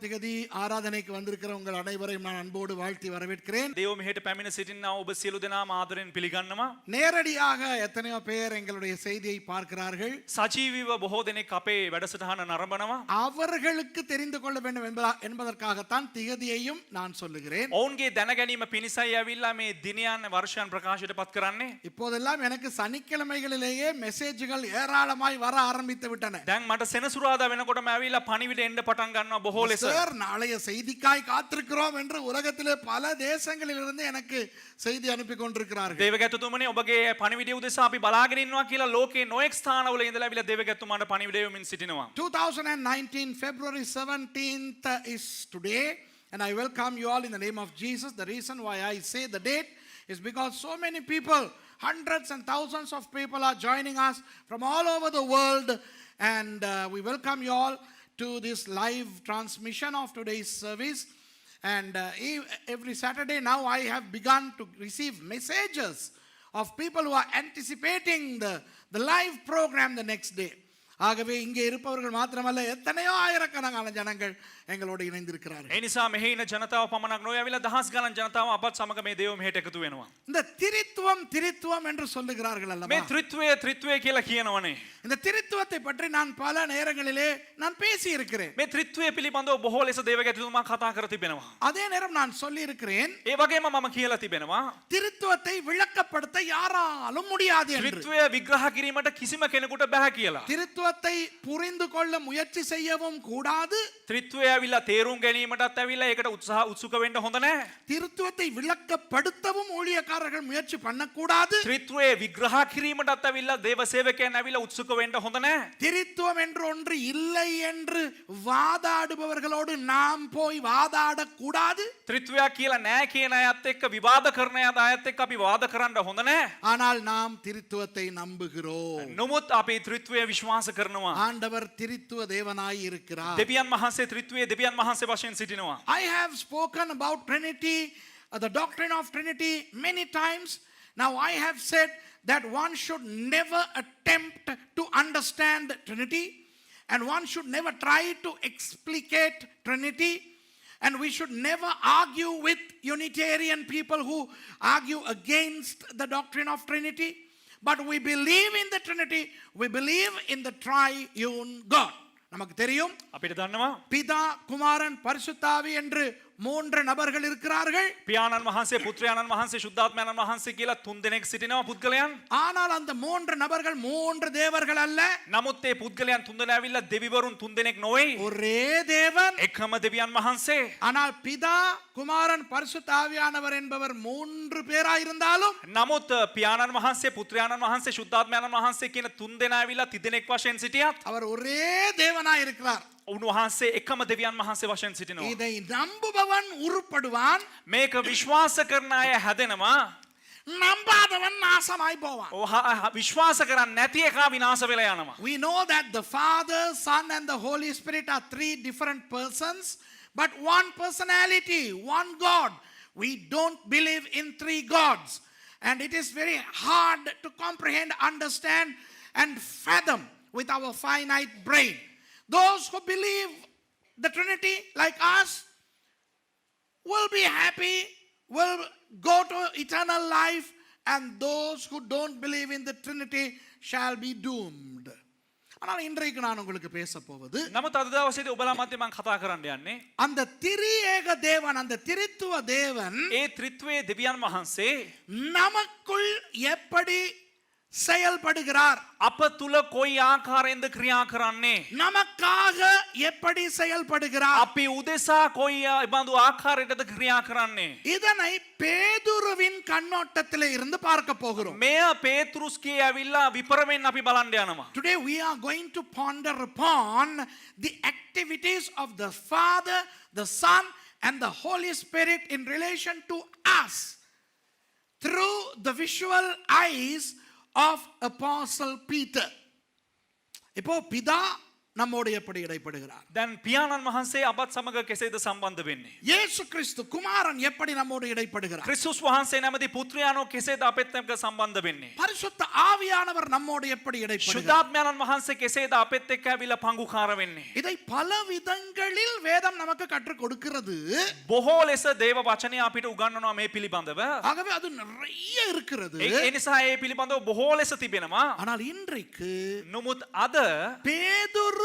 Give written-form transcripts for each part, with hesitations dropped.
தேதி ஆராதனைக்கு வந்திருக்கிற உங்கள் அனைவரையும் நான் அன்போடு வாழ்த்தி வரவேற்கிறேன். දේව මෙහෙට පැමිණ සිටිනා ඔබ සියලු දෙනාම ආදරෙන් පිළිගන්නවා. நேரடியாக எத்தனையோ பேர் எங்களுடைய செய்தியை பார்க்கிறார்கள். සජීවීව බොහෝ දෙනෙක් අපේ වැඩසටහන නරඹනවා. அவர்களுக்கு தெரிந்து கொள்ள வேண்டும் என்பதற்காகத்தான் திகதியையும் நான் சொல்லுகிறேன். ඔවුන්ගේ දැනගැනීම පිණිසයි ඇවිල්ලා මේ දිනයන් වර්ෂයන් ප්‍රකාශයට පත් කරන්නේ. இப்போதெல்லாம் எனக்கு சனிக்கிழமைகளிலேயே மெசேஜ்கள் ஏராளமாய் வர ஆரம்பித்து விட்டன. දැන් මට සෙනසුරාදා වෙනකොටම ඇවිල්ලා පණිවිඩ එන්න පටන් ගන්නවා බොහෝ ලෙස. சார் நாளைய செய்திக்காய் காத்திருக்கிறோம் என்று உலகத்திலே பல தேசங்களில் இருந்து எனக்கு செய்தி அனுப்பி கொண்டிருக்கிறார்கள். දේවගැතුතුමනි ඔබගේ පණිවිඩය උදෙසා අපි බලාගෙන ඉන්නවා කියලා ලෝකේ නොඑක් ස්ථානවල ඉඳලා ඇවිල්ලා දේවගැතුමාට පණිවිඩය යොමින් සිටිනවා. 2019 February 17th is today, and I welcome you all in the name of Jesus. The reason why I say the date is because so many people, hundreds and thousands of people are joining us from all over the world, and we welcome you all to this live transmission of today's service. And every Saturday now I have begun to receive messages of people who are anticipating the live program the next day. ஆகவே இங்கே இருப்பவர்கள் மாத்திரமல்ல எத்தனையோ ஆயிரக்கணக்கான ஜனங்கள் எங்களோடு இணைந்திருக்கிறார்கள். ඒ නිසා මෙහි ඉන්න ජනතාව පමණක් නොවේ ඇවිල්ලා දහස් ගණන් ජනතාව අපත් සමග මේ දේව මෙහෙට එකතු වෙනවා. இந்த திரித்துவம் என்று சொல்லுகிறார்கள் அல்லவா? මේ ත්‍රිත්වය කියලා කියනවනේ. இந்த திரித்துவத்தை பற்றி நான் பல நேரங்களிலே நான் பேசி இருக்கிறேன். මේ ත්‍රිත්වය පිළිබඳව බොහෝ ලෙස දේවගැතුතුමා කතා කර තිබෙනවා. அதே நேரம் நான் சொல்லி இருக்கிறேன். ඒ වගේම මම කියලා තිබෙනවා. திரித்துவத்தை விளக்கப்படுத்த யாராலும் முடியாது என்று. ත්‍රිත්වය විග්‍රහ කිරීමට කිසිම කෙනෙකුට බෑ කියලා. திரித்துவத்தை புரிந்து கொள்ள முயற்சி செய்யவும் கூடாது. ත්‍රිත්වය ඇවිල්ලා තේරුම් ගැනීමටත් ඇවිල්ලා ඒකට උත්සුක වෙන්න හොඳ නැහැ. திரித்துவத்தை விளக்கப்படுத்தவும் ஊழியக்காரர்கள் முயற்சி பண்ணக்கூடாது. ත්‍රිත්වය විග්‍රහ කිරීමටත් ඇවිල්ලා දේව සේවකයන් ඇවිල්ලා උත්සුක වෙන්න හොඳ නැහැ. திரித்துவம் என்று ஒன்று இல்லை என்று வாதாடுபவர்களோடு நாம் போய் வாதாடக் கூடாது. ත්‍රිත්වයක් කියලා නැහැ කියන අයත් එක්ක විවාද කරන අයත් එක්ක අපි වාද කරන්න හොඳ නැහැ. ஆனால் நாம் திரித்துவத்தை நம்புகிறோம். නමුත් අපි ත්‍රිත්වය විශ්වාස කරනවා. ஆண்டவர் திரித்துவ தேவனாய் இருக்கிறார். දෙවියන් වහන්සේ ත්‍රිත්වයේ දෙවියන් වහන්සේ වශයෙන් සිටිනවා. I have spoken about Trinity, the doctrine of Trinity many times. Now I have said that one should never attempt to understand Trinity, and one should never try to explicate Trinity, and we should never argue with Unitarian people who argue against the doctrine of Trinity. But we believe in the Trinity, we believe in the triune God. நமக்கு தெரியும் අපිට දන්නවා பிதா குமாரன் பரிசுத்தாவி என்று மூன்று நபர்கள் இருக்கிறார்கள். පියාණන් වහන්සේ පුත්‍රයාණන් වහන්සේ ශුද්ධාත්මයන්න් වහන්සේ කියලා තුන් දෙනෙක් සිටිනවා පුද්ගලයන්. ஆனால் அந்த மூன்று நபர்கள் மூன்று தேவர்கள் அல்ல. නමුත් මේ පුද්ගලයන් තුන් දෙනා ඇවිල්ලා දෙවිවරුන් තුන් දෙනෙක් නොවේ. ஒரே தேவன். එකම දෙවියන් වහන්සේ. ஆனால் பிதா குமாரன் பரிசுத்தாவியானவர் என்பவர் மூன்று பேராய் இருந்தாலும் නමුත් පියාණන් වහන්සේ පුත්‍රයාණන් වහන්සේ ශුද්ධාත්මයන්න් වහන්සේ කියන තුන් දෙනා ඇවිල්ලා තිදෙනෙක් වශයෙන් සිටියත් அவர் ஒரே தேவனாய் இருக்கிறார். උන්වහන්සේ එකම දෙවියන් වහන්සේ වශයෙන් සිටිනවා. இதை நம்புபவன் உருப்படுவான். මේක විශ්වාස කරන අය හැදෙනවා. நம்பாதவன் நாசமாய் போவான். විශ්වාස කරන්නේ නැති එකා විනාශ වෙලා යනවා. We know that the Father, Son and the Holy Spirit are three different persons, but one personality, one God. We don't believe in three gods, and it is very hard to comprehend, understand and fathom with our finite brain. Those who believe the Trinity like us will be happy, will go to eternal life, and those who don't believe in the Trinity shall be doomed. ஆனால் இன்றைக்கு நான் உங்களுக்கு பேச போவது නමුත් අද දවසේදී ඔබලා මැද මම කතා කරන්න යන්නේ அந்த திரியேக தேவன், அந்த திரித்துவ தேவன் ඒ ත්‍රිත්වයේ දෙවියන් වහන්සේ நமக்குள் எப்படி செயல்படுகிறார், අප තුල කොයි ආකාරයෙන්ද ක්‍රියා කරන්නේ, நமக்காக எப்படி செயல்படுகிறார், අපි උදෙසා කොයි බඳු ආකාරයකටද ක්‍රියා කරන්නේ. இதனை பேதுருவின் கண்ணோட்டத்திலே இருந்து பார்க்க போகிறோம். මෙය පේතෘස්ගේ ඇවිල්ලා විපරමෙන් අපි බලන්න යනවා. Today we are going to ponder upon the activities of the Father, the Son and the Holy Spirit in relation to us through the visual eyes of Apostle Peter. இப்போ பிதா நம்மோடு எப்படி இடைப்படுகிறார்? දැන් පියාණන් වහන්සේ අපත් සමග කෙසේද සම්බන්ධ වෙන්නේ? இயேசு கிறிஸ்து குமாரன் எப்படி நம்மோடு இடைப்படுகிறார்? ක්‍රිස්තුස් වහන්සේ නැමැති පුත්‍රයාණෝ කෙසේද අපෙත් එක්ක සම්බන්ධ වෙන්නේ? பரிசுத்த ஆவியானவர் நம்மோடு எப்படி இடைப்படுகிறார்? ශුද්ධාත්මයන්න් වහන්සේ කෙසේද අපෙත් එක්ක ඇවිල්ලා පංගුකාර වෙන්නේ? இதை பல விதங்களில் வேதம் நமக்கு கற்றுக் கொடுக்கிறது. බොහෝ ලෙස දේව වචනය අපිට උගන්වනවා මේ පිළිබඳව. ஆகவே அது நிறைய இருக்கிறது. ඒ නිසා ඒ පිළිබඳව බොහෝ ලෙස තිබෙනවා. ஆனால் இன்றைக்கு නමුත් අද பேதுரு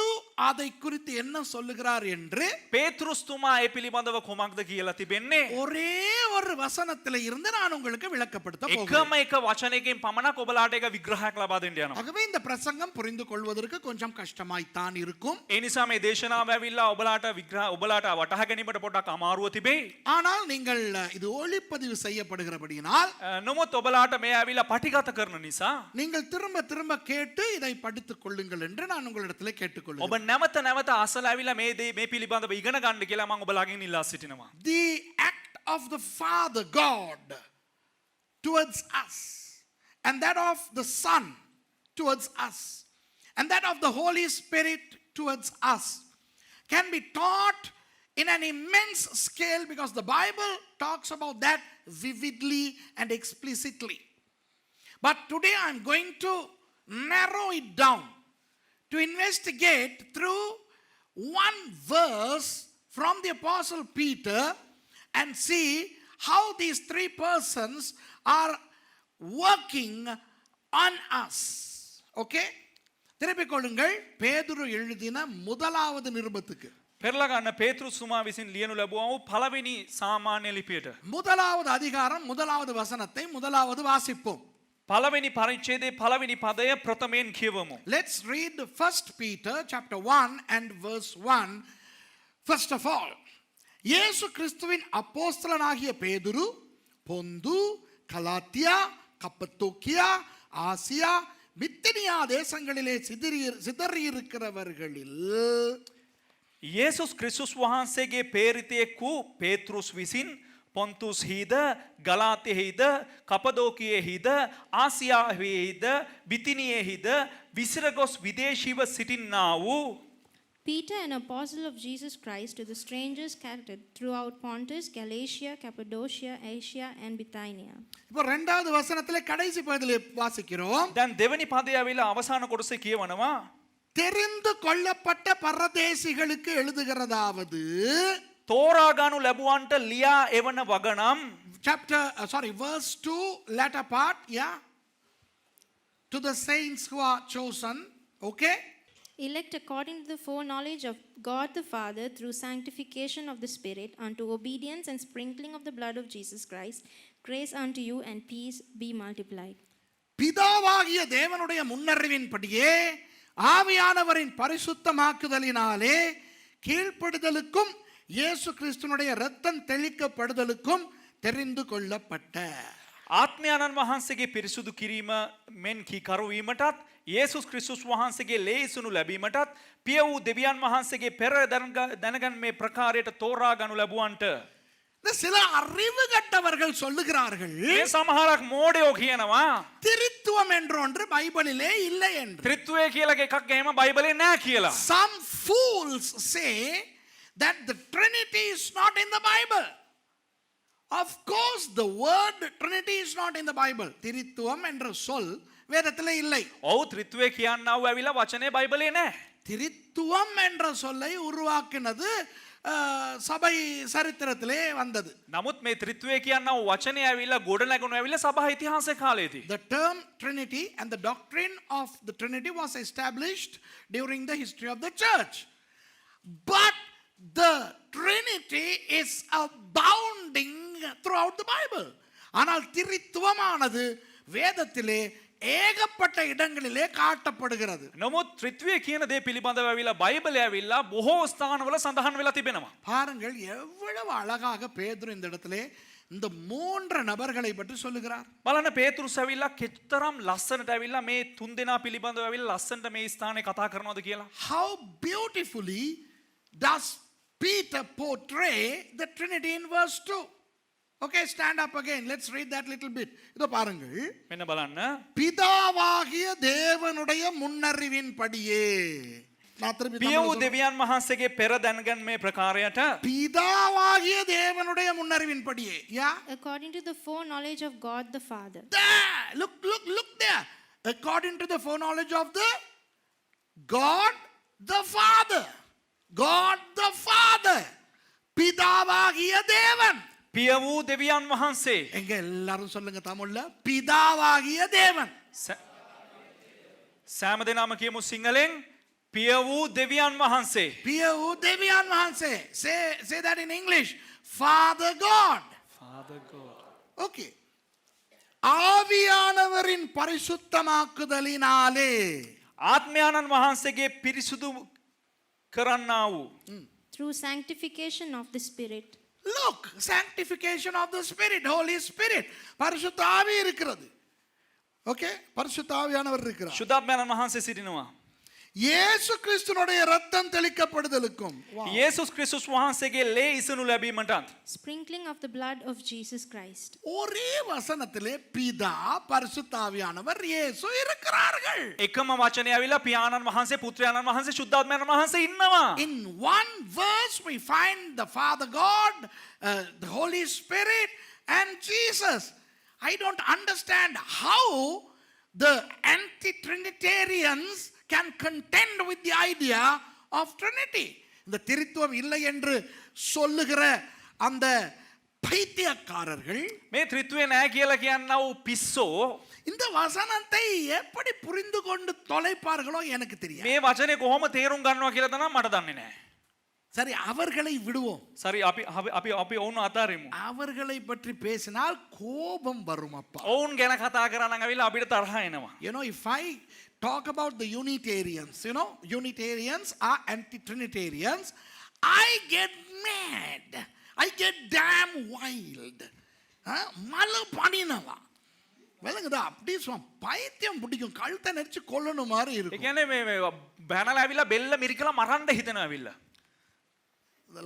அதை குறித்து என்ன சொல்லுகிறார் என்று පේතෘස්තුමා ඒ පිළිබඳව කොමක්ද කියලා තිබෙන්නේ? ஒரே ஒரு வசனத்திலே இருந்து நான் உங்களுக்கு விளக்கப்படுத்த போகிறேன். එකම එක වචනයකින් පමණක් ඔබලාට එක විග්‍රහයක් ලබා දෙන්න යනවා. ஆகவே இந்த பிரசங்கம் புரிந்து கொள்வதற்கு கொஞ்சம் கஷ்டமாய்த்தான் இருக்கும். ඒ නිසා මේ දේශනාව ඇවිල්ලා ඔබලාට වටහා ගැනීමට පොඩ්ඩක් අමාරුව තිබේ. ஆனால் நீங்கள் இது ஒளிப்பதிவு செய்யப்படுகிறபடியினால் නමුත් ඔබලාට මේ ඇවිල්ලා පටිගත කරන නිසා நீங்கள் திரும்ப திரும்ப கேட்டு இதை படித்துக் கொள்ளுங்கள் என்று நான் உங்களிடத்தில் கேட்டுக்கொள்கிறேன். ඔබ නැවත නැවත අසල ඇවිල්ලා මේ පිළිබඳව ඉගෙන ගන්න කියලා මම ඔබලාගෙන් ඉල්ලා සිටිනවා. The act of the Father God towards us, and that of the Son towards us, and that of the Holy Spirit towards us can be taught in an immense scale, because the Bible talks about that vividly and explicitly. But today I'm going to narrow it down to investigate through one verse from the Apostle Peter and see how these three persons are working on us. Okay? திருப்பிக் கொள்ளுங்கள் பேதுரு எழுதின முதலாவது நிருபத்துக்கு. පෙරලා ගන්න පේතෘස්තුමා විසින් ලියනු ලැබුවා වූ පළවෙනි සාමාන්‍ය ලිපියට. முதலாவது அதிகாரம் முதலாவது வசனத்தை முதலாவது வாசிப்போம். පළවෙනි පරිච්ඡේදයේ පළවෙනි පදය ප්‍රථමයෙන් කියවමු. Let's read 1 Peter chapter 1 and verse 1. First of all, இயேசு கிறிஸ்துவின் அப்போஸ்தலனாகிய பேதுரு பொந்து, கலாத்தியா, கப்பத்தோக்கியா, ஆசியா, பித்தினியா தேசங்களிலே சிதறியிருக்கிறவர்களில் යේසුස් ක්‍රිස්තුස් වහන්සේගේ ප්‍රේරිතයෙක් වූ පේතෘස් විසින් පොන්තුස් හිද, ගලාතියෙහිද, කපදෝකියෙහිද, ආසියාවෙහිද, බිතිනියෙහිද විසිර ගොස් විදේශීව සිටින්නා වූ Peter, an apostle of Jesus Christ, to the strangers scattered throughout Pontus, Galatia, Cappadocia, Asia, and Bithynia. இப்போ இரண்டாவது வசனத்திலே கடைசி பகுதியிலே வாசிக்கிறோம். දැන් දෙවනි පදය ඇවිල්ලා අවසාන කොටසේ කියවනවා. தெரிந்து கொள்ளப்பட்ட பரதேசிகளுக்கு எழுதுகிறதாவது තෝරාගනු ලැබුවන්ට ලියා එවන වගනම් verse 2 latter part, yeah, to the saints who are chosen, okay, Elect according to the foreknowledge of God the Father through sanctification of the Spirit unto obedience and sprinkling of the blood of Jesus Christ, grace unto you and peace be multiplied. பிதாவாகிய தேவனுடைய முன்னறிவின்படியே ஆவியானவரின் பரிசுத்தமாக்குதலினாலே கீழ்ப்படுதலுக்கும் இயேசு கிறிஸ்துனுடைய இரத்தம் தெளிக்கப்படுதலுக்கும் தெரிந்து கொள்ளப்பட்ட ආත්මයන්න් වහන්සේගේ පිරිසුදු කිරීම මෙන් කීකරු වීමටත් යේසුස් ක්‍රිස්තුස් වහන්සේගේ ලේසුණු ලැබීමටත් පිය වූ දෙවියන් වහන්සේගේ පෙර දැනගන්මේ ප්‍රකාරයට තෝරා ගනු ලැබුවන්ට சில அறிவு கட்டவர்கள் சொல்லுகிறார்கள் මේ සමහරක් මෝඩයෝ කියනවා திரித்துவம் என்ற ஒன்று பைபிளிலே இல்லை என்று. ත්‍රිත්වය කියලා එකක් එහෙම බයිබලේ නැහැ කියලා. Some fools say that the Trinity is not in the Bible. Of course the word Trinity is not in the Bible. திரித்துவம் என்ற சொல் வேதத்திலே இல்லை. ඔව් ත්‍රිත්වය කියන්නව ඇවිල්ලා වචනේ බයිබලේ නැහැ. திரித்துவம் என்ற சொல்லை உருவாக்கினது சபை சரித்திரத்திலே வந்தது. නමුත් මේ ත්‍රිත්වය කියන්නව වචනේ ඇවිල්ලා ගොඩ නැගුණු ඇවිල්ලා සභා ඉතිහාසයේ කාලේදී. The term Trinity and the doctrine of the Trinity was established during the history of the church. But the Trinity is abounding throughout the Bible. ஆனால் திரித்துவமானது வேதத்திலே ஏகப்பட்ட இடங்களிலே காட்டப்படுகிறது. නමුත් ත්‍රිත්වය කියන දේ පිළිබඳව ඇවිල්ලා බයිබලයේ ඇවිල්ලා බොහෝ ස්ථානවල සඳහන් වෙලා තිබෙනවා. பாருங்கள் எவ்வளவு அழகாக பேதுரு இந்த இடத்திலே இந்த மூன்று நபர்களை பற்றி சொல்லுகிறார். බලන්න පේතෘස් ඇවිල්ලා කෙතරම් ලස්සනට ඇවිල්ලා මේ තුන් දෙනා පිළිබඳව ඇවිල්ලා ලස්සනට මේ ස්ථානේ කතා කරනවද කියලා. How beautifully does Peter portray the Trinity in verse 2? Okay, stand up again. Let's read that little bit. இதோ பாருங்கள். මෙන්න බලන්න. பிதாவாகிய தேவனுடைய முன்னறிவின்படியே. நான் திருப்பி පිය தமிழ்ல වූ சொல்றேன். දෙවියන් වහන්සේගේ පෙර දැනගන්මේ ප්‍රකාරයට பிதாவாகிய தேவனுடைய முன்னறிவின்படியே. Yeah. According to the foreknowledge of God the Father. There. Look there. According to the foreknowledge of the God the Father. God the Father. பிதாவாகிய தேவன். පිය වූ දෙවියන් වහන්සේ எங்க எல்லாரும் சொல்லுங்க தமிழ்ல. பிதாவாகிய தேவன். සෑම දෙනාම කියමු සිංහලෙන් පිය වූ දෙවියන් වහන්සේ பியவு தேவியான் வහන්සේ. Say that in English. Father God. Okay. ஆவியானவரின் பரிசுத்தமாக்குதலினாலே. ආත්මයාණන් වහන්සේගේ පිරිසුදු කරන්නා වූ Through sanctification of the Spirit. Look, sanctification of the Spirit, Holy Spirit. பரிசுத்த ஆவி இருக்கிறது. ஓகே, பரிசுத்த ஆவியானவர் இருக்கிறார். ශුද්ධාත්මයාණන් වහන්සේ සිටිනවා. இயேசு கிறிஸ்துனுடைய ரத்தம் தெளிக்கப்படுதலுக்கும். යේසුස් ක්‍රිස්තුස් වහන්සේගේ ලේ ඉසනු ලැබීමටත් Sprinkling of the blood of Jesus Christ. ஒரே வசனத்திலே பிதா பரிசுத்த ஆவியானவர் இயேசு இருக்கிறார்கள். එකම වචනය ඇවිල්ලා පියාණන් වහන්සේ පුත්‍රයාණන් වහන්සේ ශුද්ධාත්මයාණන් වහන්සේ ඉන්නවා. In one verse we find the Father God, the Holy Spirit and Jesus. I don't understand how the anti-Trinitarians can contend with the idea of Trinity. இந்த திரித்துவம் இல்லை என்று சொல்லுகிற அந்த பைத்தியக்காரர்கள் මේ ත්‍රිත්වය නෑ කියලා කියන්නා වූ පිස්සෝ இந்த வசனத்தை எப்படி புரிந்து கொண்டு தொலைப்பார்களோ எனக்கு தெரியாது. මේ වචනේ කොහොම තේරුම් ගන්නවා කියලා තමයි මට දන්නේ නෑ. சரி, அவர்களை விடுவோம். සරි අපි ඔවුන් අතාරිමු. அவர்களை பற்றி பேசினால் கோபம் வரும் அப்பா. ඔවුන් ගැන කතා කරා නම් ඇවිල්ලා අපිට තරහ එනවා. You know, if I talk about the Unitarians, Unitarians are anti-Trinitarians, I get mad. I get damn wild. மலை பணினவா விளங்குதா? அப்படி பைத்தியம் பிடிக்கும், கழுத்தை நெரிச்சு கொல்லணும் மாதிரி ඒ இருக்கும். කියන්නේ මේ බැනලා ඇවිල්ලා බෙල්ල මිරිකලා මරන්න හිතනවා ඇවිල්ලා.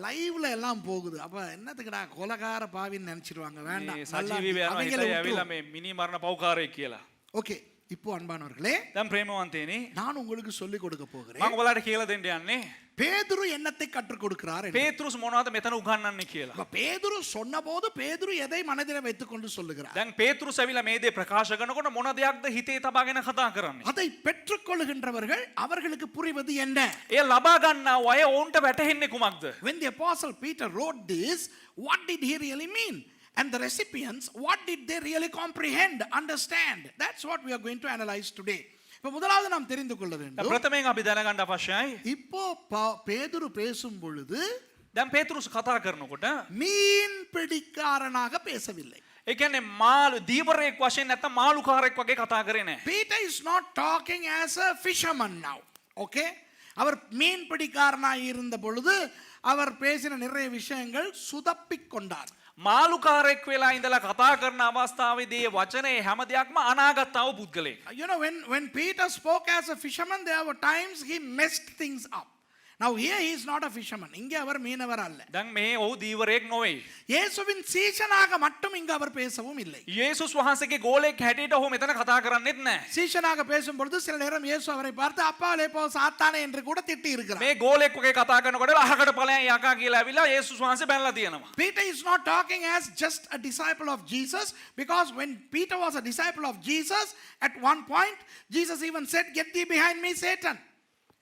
லைவ்ல எல்லாம் போகுது. அப்ப என்னத்துக்குடா கொலகார பாவின்னு நினைச்சிருவாங்க. வேண்டாம். මේ සජීවී වෙනවා හිතයි ඇවිල්ලා මේ මිනි මරණ පව්කාරයෙක් කියලා. ஓகே, இப்போ அன்பானவர்களே, දැන් ප්‍රේමවන්තේනි நான் உங்களுக்கு சொல்லிக் கொடுக்க போகிறேன். මම ඔයාලට කියලා දෙන්න යන්නේ பேதுரு என்னத்தை கற்றுக் கொடுக்கிறார் என்று. පේතෘස් මොනවද මෙතන උගන්වන්නේ කියලා. அப்ப பேதுரு சொன்னபோது பேதுரு எதை மனதில் வைத்துக் கொண்டு சொல்லுகிறார்? දැන් පේතෘස් ඇවිල්ලා මේ දේ ප්‍රකාශ කරනකොට මොන දෙයක්ද හිතේ තබාගෙන කතා කරන්නේ? அதை பெற்றுக்கொள்கின்றவர்கள் அவர்களுக்கு புரிவது என்ன? ඒ ලබා ගන්නා අය ඔවුන්ට වැටහෙන්නේ කුමක්ද? When the apostle Peter wrote this, what did he really mean? And the recipients, what did they really comprehend, understand? That's what we are going to analyze today. இப்போ முதலாவது நாம் தெரிந்து கொள்ள வேண்டும். ප්‍රථමයෙන් අපි දැනගන්න අවශ්‍යයි. இப்போ பேதுரு பேசும் பொழுது දැන් පේතෘස් කතා කරනකොට மீன் பிடிக்காரனாக பேசவில்லை. ඒ කියන්නේ මාළු දීවරයෙක් වශයෙන් නැත්නම් මාළුකාරයෙක් වගේ කතා කරේ නැහැ. Peter is not talking as a fisherman now. Okay? அவர் மீன் பிடிக்காரனாக இருந்த பொழுது அவர் பேசின நிறைய விஷயங்கள் சுதப்பிக் கொண்டார். මාළුකාරයෙක් වෙලා ඉඳලා කතා කරන අවස්ථාවේදී වචනේ හැම දෙයක්ම අනාගතව පුද්ගලයෙක්. You know, when Peter spoke as a fisherman, there were times he messed things up. Now here he is not a fisherman. இங்கே அவர் மீனவர் அல்ல. දැන් මේ ඔහු දීවරයෙක් නොවේ. இயேசுவின் சீஷனாக மட்டும் இங்கு அவர் பேசவும் இல்லை. යේසුස් වහන්සේගේ ගෝලයෙක් හැටියට ඔහු මෙතන කතා කරන්නේත් නැහැ. சீஷனாக பேசும் பொழுது சில நேரம் இயேசு அவரை பார்த்து அப்பாலே போ சாத்தானே என்று கூட திட்டி இருக்கிறார். මේ ගෝලයෙක් වගේ කතා කරනකොට අහකට ඵලයන් යකා කියලා ඇවිල්ලා යේසුස් වහන්සේ බැනලා තියෙනවා. Peter is not talking as just a disciple of Jesus, because when Peter was a disciple of Jesus, at one point Jesus even said, "Get thee behind me, Satan."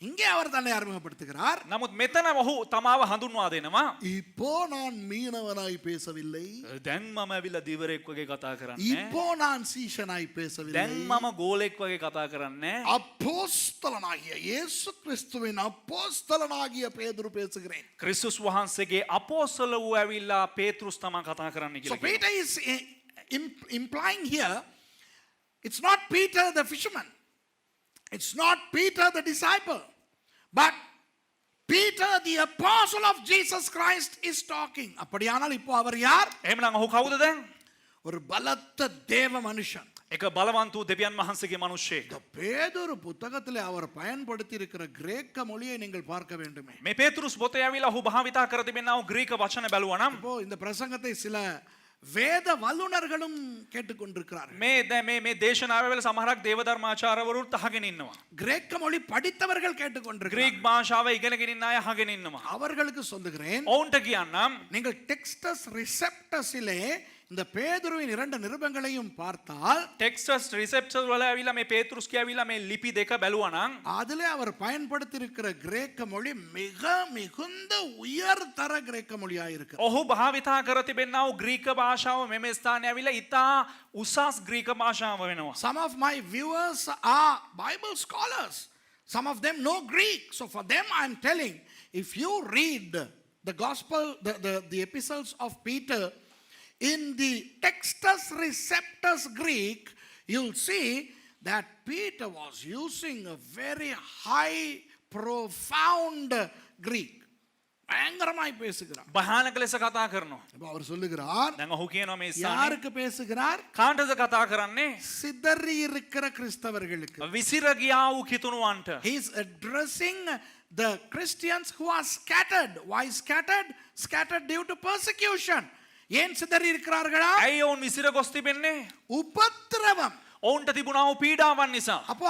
இங்கே அவர் தன்னை அறிமுகப்படுத்துகிறார். නමුත් මෙතන ඔහු තමාව හඳුන්වා දෙනවා. இப்போ நான் மீனவனாய் பேசவில்லை. දැන් මම ඇවිල්ලා දීවරයෙක් වගේ කතා කරන්නේ. இப்போ நான் சீஷனாய் பேசவில்லை. දැන් මම ගෝලයෙක් වගේ කතා කරන්නේ. அப்போஸ்தலனாகிய இயேசு கிறிஸ்துவின் அப்போஸ்தலனாகிய பேதுரு பேசுகிறேன். ක්‍රිස්තුස් වහන්සේගේ අපෝස්තල වූ ඇවිල්ලා පේතෘස් තමයි කතා කරන්න So කියලා. Peter is implying here, it's not Peter the fisherman, it's not Peter the disciple, but Peter the apostle of Jesus Christ is talking. அப்படியானால் இப்போ அவர் யார்? එහෙමනම් ඔහු කවුද දැන්? ஒரு பலத்த தேவ மனுஷன். එක බලවන්ත වූ දෙවියන් වහන්සේගේ මිනිස්සෙක්. இந்த பேதுரு புத்தகத்திலே அவர் பயன்படுத்தி இருக்கிற கிரேக்க மொழியை நீங்கள் பார்க்க வேண்டுமே. මේ පේතෘස් පොතේ ඇවිල්ලා ඔහු භාවිතා කර තිබෙනා වූ ග්‍රීක වචන බැලුවා නම් இப்போ இந்த பிரசங்கத்தை சில வேத வல்லுனர்களும் கேட்டுக்கொண்டிருக்கிறார்கள். මේ දේශනාව වෙල සමහරක් දේවධර්මාචාර්යවරුත් අහගෙන ඉන්නවා. கிரேக்க மொழி படித்தவர்கள் கேட்டுக்கொண்டிருக்கிறார்கள். ග්‍රීක් භාෂාව ඉගෙනගෙන ඉන්න අය අහගෙන ඉන්නවා. அவர்களுக்கு சொல்லுகிறேன், ඔවුන්ට කියන්නම් நீங்கள் டெக்ஸ்டஸ் ரிசெப்டஸிலே இந்த பேதுருவின் 2 நிருபங்களையும் பார்த்தால் ටෙක්ස්ටස් රිසෙප්ටර්ස් වල ඇවිල්ලා මේ පේතෘස් කියවිලා මේ ලිපි දෙක බැලුවා නම් அதிலே அவர் பயன்படுத்தி இருக்கிற கிரேக்க மொழி மிக மிகுந்த உயர்தர கிரேக்க மொழியாக இருக்கு. ඔහු භාවිතා කර තිබෙනා වූ ග්‍රීක භාෂාව මෙම ස්ථානයේ ඇවිල්ලා ඉතා උසස් ග්‍රීක භාෂාව වෙනවා. Some of my viewers are Bible scholars. Some of them know Greek. So for them I am telling, if you read the gospel, the epistles of Peter in the Textus Receptus Greek, you'll see that Peter was using a very high, profound Greek. பயங்கரமாய் பேசுகிறார். භයානක ලෙස කතා කරනවා. அப்ப அவர் சொல்லுகிறார், දැන් ඔහු කියනවා මේ ස්ථානයේ யாருக்கு பேசுகிறார்? කාටද කතා කරන්නේ? சிதறி இருக்கிற கிறிஸ்தவர்களுக்கு. විසිර ගියා වූ කිතුණුවන්ට. He is addressing the Christians who are scattered. Why scattered? Scattered due to persecution. ஏன் சிதறி இருக்கிறார்களா? ඇයි ඔවුන් විසිර ගොස් තිබෙන්නේ? உபத்திரவம். ඔවුන්ට තිබුණා වූ පීඩාවන් නිසා. அப்போ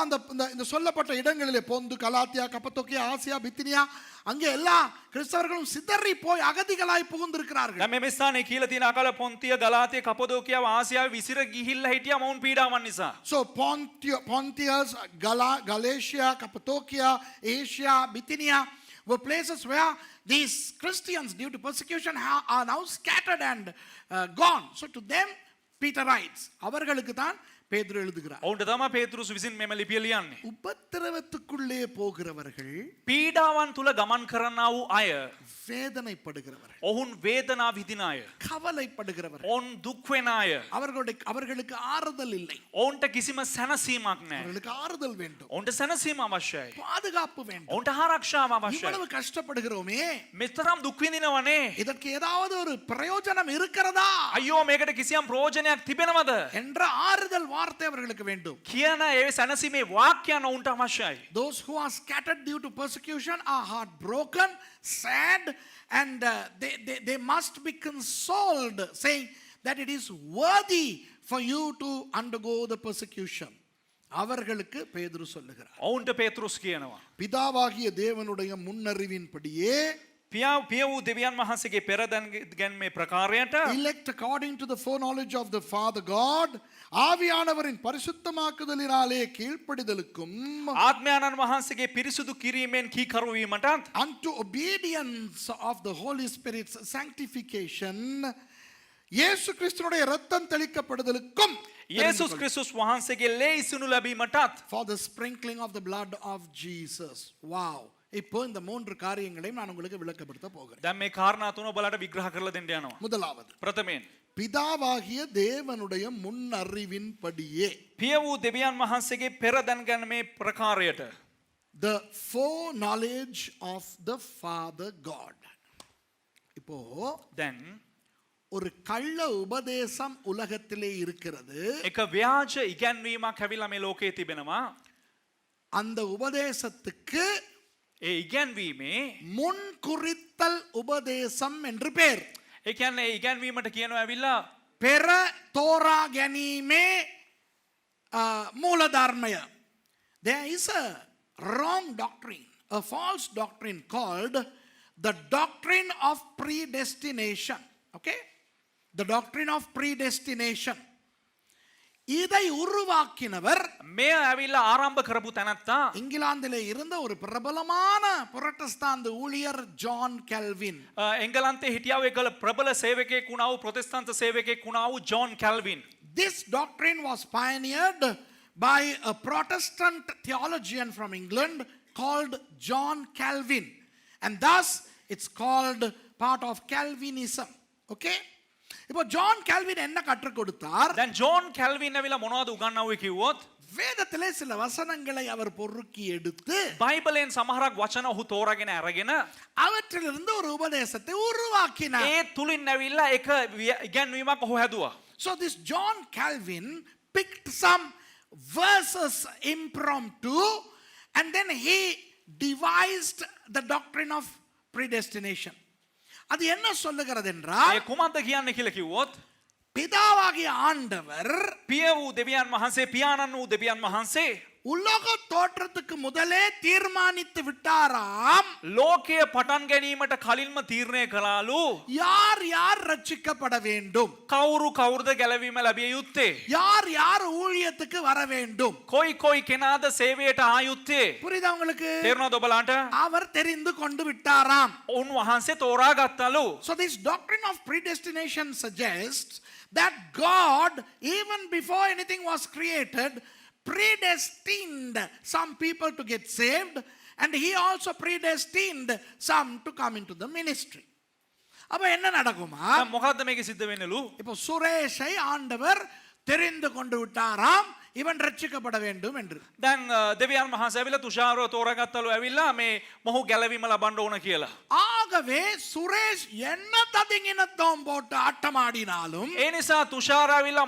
இந்த சொல்லப்பட்ட இடங்களிலே பொந்து, கலாத்தியா, கப்பத்தோக்கியா, ஆசியா, பித்தினியா, அங்கே எல்லா கிறிஸ்தவர்களும் சிதறி போய் அகதிகளாய் புகுந்திருக்கிறார்கள். දැන් මේ ස්ථානයේ කියලා තියෙන අකල පොන්තිය ගලාතිය කපදෝකියාව ආසියාවේ විසිර ගිහිල්ලා හිටියා මොවුන් පීඩාවන් නිසා. So Pontius, Galatia, Cappadocia, Asia, Bithynia were places where these Christians due to persecution are now scattered and gone. So to them Peter writes, அவர்களுக்கு தான் பேதுரு எழுதுகிறார். ඔවුන්ට තමයි පේතෘස් විසින් මෙම ලිපිය ලියන්නේ. உபத்திரவத்துக்குள்ளே போகிறவர்கள் පීඩාවන් තුල ගමන් කරනා වූ අය வேதனைப்படுகிறவர்கள், ඔවුන් වේදනා විඳින අය கவலைப்படுகிறவர்கள், ඔවුන් දුක් වෙන අය அவர்களுக்கு ஆறுதல் இல்லை. ඔවුන්ට කිසිම සැනසීමක් නැහැ. அவர்களுக்கு ஆறுதல் வேண்டும், ඔවුන්ට සැනසීම අවශ්‍යයි. பாதுகாப்பு வேண்டும். ඔවුන්ට ආරක්ෂාව අවශ්‍යයි. இவ்வளவு கஷ்டப்படுகிறோமே, මෙතරම් දුක් විඳිනවනේ. இதற்கு ஏதாவது ஒரு பிரயோஜனம் இருக்கிறதா අයියෝ මේකට කිසියම් ප්‍රයෝජනයක් තිබෙනවද என்ற ஆறுதல் வார்த்தை அவர்களுக்கு வேண்டும். කියන ඒ සැනසීමේ වාක්‍යයන් ඔවුන්ට අවශ්‍යයි. Those who are scattered due to persecution are heartbroken, sad, and they must be consoled, saying that it is worthy for you to undergo the persecution. அவர்களுக்கு பேதுரு சொல்லுகிறார், ඔවුන්ට පේතෘස් කියනවා பிதாவாகிய தேவனுடைய முன்னறிவின்படியே පිය වූ දෙවියන් වහන්සේගේ පෙරදැන්ගැන්මේ ප්‍රකාරයට elect according to the foreknowledge of the Father God, ஆவியானவரின் பரிசுத்தமாக்குதலினாலே கீழ்ப்படிதலுக்கும் ආත්මයන්න් වහන්සේගේ පිරිසුදු කිරීමෙන් කීකරු වීමටත් unto obedience of the Holy Spirit's sanctification, இயேசு கிறிஸ்துவினுடைய இரத்தம் தெளிக்கப்படுதலுக்கும் යේසුස් ක්‍රිස්තුස් වහන්සේගේ ලේ ඉසිනු ලැබීමටත් for the sprinkling of the blood of Jesus. Wow. இப்போ இந்த 3 காரியங்களையும் நான் உங்களுக்கு விளக்கப்படுத்த போகிறேன். දැන් මේ කාරණා තුන ඔබලාට විග්‍රහ කරලා දෙන්න යනවා. முதலாவது, ප්‍රථමයෙන් பிதாவாகிய தேவனுடைய முன்னறிவின்படியே, පිය වූ දෙවියන් වහන්සේගේ පෙරදැන්ගැන්මේ ප්‍රකාරයට the foreknowledge of the Father God. இப்போ දැන් ஒரு கள்ள உபதேசம் உலகத்திலே இருக்கிறது. එක ව්‍යාජ ඉගැන්වීමක් ඇවිල්ලා මේ ලෝකයේ තිබෙනවා. அந்த உபதேசத்துக்கு ඒ ඉගැන්වීමේ முன்குறித்தல் உபதேசம் என்று பேர். ඒ කියන්නේ ඒ ඉගැන්වීමට කියනවා ඇවිල්ලා பெற தோரா ගැනීමේ மூலධර්මය. There is a wrong doctrine, a false doctrine called the doctrine of predestination. Okay? The doctrine of predestination. இதை உருவாக்கினவர் මේ ඇවිල්ලා ආරම්භ කරපු තැනැත්තා இங்கிலாந்திலே இருந்த ஒரு பிரபலமான புரட்டஸ்தாந்து ஊழியர் ஜான் கெல்வின். එංගලන්තේ හිටියාව එකල ප්‍රබල සේවකයෙක් වුණා වූ ප්‍රොටෙස්ටන්ත සේවකයෙක් වුණා වූ John කැල්වින්. This doctrine was pioneered by a Protestant theologian from England called John Calvin, and thus it's called part of Calvinism. Okay? இப்போ ஜான் கால்வின் என்ன கற்றுக் கொடுத்தார்? දැන් ජෝන් කැල්වින් ඇවිල්ලා මොනවද උගන්වුවේ කිව්වොත් வேதத்திலே சில வசனங்களை அவர் பொறுக்கி எடுத்து බයිබලෙන් සමහරක් වචන ඔහු තෝරාගෙන අරගෙන அவற்றிலிருந்து ஒரு உபதேசத்தை உருவாக்கினார். ඒ තුලින් ඇවිල්ලා එක ඉගැන්වීමක් ඔහු හැදුවා. So this John Calvin picked some verses impromptu and then he devised the doctrine of predestination. அது என்ன சொல்லுகிறது என்றால் ඒ කුමක්ද කියන්නේ කියලා කිව්වොත් பிதாவாகிய ஆண்டவர் පිය වූ දෙවියන් වහන්සේ පියාණන් වූ දෙවියන් වහන්සේ உலக தோற்றத்துக்கு முதலே தீர்மானித்து விட்டாராம் ලෝකය පටන් ගැනීමට කලින්ම තීරණය කළාලු யார் யார் ரட்சிக்கப்பட வேண்டும், කවුරු කවුරුද ගැලවීම ලැබිය යුත්තේ யார் யார் ஊழியத்துக்கு வர வேண்டும். කොයි කොයි කෙනාද සේවයට ආ යුත්තේ புரியுதா உங்களுக்கு? තේරුණාද ඔබලාට அவர் தெரிந்து கொண்டு விட்டாராம். උන්වහන්සේ තෝරා ගත්තලු So this doctrine of predestination suggests that God, even before anything was created, predestined some people to get saved, and he also predestined some to come into the ministry. அப்ப என்ன நடக்குமா? දැන් මොකද්ද මේකේ සිද්ධ වෙන්නලු இப்போ சுரேஷை ஆண்டவர் தெரிந்து கொண்டு விட்டாராம் இவன் ரட்சிக்கப்பட வேண்டும் என்று. දැන් දෙවියන් වහන්සේ ඇවිල්ලා තුෂාරව තෝරාගත්තලු ඇවිල්ලා මේ මොහු ගැලවීම ලබන්න ඕන කියලා. ஆகவே சுரேஷ் என்ன ததிங்கினத்தோம் போட்டு ஆட்டமாடினாலும் ඒ නිසා තුෂාර ඇවිල්ලා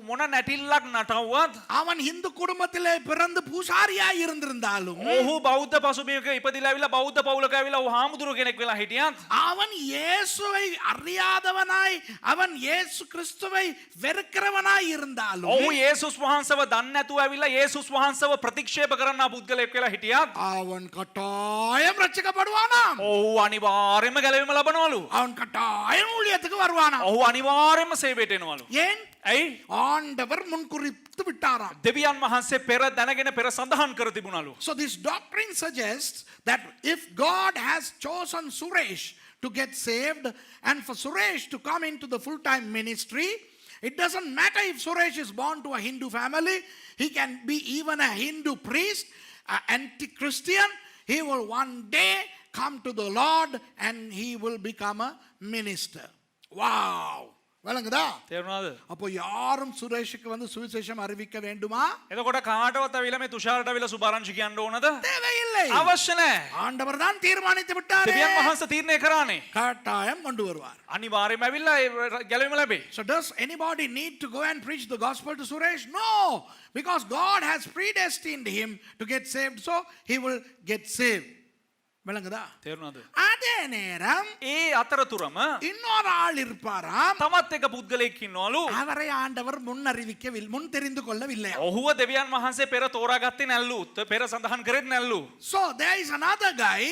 මොන නැටිල්ලක් නටවුවත් அவன் இந்து குடும்பத்திலே பிறந்து பூசாரியாய் இருந்திருந்தாலும் ඔහු බෞද්ධ පසුබිමක ඉපදිලා ඇවිල්ලා බෞද්ධ පවුලක ඇවිල්ලා ඔහු හාමුදුරුව කෙනෙක් වෙලා හිටියත් அவன் இயேசுவை அறியாதவனாய் அவன் இயேசு கிறிஸ்துவை வெறுக்கிறவனாய் இருந்தாலும் ඔහු යේසුස් වහන්සේව දන්නේ නැතුව ඇවිල්ලා යේසුස් වහන්සේව ප්‍රතික්ෂේප කරන්න පුද්ගලයෙක් වෙලා හිටියත් அவன் கட்டாயம் ரட்சிக்கப்படுவானாம். ඔහු අනිවාර්යයෙන්ම ගැලවීම ලබනවලු. அவன் கட்டாயம் ஊழியத்துக்கு வருவானாம். ඔහු අනිවාර්යයෙන්ම සේවයට එනවලු. ஏன்? ඇයි? ஆண்டவர் முன்குறித்து விட்டாராம். දෙවියන් වහන්සේ පෙර දැනගෙන පෙර සඳහන් කර තිබුණලු. So this doctrine suggests that if God has chosen Suresh to get saved and for Suresh to come into the full-time ministry, it doesn't matter if Suresh is born to a Hindu family, he can be even a Hindu priest, an anti-Christian, he will one day come to the Lord and he will become a minister. Wow! விளங்குதா? තේරුණාද? அப்போ யாரும் சுரேஷுக்கு வந்து சுவிசேஷம் அறிவிக்க வேண்டுமா? එතකොට කාටවත් ඇවිල්ලා මේ තුෂාරට ඇවිල්ලා සුභාරංචි කියන්න ඕනද? தேவையில்லை. අවශ්‍ය නැහැ. ஆண்டவர் தான் தீர்மானித்து விட்டாரே. දෙවියන් වහන්සේ තීරණය කරානේ. கட்டாயம் கொண்டு வருவார். අනිවාර්යයෙන්ම ඇවිල්ලා ගැලවීම ලැබේ. So does anybody need to go and preach the gospel to Suresh? No, because God has predestined him to get saved, so he will get saved. விளங்குதா? තේරුණාද? அதே நேரம் ඒ අතරතුරම இன்னொரு ஆள் இருப்பாராம். තමත් එක පුද්ගලයෙක් ඉන්නවලු. அவரை ஆண்டவர் முன் அறிவிக்கவில்லை, முன் தெரிந்து கொள்ளவில்லை. ඔහුව දෙවියන් වහන්සේ පෙර තෝරාගත්තේ නැල්ලු. පෙර සඳහන් කරෙත් නැල්ලු. So there is another guy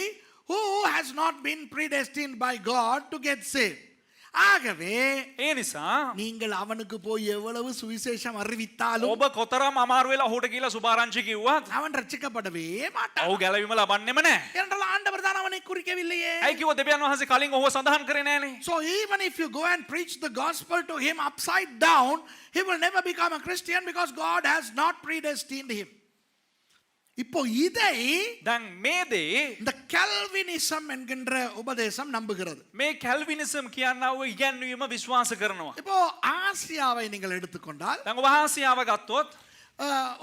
who has not been predestined by God to get saved. ஆகவே ඒ නිසා நீங்கள் அவனுக்கு போய் எவ்வளவு சுவிசேஷம் அறிவித்தாலும் ඔබ කොතරම් අමාරු වෙලා ඔහුට කියලා සුභාරංචි කිව්වත් அவன் ரட்சிக்கப்படவே மாட்டான். ඔහු ගැලවීම ලබන්නෙම නැහැ. என்றால் ஆண்டவர் தான் அவனை குறிக்கவில்லையே. ඇයි කිව්ව දෙවියන් වහන්සේ කලින් ඔහුව සඳහන් කරේ නැහනේ. So even if you go and preach the gospel to him upside down, he will never become a Christian because God has not predestined him. இப்போ இதை දැන් මේ දේ இந்த கல்வினிசம் என்கின்ற உபதேசம் நம்புகிறது. මේ කැල්විනිසම් කියනව ඉගැන්වීම විශ්වාස කරනවා. இப்போ ஆசியாவை நீங்கள் எடுத்துக்கொண்டால் දැන් ඔබ ආසියාව ගත්තොත්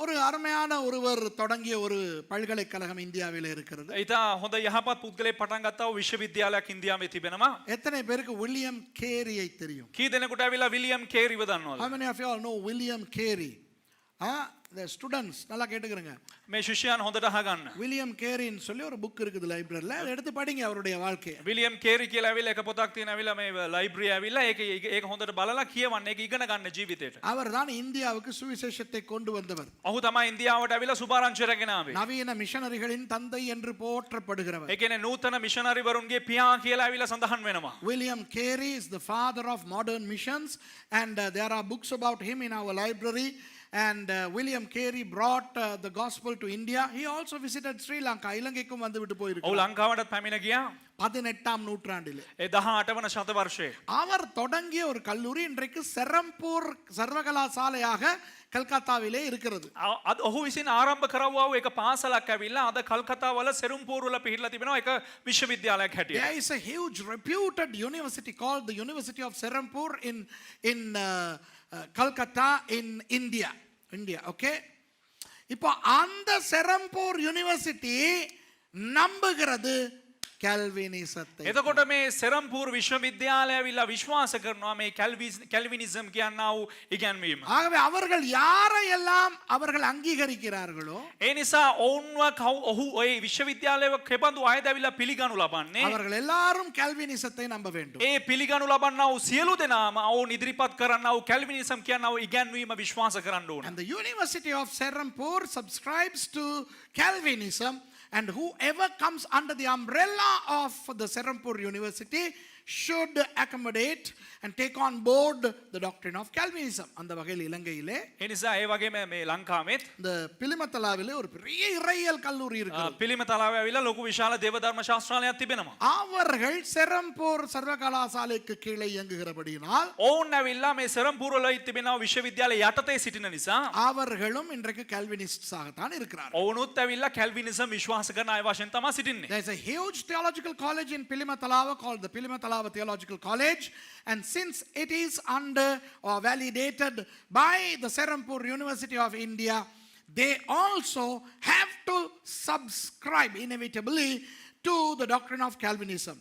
ஒரு அருமையான ஒருவர் தொடங்கிய ஒரு பல்கலைக்கழகம் இந்தியாவில் இருக்கிறது. ඊට හොඳ යහපත් පුද්ගලයෙක් පටන් ගත්තා වූ විශ්වවිද්‍යාලයක් ඉන්දියාවේ තිබෙනවා. எத்தனை பேருக்கு வில்லியம் கேரியை தெரியும்? කී දෙනෙකුට ඇවිල්ලා විලියම් කේරිව දන්නවද? How many of you all know William Carey? The students நல்லா கேட்டுக்கிறங்க. මේ ශිෂ්‍යයන් හොඳට අහගන්න. வில்லியம் கேரின்னு சொல்லி ஒரு புக் இருக்குது லைப்ரரியில், அதை எடுத்து படிங்க அவருடைய வாழ்க்கையை. විලියම් කේරි කියලා ඇවිල්ලා එක පොතක් තියෙන ඇවිල්ලා මේ ලයිබ්‍රරි ඇවිල්ලා ඒක හොඳට බලලා කියවන්න ඒක ඉගෙන ගන්න ජීවිතේට. அவர் தான் இந்தியாவுக்கு சுவிசேஷத்தை கொண்டு வந்தவர். ඔහු තමයි ඉන්දියාවට ඇවිල්ලා සුභාරංචි රැගෙන ආවේ. நவீன மிஷனரிகளின் தந்தை என்று போற்றப்படுகிறவர். ඒ කියන්නේ නූතන මිෂනරි වරුන්ගේ පියා කියලා ඇවිල්ලා සඳහන් වෙනවා. William Carey is the father of modern missions, and there are books about him in our library. And William Carey brought the gospel to India. He also visited Sri Lanka. இலங்கைக்கும் வந்து விட்டு ඔහු போயிருக்கிறார். ලංකාවටත් පැමිණ ගියා. 18ஆம் நூற்றாண்டிலே 18 වන ශතවර්ෂයේ. அவர் தொடங்கிய ஒரு கல்லூரி இன்றைக்கு செரம்பூர் சர்வகலாசாலையாக கல்கத்தாவிலே இருக்கிறது. ඔහු විසින් ආරම්භ කරවුවා වූ එක පාසලක් ඇවිල්ලා අද කල්කතාවල සෙරුම්පූර් වල පිහිටලා තිබෙනවා එක විශ්වවිද්‍යාලයක් හැටියට. There is a huge reputed university called the University of Serampur in Calcutta in India. Okay? இப்போ அந்த செரம்பூர் யூனிவர்சிட்டி நம்புகிறது කැල්විනිසத்தை. එතකොට මේ සෙරම්පූර් විශ්වවිද්‍යාලය ඇවිල්ලා විශ්වාස කරනවා මේ කැල්විනිසම් කියනා වූ ඉගැන්වීම. ஆகவே அவர்கள் யாரையெல்லாம் அவர்கள் அங்கீகரிக்கிறார்களோ ඒ නිසා ඔවුන්ව ඔහු ඔය විශ්වවිද්‍යාලයක කෙබඳු අයද ඇවිල්ලා පිළිගනු ලබන්නේ அவர்கள் எல்லாரும் கல்வினிசத்தை நம்ப வேண்டும். ඒ පිළිගනු ලබන්නා වූ සියලු දෙනාම ඔවුන් ඉදිරිපත් කරන්නා වූ කැල්විනිසම් කියනා වූ ඉගැන්වීම විශ්වාස කරන්න ඕන. And the University of Serampore subscribes to Calvinism, and whoever comes under the umbrella of the Serampore University should accommodate and take on board the doctrine of Calvinism. அந்த வகையில் இலங்கையிலே ඒ නිසා ඒ වගේම මේ ලංකාවෙත් இந்த பிலிமத்தலாவிலே ஒரு பெரிய இறையியல் கல்லூரி இருக்கிறது. පිළිමතලාව ඇවිල්ලා ලොකු විශාල දේවධර්ම ශාස්ත්‍රාලයක් තිබෙනවා. அவர்கள் செரம்பூர் சர்வகலாசாலைக்கு கீழே இயங்குகிறபடியினால் ඔවුන් ඇවිල්ලා මේ සෙරම්පූර් වල තිබෙනා විශ්වවිද්‍යාලය යටතේ සිටින නිසා அவர்களும் இன்றைக்கு கால்வினிஸ்ட்ஸ் ஆகத்தான் இருக்கிறார்கள். ඔවුනුත් ඇවිල්ලා කැල්විනිසම් විශ්වාස කරන අය වශයෙන් තමයි සිටින්නේ. There is a huge theological college in Pilimatalawa called the Pilimatalawa Theological College, and since it is under or validated by the Serampore University of India, they also have to subscribe inevitably to the doctrine of Calvinism.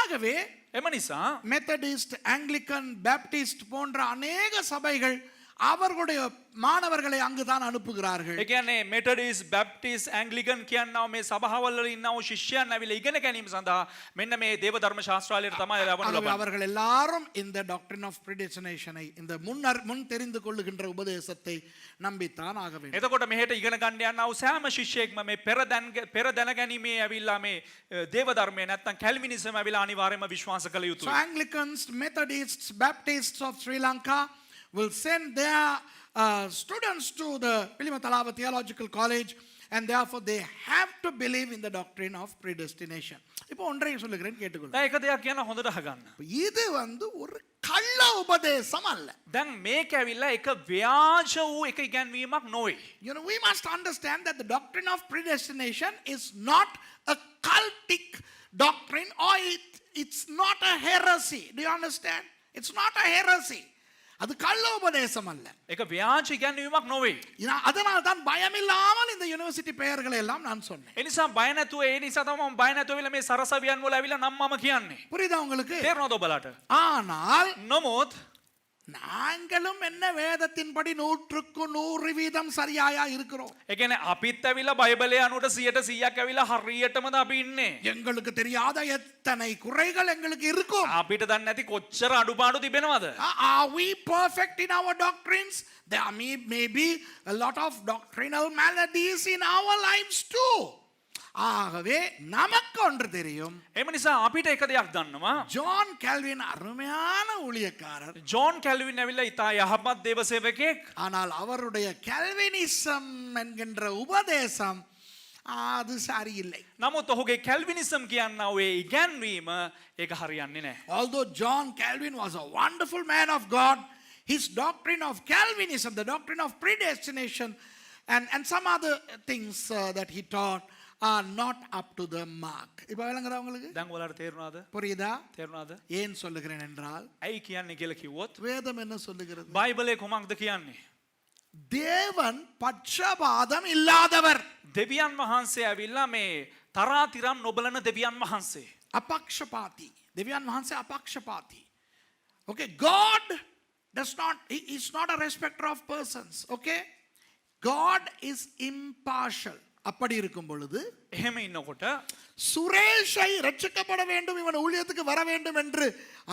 ஆகவே එම නිසා Methodist, Anglican, Baptist போன்ற அநேக சபைகள் அவர்களுடைய மாணவர்களை அங்குதான் அனுப்புகிறார்கள். ඒ කියන්නේ මෙතඩිස්, බැප්ටිස්, ඇන්ග්ලිකන් කියනවා මේ සභාවල් වල ඉන්නව ශිෂ්‍යයන් ඇවිල්ලා ඉගෙන ගැනීම සඳහා මෙන්න මේ දේව ධර්ම ශාස්ත්‍රාලයට තමයි ලබන ஆகவே ලබන්නේ. அவர்கள் எல்லாரும் இந்த டாக்டரின் ஆஃப் predestination இந்த முன் தெரிந்து கொள்ளுகின்ற உபதேசத்தை நம்பித்தான் ஆக வேண்டும். එතකොට මෙහෙට ඉගෙන ගන්න යනවා සෑම ශිෂ්‍යයෙක්ම මේ පෙර දැනගැනීමේ ඇවිල්ලා මේ දේව ධර්මය නැත්තම් කැල්විනිසම් ඇවිල්ලා අනිවාර්යයෙන්ම විශ්වාස කළ So යුතුයි. Anglicans, Methodists, Baptists of Sri Lanka will send their students to the Pilimatalawa Theological College, and therefore they have to believe in the doctrine of predestination. இப்போ ஒன்றையும் சொல்லுகிறேன் கேட்டுக்கொள்ளுங்க. දැන් එක දෙයක් කියන හොඳට අහගන්න. இது ஒரு கள்ள உபதேசம் அல்ல. දැන් මේක ඇවිල්ලා එක ව්‍යාජ වූ එක ඉගැන්වීමක් නොවේ. You know, we must understand that the doctrine of predestination is not a cultic doctrine, or it's not a heresy. Do you understand? It's not a heresy. அது கள்ள உபதேசம் அல்ல. එක ව්‍යාජ ඉගැන්වීමක් නොවේ. அதனால் தான் பயமில்லாமல் இந்த யூனிவர்சிட்டி பெயர்களை எல்லாம் நான் சொன்னேன். ඒ නිසා බය නැතුව ඒ නිසා තමයි මම බය නැතුව ඇවිල්ලා මේ සරසවියන් වල ඇවිල්ලා නම් මම කියන්නේ. புரியுதா உங்களுக்கு? තේරෙනවද ඔබලාට? ஆனால் නමුත් நாங்களும் என்ன வேதத்தின்படி 100% சரியாயா இருக்கிறோம். ඒ කියන්නේ අපිත් ඇවිල්ලා බයිබලයේ අනුවට 100% ඇවිල්ලා හරියටමද අපි ඉන්නේ. எங்களுக்கு தெரியாத எத்தனை குறைகள் எங்களுக்கு இருக்கும். අපිට දන්නේ නැති කොච්චර අඩුපාඩු තිබෙනවද? Are we perfect in our doctrines? There may be a lot of doctrinal maladies in our lives too. ஆகவே நமக்கு ஒன்று தெரியும். එම නිසා අපිට එක දෙයක් දන්නවා. ஜான் கால்வின் அருமையான ஊழியக்காரர். ජෝන් කැල්වින් ඇවිල්ලා ඉතා යහපත් දේව සේවකයෙක්. ஆனால் அவருடைய கல்வினிசம் என்கின்ற உபதேசம் அது சரியில்லை. නමුත් ඔහුගේ කැල්විනිසම් කියනා ඒ ඉගැන්වීම ඒක හරියන්නේ නැහැ. Although John Calvin was a wonderful man of God, his doctrine of Calvinism, the doctrine of predestination, and some other things that he taught are not up to the mark. இப்ப விளங்குதா உங்களுக்கு? දැන් ඔයාලට තේරුණාද? புரியுதா? තේරුණාද? ஏன் சொல்லுகிறேன் என்றால் ඇයි කියන්නේ කියලා කිව්වොත් வேதம் என்ன சொல்லுகிறது? බයිබලයේ කොමක්ද කියන්නේ? தேவன் பட்சபாதம் இல்லாதவர். දෙවියන් වහන්සේ ඇවිල්ලා මේ තරාතිරම් නොබලන දෙවියන් වහන්සේ. அபக்ஷபாதி. தேவியான் வහන්සේ அபக்ஷபாதி. Okay, God does not, he is not a respecter of persons. Okay? God is impartial. அப்படி இருக்கும் பொழுது එහෙම ඉන්නකොට சுரேஷை ரட்சிக்கப்பட வேண்டும், இவன் ஊழியத்துக்கு வர வேண்டும் என்று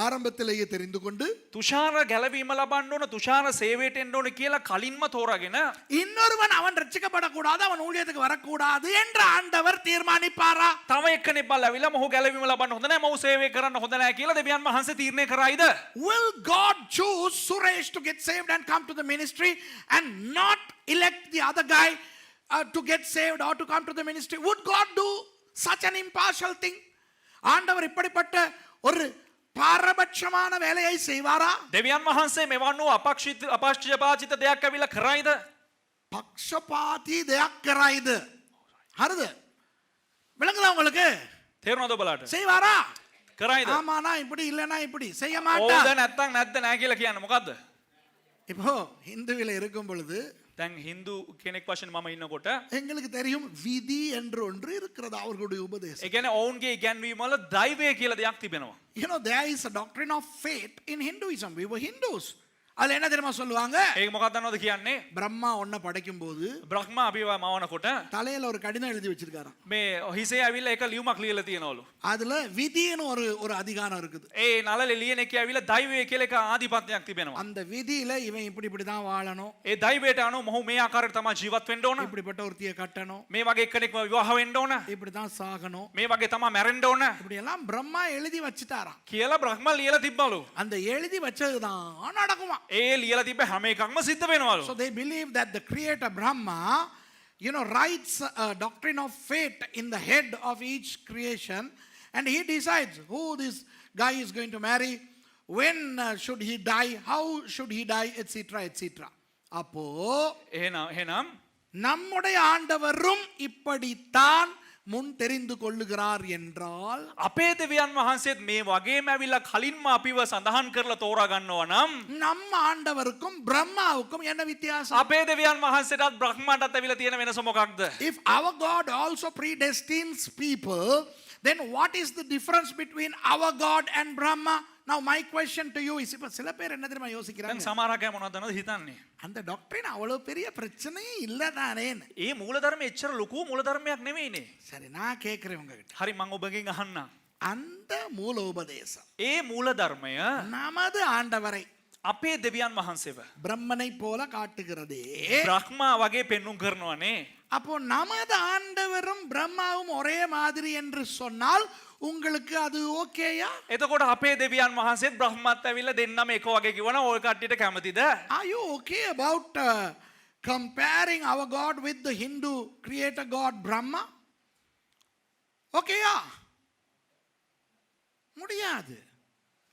ஆரம்பத்திலேயே தெரிந்து கொண்டு තුෂාර ගැලවීම ලබන්න ඕන, තුෂාර සේවයට එන්න ඕන කියලා කලින්ම තෝරාගෙන இன்னொருவன் அவன் ரட்சிக்கப்படக்கூடாது, அவன் ஊழியத்துக்கு வரக்கூடாது என்று ஆண்டவர் தீர்மானிப்பாரா? තව එක්කෙනෙක් බලලා ඇවිල්ලා මොහු ගැලවීම ලබන්න හොඳ නැහැ, මොහු සේවය කරන්න හොඳ නැහැ කියලා දෙවියන් වහන්සේ තීරණය කරයිද? Will God choose Suresh to get saved and come to the ministry and not elect the other guy to get saved or to come to the ministry? Would God do such an impartial thing? ஆண்டவர் இப்படிப்பட்ட ஒரு பாரபட்சமான வேலையை செய்வாரா? දෙවියන් වහන්සේ මෙවන් වූ අපක්ෂපාතිත දෙයක් ඇවිල්ලා කරයිද? பக்ஷபாதி දෙයක් කරයිද? හරිද? விளங்குதா உங்களுக்கு? තේරුණාද ඔබලාට? செய்வாரா? කරයිද? ஆமானா இப்படி இல்லனா இப்படி செய்ய ඕද மாட்டார். නැත්තම් නැද්ද නැහැ කියලා කියන්නේ මොකද්ද? இப்போ ஹிந்துவில் இருக்கும் பொழுது දැන් හින්දු කෙනෙක් වශයෙන් මම ඉන්නකොට எங்களுக்கு தெரியும் விதி என்று ஒன்று இருக்கிறது அவர்களுடைய உபதேசம். ඒ කියන්නේ ඔවුන්ගේ ඉගැන්වීම වල දෛවය කියලා දෙයක් තිබෙනවා. You know, there is a doctrine of faith in Hinduism. We were Hindus. அதுல என்ன தெரியுமா சொல்லுவாங்க? ඒක මොකක්ද දන්නවද කියන්නේ? பிரம்மா ஒன்ன படைக்கும் போது බ්‍රහ්ම අභිව මවනකොට தலையில ஒரு கடிதம் எழுதி வச்சிருக்காராம். මේ හිසේ ඇවිල්ලා එක ලියුමක් ලියලා තියනවලු. அதுல விதின்னு ஒரு அதிகாரம் இருக்குது. ඒ නළලේ ලියන එකේ ඇවිල්ලා දෛවය කියලා එක ආධිපත්‍යයක් තිබෙනවා. அந்த விதியில இவன் இப்படி தான் வாழணும், ඒ දෛවයට අනුව මොහු මේ ආකාරයට තමයි ජීවත් වෙන්න ඕන. இப்படிப்பட்ட ஒருத்தியை கட்டணும், මේ වගේ කෙනෙක්ව විවාහ වෙන්න ඕන. இப்படி தான் சாகணும், මේ වගේ තමයි මැරෙන්න ඕන இப்படி எல்லாம் பிரம்மா எழுதி வச்சிட்டாராம். කියලා බ්‍රහ්ම ලියලා තිබ්බලු. அந்த எழுதி வச்சதுதான் நடக்குமா. ඒ ලියලා තිබ්බ හැම එකක්ම සිද්ධ වෙනවලු. So they believe that the creator Brahma, you know, writes a doctrine of fate in the head of each creation, and he decides who this guy is going to marry, when should he die, how should he die, etc. etc. அப்போ එහෙනම් நம்முடைய ஆண்டவரும் இப்படித்தான் முன் தெரிந்து கொள்ளுகிறார் என்றால் අපේ දෙවියන් වහන්සේත් මේ වගේම ඇවිල්ලා කලින්ම අපිව සඳහන් කරලා තෝරා ගන්නවා නම් நம்ம ஆண்டவருக்கும் பிரம்மாவுக்கும் என்ன வித்தியாசம்? අපේ දෙවියන් වහන්සේටත් බ්‍රහ්මටත් ඇවිල්ලා තියෙන වෙනස මොකක්ද? If our God also predestines people, then what is the difference between our God and Brahma? Now my question to you is, இப்ப சில பேர் என்ன தெரியுமா දැන් யோசிக்கிறாங்க, සමහරක් අය මොනවද දන්නවද හිතන්නේ? அந்த டாக்டரின் அவ்வளவு பெரிய பிரச்சனையே இல்லதானே. ඒ මූලධර්මයේ එච්චර ලොකු මූලධර්මයක් නෙවෙයිනේ. சரி, நான் கேட்கிறேன் உங்ககிட்ட, හරි මම ඔබගෙන් අහන්නම්. அந்த மூல உபதேசம் ඒ මූලධර්මය நமது ஆண்டவரை අපේ දෙවියන් වහන්සේව பிரம்மனை போல காட்டுகிறதே. බ්‍රහ්මා වගේ පෙන්눔 කරනවානේ. அப்போ நமது ஆண்டவரும் பிரம்மாவும் ஒரே மாதிரி என்று சொன்னால் உங்களுக்கு அது ஓகேயா? එතකොට අපේ දෙවියන් වහන්සේත් බ්‍රහ්මත් ඇවිල්ලා දෙන්නම එක වගේ කිව්වනම් ඔය කට්ටියට කැමතිද? Are you okay about comparing our God with the Hindu creator God Brahma? ஓகேயா? முடியாது.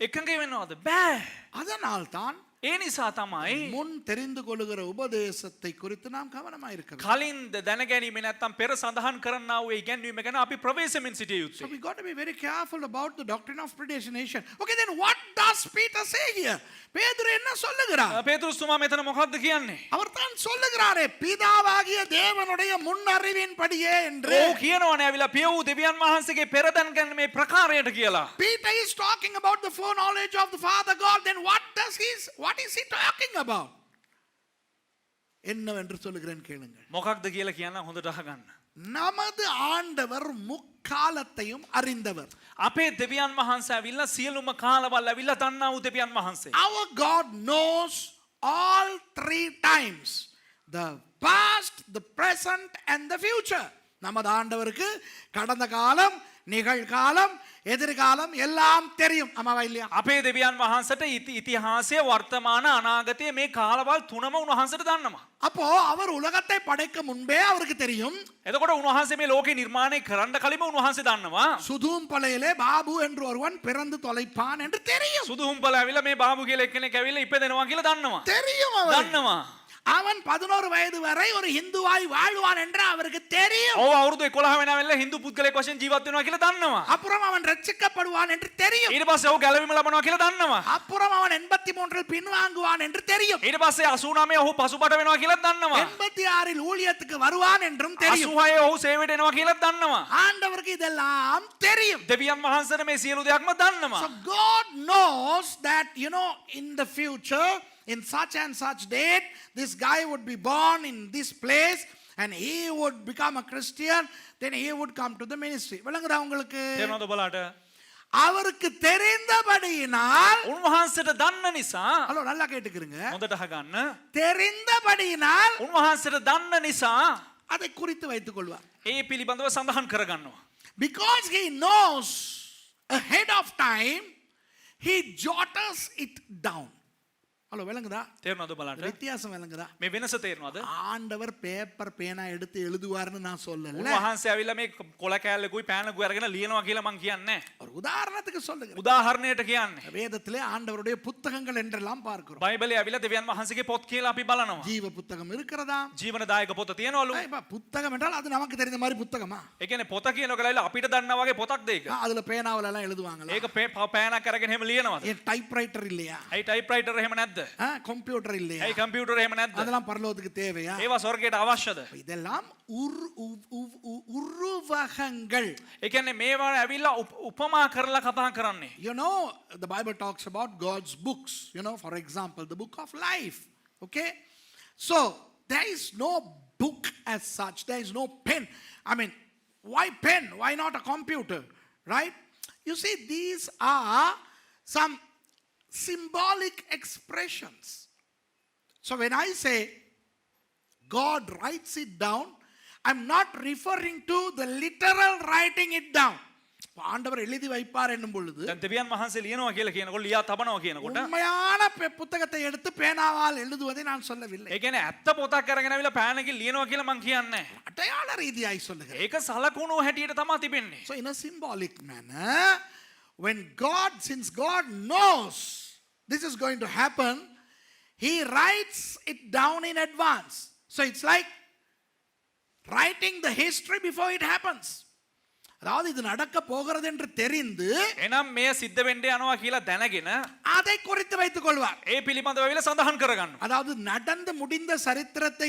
එකඟ වෙනවද? බෑ. அதனால்தான் ඒ නිසා තමයි முன் தெரிந்து கொள்ளுகிற உபதேசத்தை குறித்து நாம் கவனமா இருக்க வேண்டும். කලින් දැනගැනීම නැත්තම් පෙර සඳහන් කරන්නා වූ ඉගැන්වීම ගැන අපි ප්‍රවේශමෙන් සිටිය So යුතුයි. we got to be very careful about the doctrine of predestination. Okay, then what does Peter say here? பேதுரு என்ன சொல்லுகிறார்? පේතුරුස්තුමා මෙතන මොකක්ද කියන්නේ? அவர் தான் சொல்லுகிறாரே, பிதாவாகிய தேவனுடைய முன்னறிவின்படியே என்று. ඕ කියනවනේ ඇවිල්ලා පිය වූ දෙවියන් වහන්සේගේ පෙර දැනගැනීමේ ප්‍රකාරයට කියලා. Peter is talking about the foreknowledge of the Father God. Then what is he talking about? என்னவென்று சொல்லுகிறேன் கேளுங்கள். මොකක්ද කියලා කියන්න හොඳට අහගන්න. நமது ஆண்டவர் முக்காலத்தையும் அறிந்தவர். අපේ දෙවියන් වහන්සේ ඇවිල්ලා සියලුම කාලවල ඇවිල්ලා දන්නා වූ දෙවියන් වහන්සේ. Our God knows all three times: the past, the present and the future. நமது ஆண்டவருக்கு கடந்த காலம், நிகழ்காலம், எதிர்காலம் எல்லாம் தெரியும். ஆமாவா இல்லையா? අපේ දෙවියන් වහන්සේට ඉතිහාසය, වර්තමාන, අනාගතය මේ කාලවල් තුනම උන්වහන්සේට දන්නවා. அப்போ அவர் உலகத்தை படைக்க முன்பே அவருக்கு தெரியும். එතකොට උන්වහන්සේ මේ ලෝකේ නිර්මාණය කරන්න කලින්ම උන්වහන්සේ දන්නවා. சுதூம் பலையிலே பாபு என்று ஒருவன் பிறந்து தொலைப்பான் என்று தெரியும். සුදුහුම්පල ඇවිල්ලා මේ බාබු කියලා එක්කෙනෙක් ඇවිල්ලා ඉපදෙනවා කියලා දන්නවා. தெரியும் அவருக்கு. දන්නවා. அவன் 11 வயது வரை ஒரு இந்துவாய் வாழ்வான் என்று அவருக்கு தெரியும். ඔව් අවුරුදු 11 වෙනා වෙලා හින්දු පුද්ගලයෙක් වශයෙන් ජීවත් වෙනවා කියලා දන්නවා. அப்புறம் அவன் ரட்சிக்கப்படுவான் என்று தெரியும். ඊට පස්සේ ඔහු ගැලවීම ලබනවා කියලා දන්නවා. அப்புறம் அவன் 83 பின்வாங்குவான் என்று தெரியும். ඊට පස්සේ 89 ඔහු පසුබට වෙනවා කියලා දන්නවා. 86 ஊழியத்துக்கு வருவான் என்றும் தெரியும். 86 ඔහු සේවයට එනවා කියලා දන්නවා. ஆண்டவருக்கு இதெல்லாம் தெரியும். දෙවියන් වහන්සේට මේ සියලු දෙයක්ම දන්නවා. So God knows that, you know, in the future, in such and such date, this guy would be born in this place and he would become a Christian, then he would come to the ministry. விளங்குதா உங்களுக்கு? තේරෙනවද ඔබලාට? அவருக்கு தெரிந்தபடியினால், උන්වහන්සේට දන්න නිසා hello நல்லா கேட்டுக்கிறீங்க, හොඳට අහගන්න. தெரிந்தபடியினால் උන්වහන්සේට දන්න නිසා அதை குறித்து வைத்துக் கொள்வார். ඒ පිළිබඳව සඳහන් කරගන්නවා. Because he knows ahead of time, he jotters it down. Hello விளங்குதா? තේරෙනවද ඔබලාට? வித்தியாசம் விளங்குதா? මේ වෙනස තේරෙනවද? ஆண்டவர் பேப்பர் பேனா எடுத்து எழுதுவார்னு நான் சொல்லல. උන්වහන්සේ ඇවිල්ලා මේ කොළ කෑල්ලකුයි පෑනකුයි අරගෙන ලියනවා කියලා මං කියන්නේ. ஒரு உதாரணத்துக்கு சொல்லுங்க. උදාහරණයට කියන්නේ. வேதத்திலே ஆண்டவருடைய புத்தகங்கள் என்றெல்லாம் பார்க்கிறோம். බයිබලයේ ඇවිල්ලා දෙවියන් වහන්සේගේ පොත් කියලා අපි බලනවා. ஜீவ புத்தகம் இருக்கிறதா? ජීවනදායක පොත තියෙනවලු. இப்ப புத்தகம் என்றால் அது நமக்கு தெரிந்த மாதிரி புத்தகமா? ඒ කියන්නේ පොත කියනකොට අපිට දන්නා වගේ පොතක්ද ඒක? அதுல பேனாவுல எல்லாம் எழுதுவாங்களா? ඒක පෑනක් අරගෙන එහෙම ලියනවද? ஏன் டைப்ரைட்டர் இல்லையா? අයි ටයිප්රයිටර් එහෙම නැද්ද? නැද්ද? கம்ப்யூட்டர் இல்லையா? ඇයි කම්පියුටර් එහෙම නැද්ද? அதெல்லாம் பரலோகத்துக்கு தேவையா? ඒවා ස්වර්ගයට අවශ්‍යද? இதெல்லாம் உருவகங்கள். ඒ කියන්නේ මේවා ඇවිල්ලා උපමා කරලා කතා කරන්නේ. You know, the Bible talks about God's books. You know, for example, the book of life. Okay? So, there is no book as such. There is no pen. I mean, why pen? Why not a computer? Right? You see, these are some symbolic expressions. So, when I say God writes it down, I'm not referring to the literal writing it down. ஆண்டவர் எழுதி வைப்பார் என்னும் பொழுது දැන් දෙවියන් වහන්සේ ලියනවා කියලා කියනකොට ලියා තබනවා කියනකොට உண்மையான புத்தகத்தை எடுத்து பேனாவால் எழுதுவதை நான் சொல்லவில்லை. ඒ කියන්නේ ඇත්ත පොතක් අරගෙන ආවිලා පෑනකින් ලියනවා කියලා මං කියන්නේ. அடையாள ரீதியாய் சொல்லுகிறேன். ඒක සලකුණු හැටියට තමයි තිබෙන්නේ. So in a symbolic manner, since God knows this is going to happen, he writes it down in advance. So it's like writing the history before it happens. அதாவது இது நடக்க போகிறது என்று தெரிந்து එනම් මේ සිද්ධ වෙන්න යනවා කියලා දැනගෙන அதை குறித்து வைத்துக் கொள்வார். ඒ පිළිබඳව වෙල සඳහන් කරගන්නවා. அதாவது நடந்து முடிந்த சரித்திரத்தை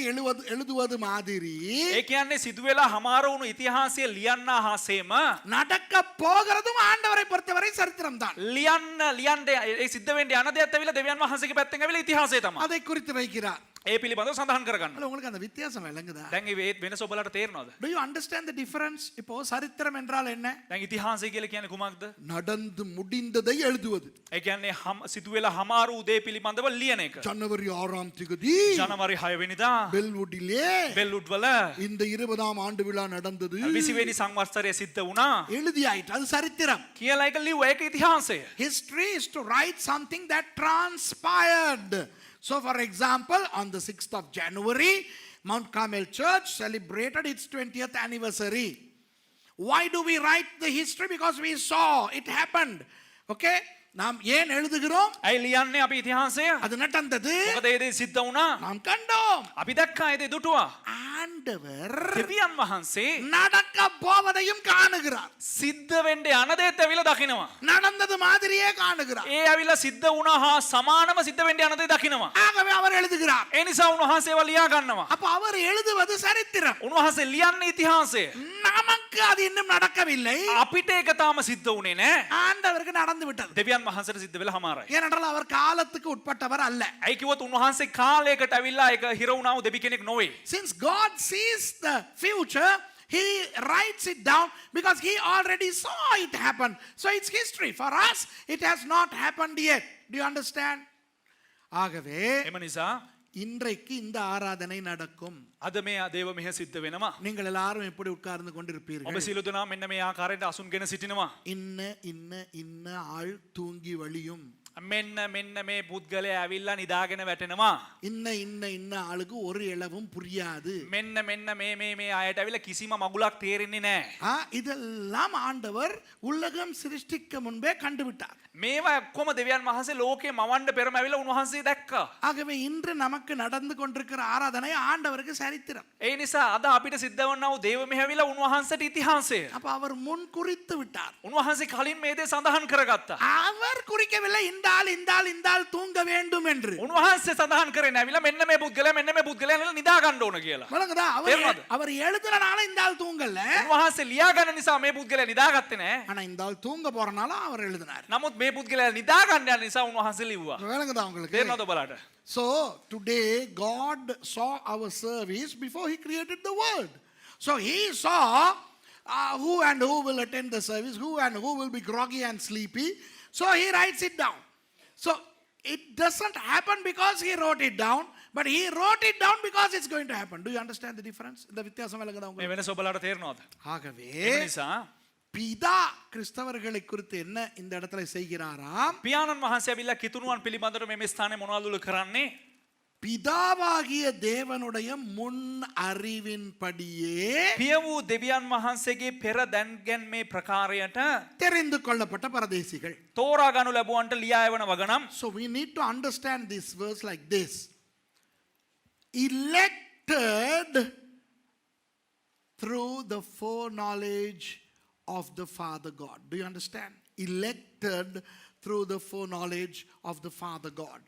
எழுதுவது மாதிரி ඒ කියන්නේ සිදු වෙලා හමාර වුණු ඉතිහාසය ලියන්නා හාසේම நடக்க போகிறதும் ஆண்டவரை பொறுத்தவரை சரித்திரம் தான். ලියන්න ඒ සිද්ධ වෙන්න යන දේත් ඇවිල්ලා දෙවියන් වහන්සේගේ පැත්තෙන් ඇවිල්ලා ඉතිහාසය තමයි. அதை குறித்து வைக்கிறார். ඒ පිළිබඳව සඳහන් කරගන්නවා. அல்ல உங்களுக்கு அந்த வித்தியாசம் விளங்குதா? දැන් මේ වෙනස ඔබලට තේරෙනවද? Do you understand the difference? இப்போ சரித்திரம் என்றால் என்ன? දැන් ඉතිහාසය කියලා කියන්නේ කුමක්ද? நடந்து முடிந்ததை எழுதுவது. ඒ කියන්නේ සිදු වෙලා හමාරු උදේ පිළිබඳව ලියන එක. ஜனவரி 6ஆம் தேதி ජනවාරි 6 වෙනිදා பெல்வுட்டிலே බෙල්වුඩ් වල இந்த 20ஆம் ஆண்டு விழா நடந்தது. 20 වෙනි සංවත්සරය සිද්ධ වුණා. எழுதியாயிற்று. அது சரித்திரம். කියලා එක ලිව්වා. ඒක ඉතිහාසය. History is to write something that transpired. So for example, on the 6th of January, Mount Carmel Church celebrated its 20th anniversary. Why do we write the history? Because we saw it happened. Okay? நாம் ஏன் எழுதுகிறோம்? ඇයි ලියන්නේ අපි ඉතිහාසය? அது நடந்தது. මොකද ඒ දේ සිද්ධ වුණා. நாம் கண்டோம். අපි දැක්කා ඒ දේ දුටුවා. ஆண்டவர் දෙවියන් වහන්සේ நடக்க போவதையும் காணுகிறார். සිද්ධ වෙන්න යන දේත් ඇවිල්ලා දකිනවා. நடந்தது மாதிரியே காணுகிறார். ඒ ඇවිල්ලා සිද්ධ වුණා හා සමානම සිද්ධ වෙන්න යන දේ දකිනවා. ஆகவே அவர் எழுதுகிறார். ඒ නිසා උන්වහන්සේ ඒවා ලියා ගන්නවා. அப்ப அவர் எழுதுவது சரித்திரம். උන්වහන්සේ ලියන්නේ ඉතිහාසය. நமக்கு அது இன்னும் நடக்கவில்லை. අපිට ඒක තාම සිද්ධ වුණේ නෑ. ஆண்டவருக்கு நடந்து விட்டது. දෙවියන් වහන්සේට සිද්ධ වෙලා හමාරයි. ஏனென்றால் அவர் காலத்துக்கு உட்பட்டவர் அல்ல. ඇයි කිව්වොත් උන්වහන්සේ කාලයකට ඇවිල්ලා ඒක හිර වුණාම දෙවි කෙනෙක් නොවේ. Since God sees the future, he writes it down because he already saw it happen. So it's history. For us, it has not happened yet. Do you understand? ஆகவே එම නිසා இன்றைக்கு இந்த ஆராதனை நடக்கும். අද මේ දේව මෙහෙ සිද්ධ වෙනවා. நீங்கள் எல்லாரும் எப்படி உட்கார்ந்து கொண்டிருப்பீர்கள்? ඔබ සියලු දෙනා මෙන්න මේ ආකාරයට අසුන්ගෙන සිටිනවා. இன்ன ஆள் தூங்கி வழியும். මෙන්න මේ පුද්ගලයා ඇවිල්ලා නිදාගෙන වැටෙනවා. இன்ன ஆளுக்கு ஒரு இளவும் புரியாது. මෙන්න මේ අයට ඇවිල්ලා කිසිම මගුලක් තේරෙන්නේ නැහැ. இதெல்லாம் ஆண்டவர் உலகம் சிருஷ்டிக்க முன்பே கண்டுவிட்டார். මේවා ඔක්කොම දෙවියන් වහන්සේ ලෝකේ මවන්න පෙරම ඇවිල්ලා උන්වහන්සේ දැක්කා. ஆகவே இன்று நமக்கு நடந்து கொண்டிருக்கிற ஆராதனை ஆண்டவருக்கு சரித்திரம். ඒ නිසා අද අපිට සිද්ධ වුණා වූ දේව මෙහෙ ඇවිල්ලා උන්වහන්සේට ඉතිහාසය. அப்ப அவர் முன் குறித்து விட்டார். උන්වහන්සේ කලින් මේ දේ සඳහන් කරගත්තා. அவர் குறிக்கவில்லை இந்த ஆள் தூங்க வேண்டும் என்று. උන්වහන්සේ සඳහන් කරේ නැවිලා මෙන්න මේ පුද්ගලයා ඇවිල්ලා නිදා ගන්න ඕන කියලා. வணங்குதா? அவர் எழுதுறனால இந்த ஆள் தூங்கல. උන්වහන්සේ ලියා ගන්න නිසා මේ පුද්ගලයා නිදාගත්තේ නැහැ. ஆனா இந்த ஆள் தூங்க போறனால அவர் எழுதினார். නමුත් මේ පුද්ගලයා නිදා ගන්න යන නිසා උන්වහන්සේ ලිව්වා. வணங்குதா உங்களுக்கு? තේරෙනවද ඔබලාට? So today God saw our service before he created the world. So he saw who will attend the service, who will be groggy and sleepy. So he writes it down. So it doesn't happen because he wrote it down, but he wrote it down because it's going to happen. Do you understand the difference? இந்த வித்தியாசம் விளங்குதா මේ உங்களுக்கு? වෙනස ඔබලාට තේරෙනවද? ஆகவே ඒ නිසා பிதா கிறிஸ்தவர்களை குறித்து என்ன இந்த இடத்துல செய்கிறாராம்? පියාණන් වහන්සේ ඇවිල්ලා කිතුණුවන් පිළිබඳව මේ ස්ථානයේ මොනවද කරන්නේ? பிதாவாகிய தேவனுடைய முன் அறிவின்படியே පිය වූ දෙවියන් වහන්සේගේ පෙර දැන්ගැන්මේ ප්‍රකාරයට தெரிந்து கொள்ளப்பட்ட பரதேசிகள். තෝරා ගනු ලැබුවන්ට ලියා එවන වගනම් So we need to understand this verse like this. Elected through the foreknowledge of the Father God. Do you understand? Elected through the foreknowledge of the Father God.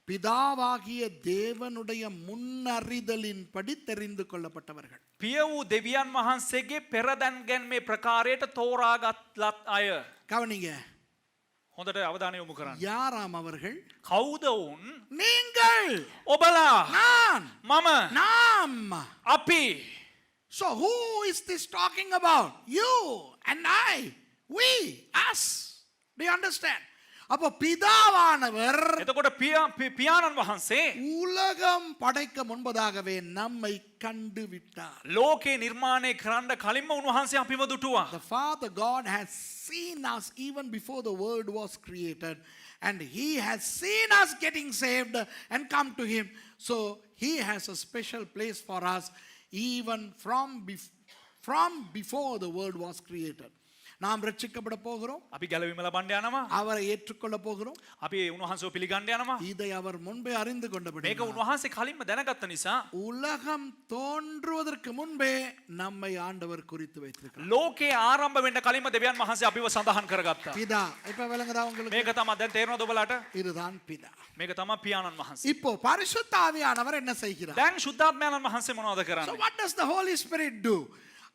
பிதாவாகிய தேவனுடைய முன்னறிதலின்படி தெரிந்து கொள்ளப்பட்டவர்கள். පිය වූ දෙවියන් වහන්සේගේ පෙරදැන්ගැන්මේ ප්‍රකාරයට තෝරාගත් ලත් අය. கவனிங்க, හොඳට අවධානය යොමු කරන්න. யாராம் அவர்கள்? කවුද වුන්? நீங்கள், ඔබලා, நான், මම, நாம். අපි. So who is this talking about? You and I, we, us. Do you understand? அப்போ பிதாவானவர் එතකොට පියාණන් වහන්සේ உலகம் படைக்க முன்பதாகவே நம்மை கண்டு விட்டார். ලෝකේ නිර්මාණය කරන්න කලින්ම උන්වහන්සේ අපිව දුටුවා. The Father God has seen us even before the world was created, and He has seen us getting saved and come to Him. So He has a special place for us even from before the world was created. நாம் ரட்சிக்கப்பட போகிறோம், අපි ගැලවීම ලබන්න යනවා, அவரை ஏற்றுக்கொள்ள போகிறோம். අපි උන්වහන්සේව පිළිගන්න යනවා. இதை அவர் முன்பே அறிந்து கொண்டபடி මේක උන්වහන්සේ කලින්ම දැනගත්ත නිසා உலகம் தோன்றுவதற்கு முன்பே நம்மை ஆண்டவர் குறித்து வைத்திருக்கிறார். ලෝකේ ආරම්භ වෙන්න කලින්ම දෙවියන් වහන්සේ අපිව සඳහන් කරගත්තා. பிதா, இப்ப விளங்குதா உங்களுக்கு? මේක තමයි දැන් තේරෙනවද ඔබලාට? இதுதான் பிதா. මේක තමයි පියාණන් වහන්සේ. இப்போ பரிசுத்த ஆவியானவர் என்ன செய்கிறார்? දැන් ශුද්ධාත්මයන්න් වහන්සේ මොනවද So කරන්නේ? what does the Holy Spirit do?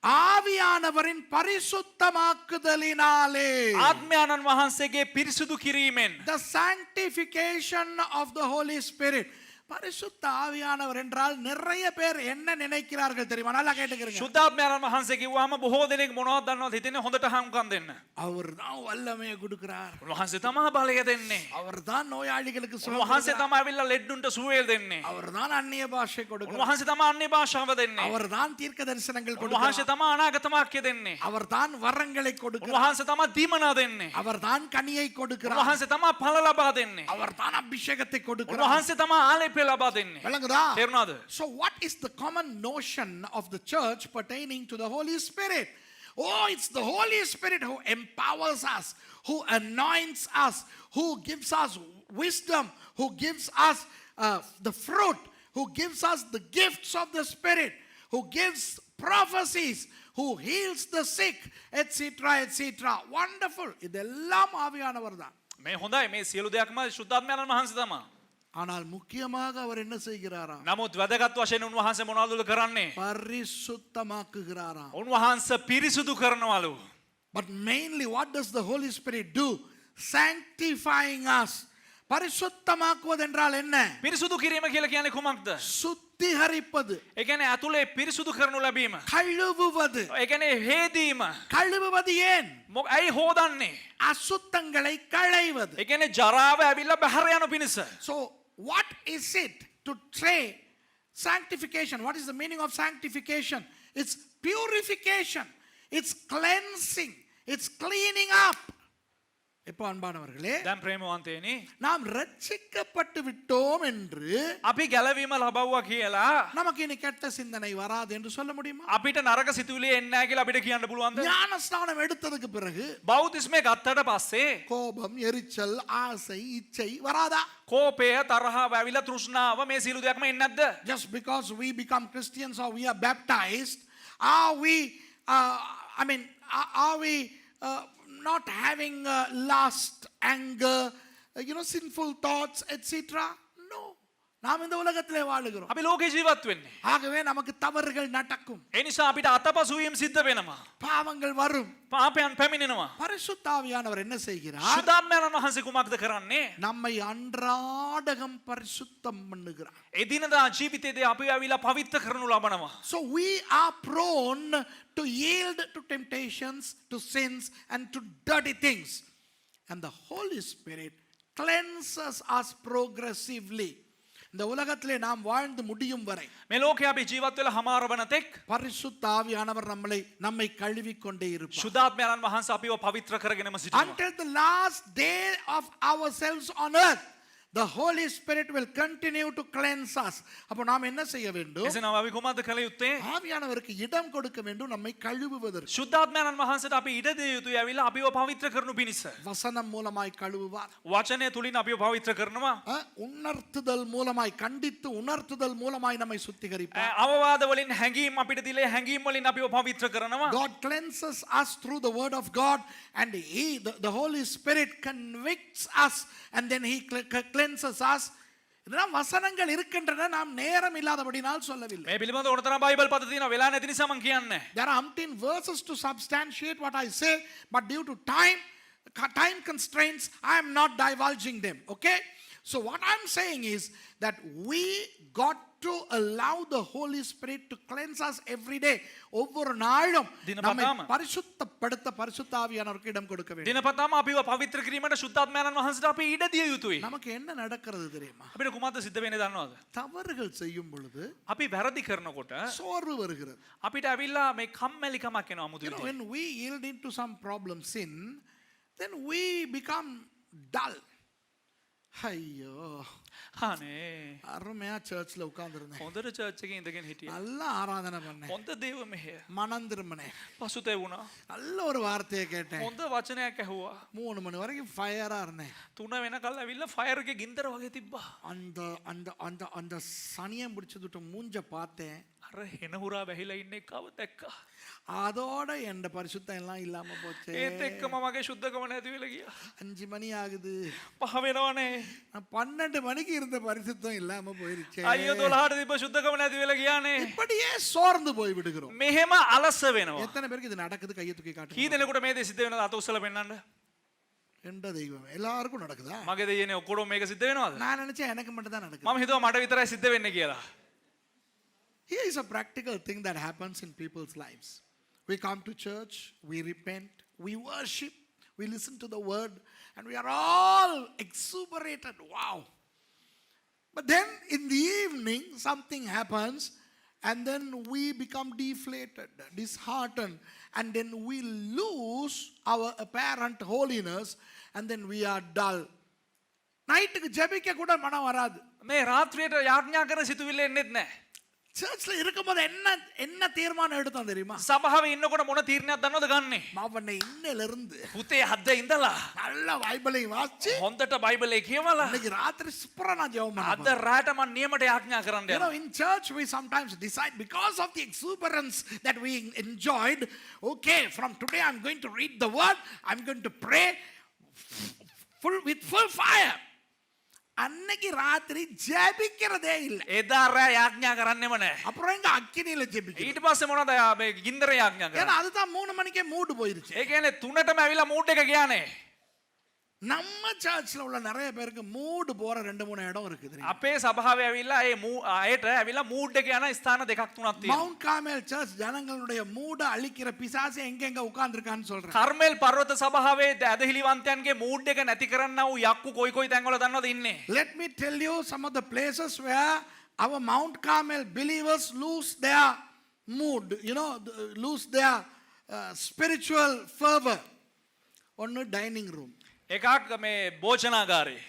ஆவியானவரின் பரிசுத்தமாக்குதலினாலே, ආත්මයන්න් වහන්සේගේ පිරිසුදු කිරීමෙන්, the sanctification of the Holy Spirit. பரிசுத்த ஆவியானவர் என்றால் நிறைய பேர் என்ன நினைக்கிறார்கள் தெரியுமா? நல்லா கேட்டுக்கிறீங்க. ශුද්ධාත්මයන්න් වහන්සේ කිව්වම බොහෝ දෙනෙක් මොනවද දන්නවද හිතන්නේ? හොඳට හම්කම් දෙන්න. அவர் தான் வல்லமையை கொடுக்கிறார், උන්වහන්සේ තමයි බලය දෙන්නේ. அவர் தான் நோயாளிகளுக்கு சுகம் උන්වහන්සේ கொடுக்கிறார், තමයි ඇවිල්ලා ලෙඩ්ඩුන්ට සුවය දෙන්නේ. அவர் தான் அந்நிய பாஷை கொடுக்கிறார், උන්වහන්සේ තමයි අන්‍ය භාෂාව දෙන්නේ. அவர் தான் தீர்க்க தரிசனங்கள் උන්වහන්සේ கொடுக்கிறார், තමයි අනාගත වාක්‍ය දෙන්නේ. அவர் தான் வரங்களை கொடுக்கிறார், උන්වහන්සේ තමයි දීමනා දෙන්නේ. அவர் தான் கனியை கொடுக்கிறார், උන්වහන්සේ තමයි ඵල ලබා දෙන්නේ. அவர் தான் அபிஷேகத்தை கொடுக்கிறார். උන්වහන්සේ තමයි ආලේපය ලබා දෙන්නේ. விளங்குதா? තේරුණාද? So what is the common notion of the church pertaining to the Holy Spirit? Oh, it's the Holy Spirit who empowers us, who anoints us, who gives us wisdom, who gives us the fruit, who gives us the gifts of the Spirit, who gives prophecies, who heals the sick, etc., etc. Wonderful. இதெல்லாம் ஆவியானவர் தான். මේ හොඳයි, මේ සියලු දෙයක්ම ශුද්ධාත්මයන්න් වහන්සේ තමයි. ஆனால் முக்கியமாக அவர் என்ன செய்கிறாராம்? නමුත් වැදගත් වශයෙන් උන්වහන්සේ මොනවද කරන්නේ? பரிசுத்தமாக்குகிறாராம். උන්වහන්සේ පිරිසුදු කරනවලු. But mainly what does the Holy Spirit do? Sanctifying us. பரிசுத்தமாக்குவது என்றால் என்ன? පිරිසුදු කිරීම කියලා කියන්නේ කුමක්ද? சுத்திகரிப்பது, ඒ කියන්නේ ඇතුලේ පිරිසුදු කරනු ලැබීම. கழுவுவது. ඒ කියන්නේ හේදීම. கழுவுவது ஏன்? ඇයි හොදන්නේ? அசுத்தங்களை களைவது. ඒ කියන්නේ ජරාව ඇවිල්ලා බහැර යන පිණිස. So what is it to say sanctification? What is the meaning of sanctification? It's purification, it's cleansing, it's cleaning up. இப்போ அன்பானவர்களே, දැන් ප්‍රේමවන්තයනි, நாம் ரட்சிக்கப்பட்டு விட்டோம் என்று අපි ගැලවීම ලබවුවා කියලා நமக்கு இனி கெட்ட சிந்தனை வராது என்று சொல்ல முடியுமா? අපිට නරක සිතුවිලි එන්නේ නැහැ කියලා අපිට කියන්න පුළුවන්ද? ஞானஸ்நானம் எடுத்ததுக்கு பிறகு බෞද්ධිස්මේ ගත්තට පස්සේ கோபம், எரிச்சல், ஆசை, இச்சை வராதா? කෝපය, තරහව, ඇවිල්ලා තෘෂ්ණාව, මේ සියලු දෙයක්ම එන්නේ නැද්ද? Just because we become Christians or we are baptized, are we are we not having lust, anger, sinful thoughts, etc.? No. நாம் இந்த உலகத்திலே வாழுகிறோம். අපි ලෝකේ ජීවත් වෙන්නේ. ஆகவே நமக்கு தவறுகள் நடக்கும், ඒ නිසා අපිට අතපසු වීම සිද්ධ වෙනවා. பாவங்கள் வரும். පාපයන් පැමිණෙනවා. பரிசுத்த ஆவியானவர் என்ன செய்கிறார்? ශුද්ධාත්මයන්න් වහන්සේ කුමක්ද කරන්නේ? நம்மை அன்றாடகம் பரிசுத்தம் பண்ணுகிறார். එදිනදා ජීවිතයේදී අපි ඇවිල්ලා පවිත්‍ර කරනු ලබනවා. So we are prone to yield to temptations, to sins, and to dirty things. And the Holy Spirit cleanses us progressively. இந்த உலகத்திலே நாம் வாழ்ந்து முடியும் வரை මේ ලෝකේ අපි ජීවත් වෙලා හමාර වන තෙක් பரிசுத்த ஆவியானவர் நம்மை கழுவிக் கொண்டே இருப்பார். ශුද්ධාත්මයන්න් වහන්සේ අපිව පවිත්‍ර කරගෙනම සිටිනවා. Until the last day of ourselves on earth, the Holy Spirit will continue to cleanse us. அப்போ நாம் என்ன செய்ய வேண்டும்? එසේනම් අපි කුමක්ද කළ යුත්තේ? ஆவியானவருக்கு இடம் கொடுக்க வேண்டும் நம்மை கழுவுவதற்கு. ශුද්ධාත්මයන්න් වහන්සේට අපි ඉඩ දිය යුතුයි ඇවිල්ලා අපිව පවිත්‍ර කරනු පිණිස. வசனம் மூலமாய் கழுவுவார், වචනය තුලින් අපිව පවිත්‍ර කරනවා. உணர்த்துதல் மூலமாய், கண்டித்து உணர்த்துதல் மூலமாய் நம்மை சுத்திகரிப்பார். අවවාද වලින් හැඟීම් අපිට දීලා හැඟීම් වලින් අපිව පවිත්‍ර කරනවා. God cleanses us through the word of God, and the Holy Spirit convicts us, and then he cleanses us இதெல்லாம் வசனங்கள் இருக்கின்றன, நாம் நேரம் இல்லாதபடினால் சொல்லவில்லை. මේ පිළිබඳ ඕනතරම් බයිබල් පද තියෙනවා වෙලා නැති නිසා මම කියන්නේ. There are umpteen verses to substantiate what I say, but due to time constraints, I am not divulging them. Okay? So what I'm saying is that we got to allow the Holy Spirit to cleanse us every day. ஒவ்வொரு நாளும் நம்மை பரிசுத்தப்படுத்த பரிசுத்த ஆவியானவருக்கு இடம் கொடுக்க வேண்டும். දිනපතාම අපිව පවිත්‍ර කිරීමට සුද්ධාත්මයන්න් වහන්සේට අපි ඉඩ දිය යුතුයි. நமக்கு என்ன நடக்கிறது தெரியுமா? අපිට කුමක්ද සිද්ධ වෙන්නේ දන්නවද? தவறுகள் செய்யும் பொழுது අපි වැරදි කරනකොට சோர்வு வருகிறது. අපිට ඇවිල්ලා මේ කම්මැලිකමක් එනවා අමුතු විදිහට. When we yield into some problem, sin, then we become dull. ஐயோ, අනේ அருமையா சர்ச்ல உட்கார்ந்திருந்தேன், හොඳට චර්ච් එකේ ඉඳගෙන හිටියා. நல்லா ஆராதனை பண்ணேன், හොඳ දේව මෙහෙය. மனம் திரும்பினேன், පසුතැවුණා. நல்ல ஒரு வார்த்தையை கேட்டேன், හොඳ වචනයක් ඇහුවා. 3 மணி வரைக்கும் ஃபயரா இருந்தேன். 3 වෙනකල් ඇවිල්ලා ෆයර් එකේ ගින්දර වගේ තිබ්බා. அந்த அந்த அந்த அந்த சனியம் பிடிச்சதுட்ட மூஞ்ச பார்த்தேன். අර හෙන හුරා වැහිලා ඉන්න එකව දැක්කා. அதோட என் பரிசுத்தம் எல்லாம் இல்லாம போச்சு. ඒත් එක්කම මගේ සුද්ධකම නැති වෙලා ගියා. 5 மணி ஆகுது, 5 වෙනවනේ. நான் 12 மணிக்கு இருந்த பரிசுத்தம் இல்லாம போயிருச்சு. අයියෝ 12ට තිබ්බ සුද්ධකම නැති වෙලා ගියානේ. இப்படியே சோர்ந்து போய் விடுகிறோம். මෙහෙම අලස වෙනවා. எத்தனை பேருக்கு இது நடக்குது? கையை தூக்கி காட்டுங்க. කී දෙනෙකුට මේ දේ සිද්ධ වෙනවද? අත උස්සලා පෙන්නන්න. எந்த தெய்வம்? எல்லாருக்கும் நடக்குதா? මගේ දෙයනේ ඔක්කොම මේක සිද්ධ වෙනවද? நான் நினைச்சேன் எனக்கு மட்டும் தான் நடக்குது. මම හිතුවා මට විතරයි සිද්ධ වෙන්නේ කියලා. Here is a practical thing that happens in people's lives. We come to church, we repent, we worship, we listen to the word, and we are all exuberated. Wow. But then in the evening, something happens, and then we become deflated, disheartened, and then we lose our apparent holiness, and then we are dull. நைட்டுக்கு ஜெபிக்க கூட மனம் வராது. මේ රාත්‍රියට යාඥා කරන සිතුවිල්ල එන්නෙත් නැහැ. சர்ச்ல இருக்கும்போது என்ன தீர்மானம் எடுத்தோம் தெரியுமா? සභාවේ ඉන්නකොට මොන තීරණයක් දන්නවද ගන්නෙ? மாவனை இன்னையில இருந்து පුතේ හද්ද ඉඳලා நல்ல பைபிளை வாசிச்சு හොඳට බයිබලේ කියවලා இன்னைக்கு ராத்திரி சூப்பரா நான் ஜெபம் අද பண்ணேன். රාට මම නියමට යාඥා කරන්න You know, යනවා. in church we sometimes decide because of the exuberance that we enjoyed, okay, from today I'm going to read the word, I'm going to pray with full fire. அன்னைக்கு ராத்திரி ஜெபிக்கிறதே இல்ல. එදා රෑ යාඥා කරන්නෙම නැහැ. அப்புறம் எங்க அக்கினியில ஜெபிக்கிறோம். ඊට පස්සේ මොනවද මේ ගින්දර යාඥා කරන්නේ? ஏன்னா அதுதான் 3 மணிக்கே மூடு போயிருச்சு. ඒ කියන්නේ 3ටම ඇවිල්ලා මූඩ් එක ගියානේ. நம்ம சர்ச்ல உள்ள நிறைய பேருக்கு மூடு போற 2-3 இடம் இருக்குது. අපේ සභාවේ ඇවිල්ලා ඒ අයට ඇවිල්ලා මූඩ් එක යන ස්ථාන දෙකක් තුනක් තියෙනවා. மவுண்ட் கார்மெல் சர்ச் ஜனங்களுடைய மூட அழிக்கிற பிசாசு எங்க உட்கார்ந்திருக்கான்னு சொல்றேன். කර්මෙල් පර්වත සභාවේ ඇදහිලිවන්තයන්ගේ මූඩ් එක නැති කරන්නා වූ යක්කු කොයි තැන්වල දන්නවද ඉන්නේ? Let me tell you some of the places where our Mount Carmel believers lose their mood, you know, lose their spiritual fervor. ஒன்னு டைனிங் ரூம், එකක් මේ භෝජනාගාරේ.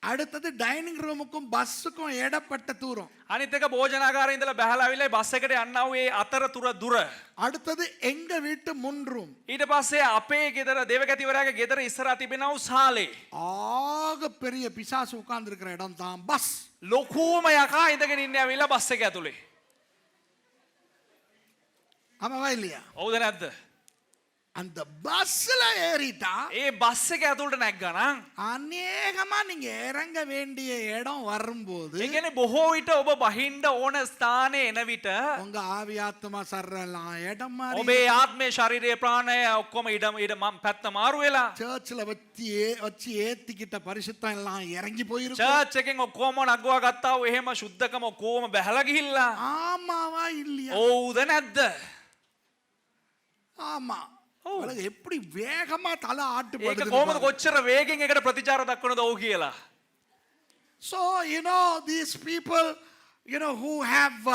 அடுத்தது டைனிங் ரூமுக்கும் பஸ்ஸுக்கும் இடப்பட்ட தூரம். අනිත් එක භෝජනාගාරේ ඉඳලා බහලා ආවිලා බස් එකට යන්නා වූ ඒ අතරතුර දුර. அடுத்தது எங்க வீட்டு முன் ரூம். ඊට පස්සේ අපේ ගෙදර දේවගතිවරයාගේ ගෙදර ඉස්සරහා තිබෙනා වූ සාලේ. ஆக பெரிய பிசாசு உட்கார்ந்திருக்கிற இடம் தான் பஸ். ලොකුම යකා ඉඳගෙන ඉන්නේ ඇවිල්ලා බස් එක ඇතුලේ. ஆமாவா இல்லையா? හවුද නැද්ද? அந்த பஸ்ல ஏறிட்டா ඒ බස් එක ඇතුළට නැග්ගනම් அநேகமா நீங்க இறங்க வேண்டிய இடம் வரும்போது ඒ කියන්නේ බොහෝ විට ඔබ බහින්න ඕන ස්ථානේ එන විට உங்க ஆவி ஆத்மா சர்றலாம் இடம் மாறி ඔබේ ආත්මේ ශරීරයේ ප්‍රාණය ඔක්කොම ඉඩ පැත්ත මාරු වෙලා சர்ச்ல வச்சு ஏத்திக்கிட்ட பரிசுத்தம் எல்லாம் இறங்கி போயிருக்கும். චර්ච් එකෙන් ඔක්කොම නගවා ගත්තා වූ එහෙම සුද්ධකම ඔක්කොම බැහැලා ගිහිල්ලා ஆமாவா இல்லையா? ඔව්ද නැද්ද? ஆமா. உலகம் எப்படி வேகமா தலை ඒක ஆட்டுப்படுது. කොහොමද කොච්චර වේගෙන් එකට ප්‍රතිචාර දක්වනද ඔව් කියලා. So you know these people, you know, who have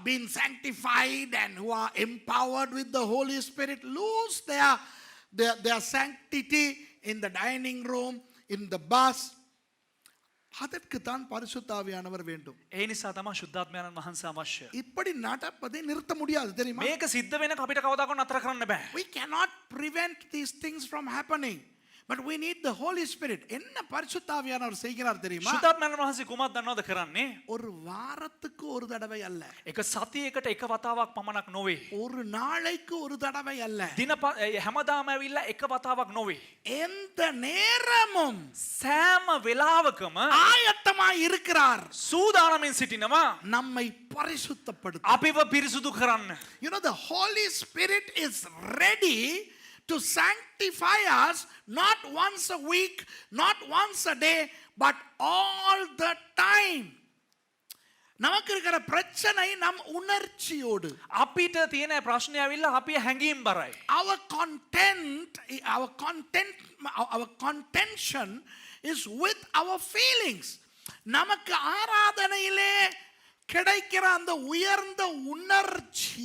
been sanctified and who are empowered with the Holy Spirit lose their sanctity in the dining room, in the bus. அதற்கு தான் பரிசுத்த ஆவியானவர் வேண்டும். ඒ නිසා තමයි ශුද්ධාත්මයන්න් වහන්සේ අවශ්‍ය. இப்படி நடப்பதை நிறுத்த முடியாது தெரியுமா? මේක සිද්ධ වෙනක අපිට කවදාකවත් නතර කරන්න බෑ. We cannot prevent these things from happening, But we need the Holy Spirit. என்ன பரிசுத்தாவியானவர் செய்கிறார் தெரியுமா? ශුද්ධාත්මයන් වහන්සේ කුමක් දන්නවද කරන්නේ? ஒரு வாரத்துக்கு ஒரு தடவை அல்ல. එක සතියකට එක වතාවක් පමණක් නොවේ. ஒரு நாளைக்கு ஒரு தடவை அல்ல. හැමදාම ඇවිල්ලා එක වතාවක් නොවේ. எந்த நேரமும் සෑම වෙලාවකම ஆயத்தமாய் இருக்கிறார் සූදානමින් සිටිනවා நம்மை பரிசுத்தப்படுத்த. අපිව පිරිසුදු කරන්න. You know, the Holy Spirit is ready to sanctify us not once a week, not once a day, but all the time. நமக்கு இருக்கிற பிரச்சனை நம் உணர்ச்சியோடு. අපිට තියෙන ප්‍රශ්නය ඇවිල්ලා අපි හැඟීම් බරයි. Our contention is with our feelings. நமக்கு ஆராதனையிலே கிடைக்கிற அந்த உயர்ந்த உணர்ச்சி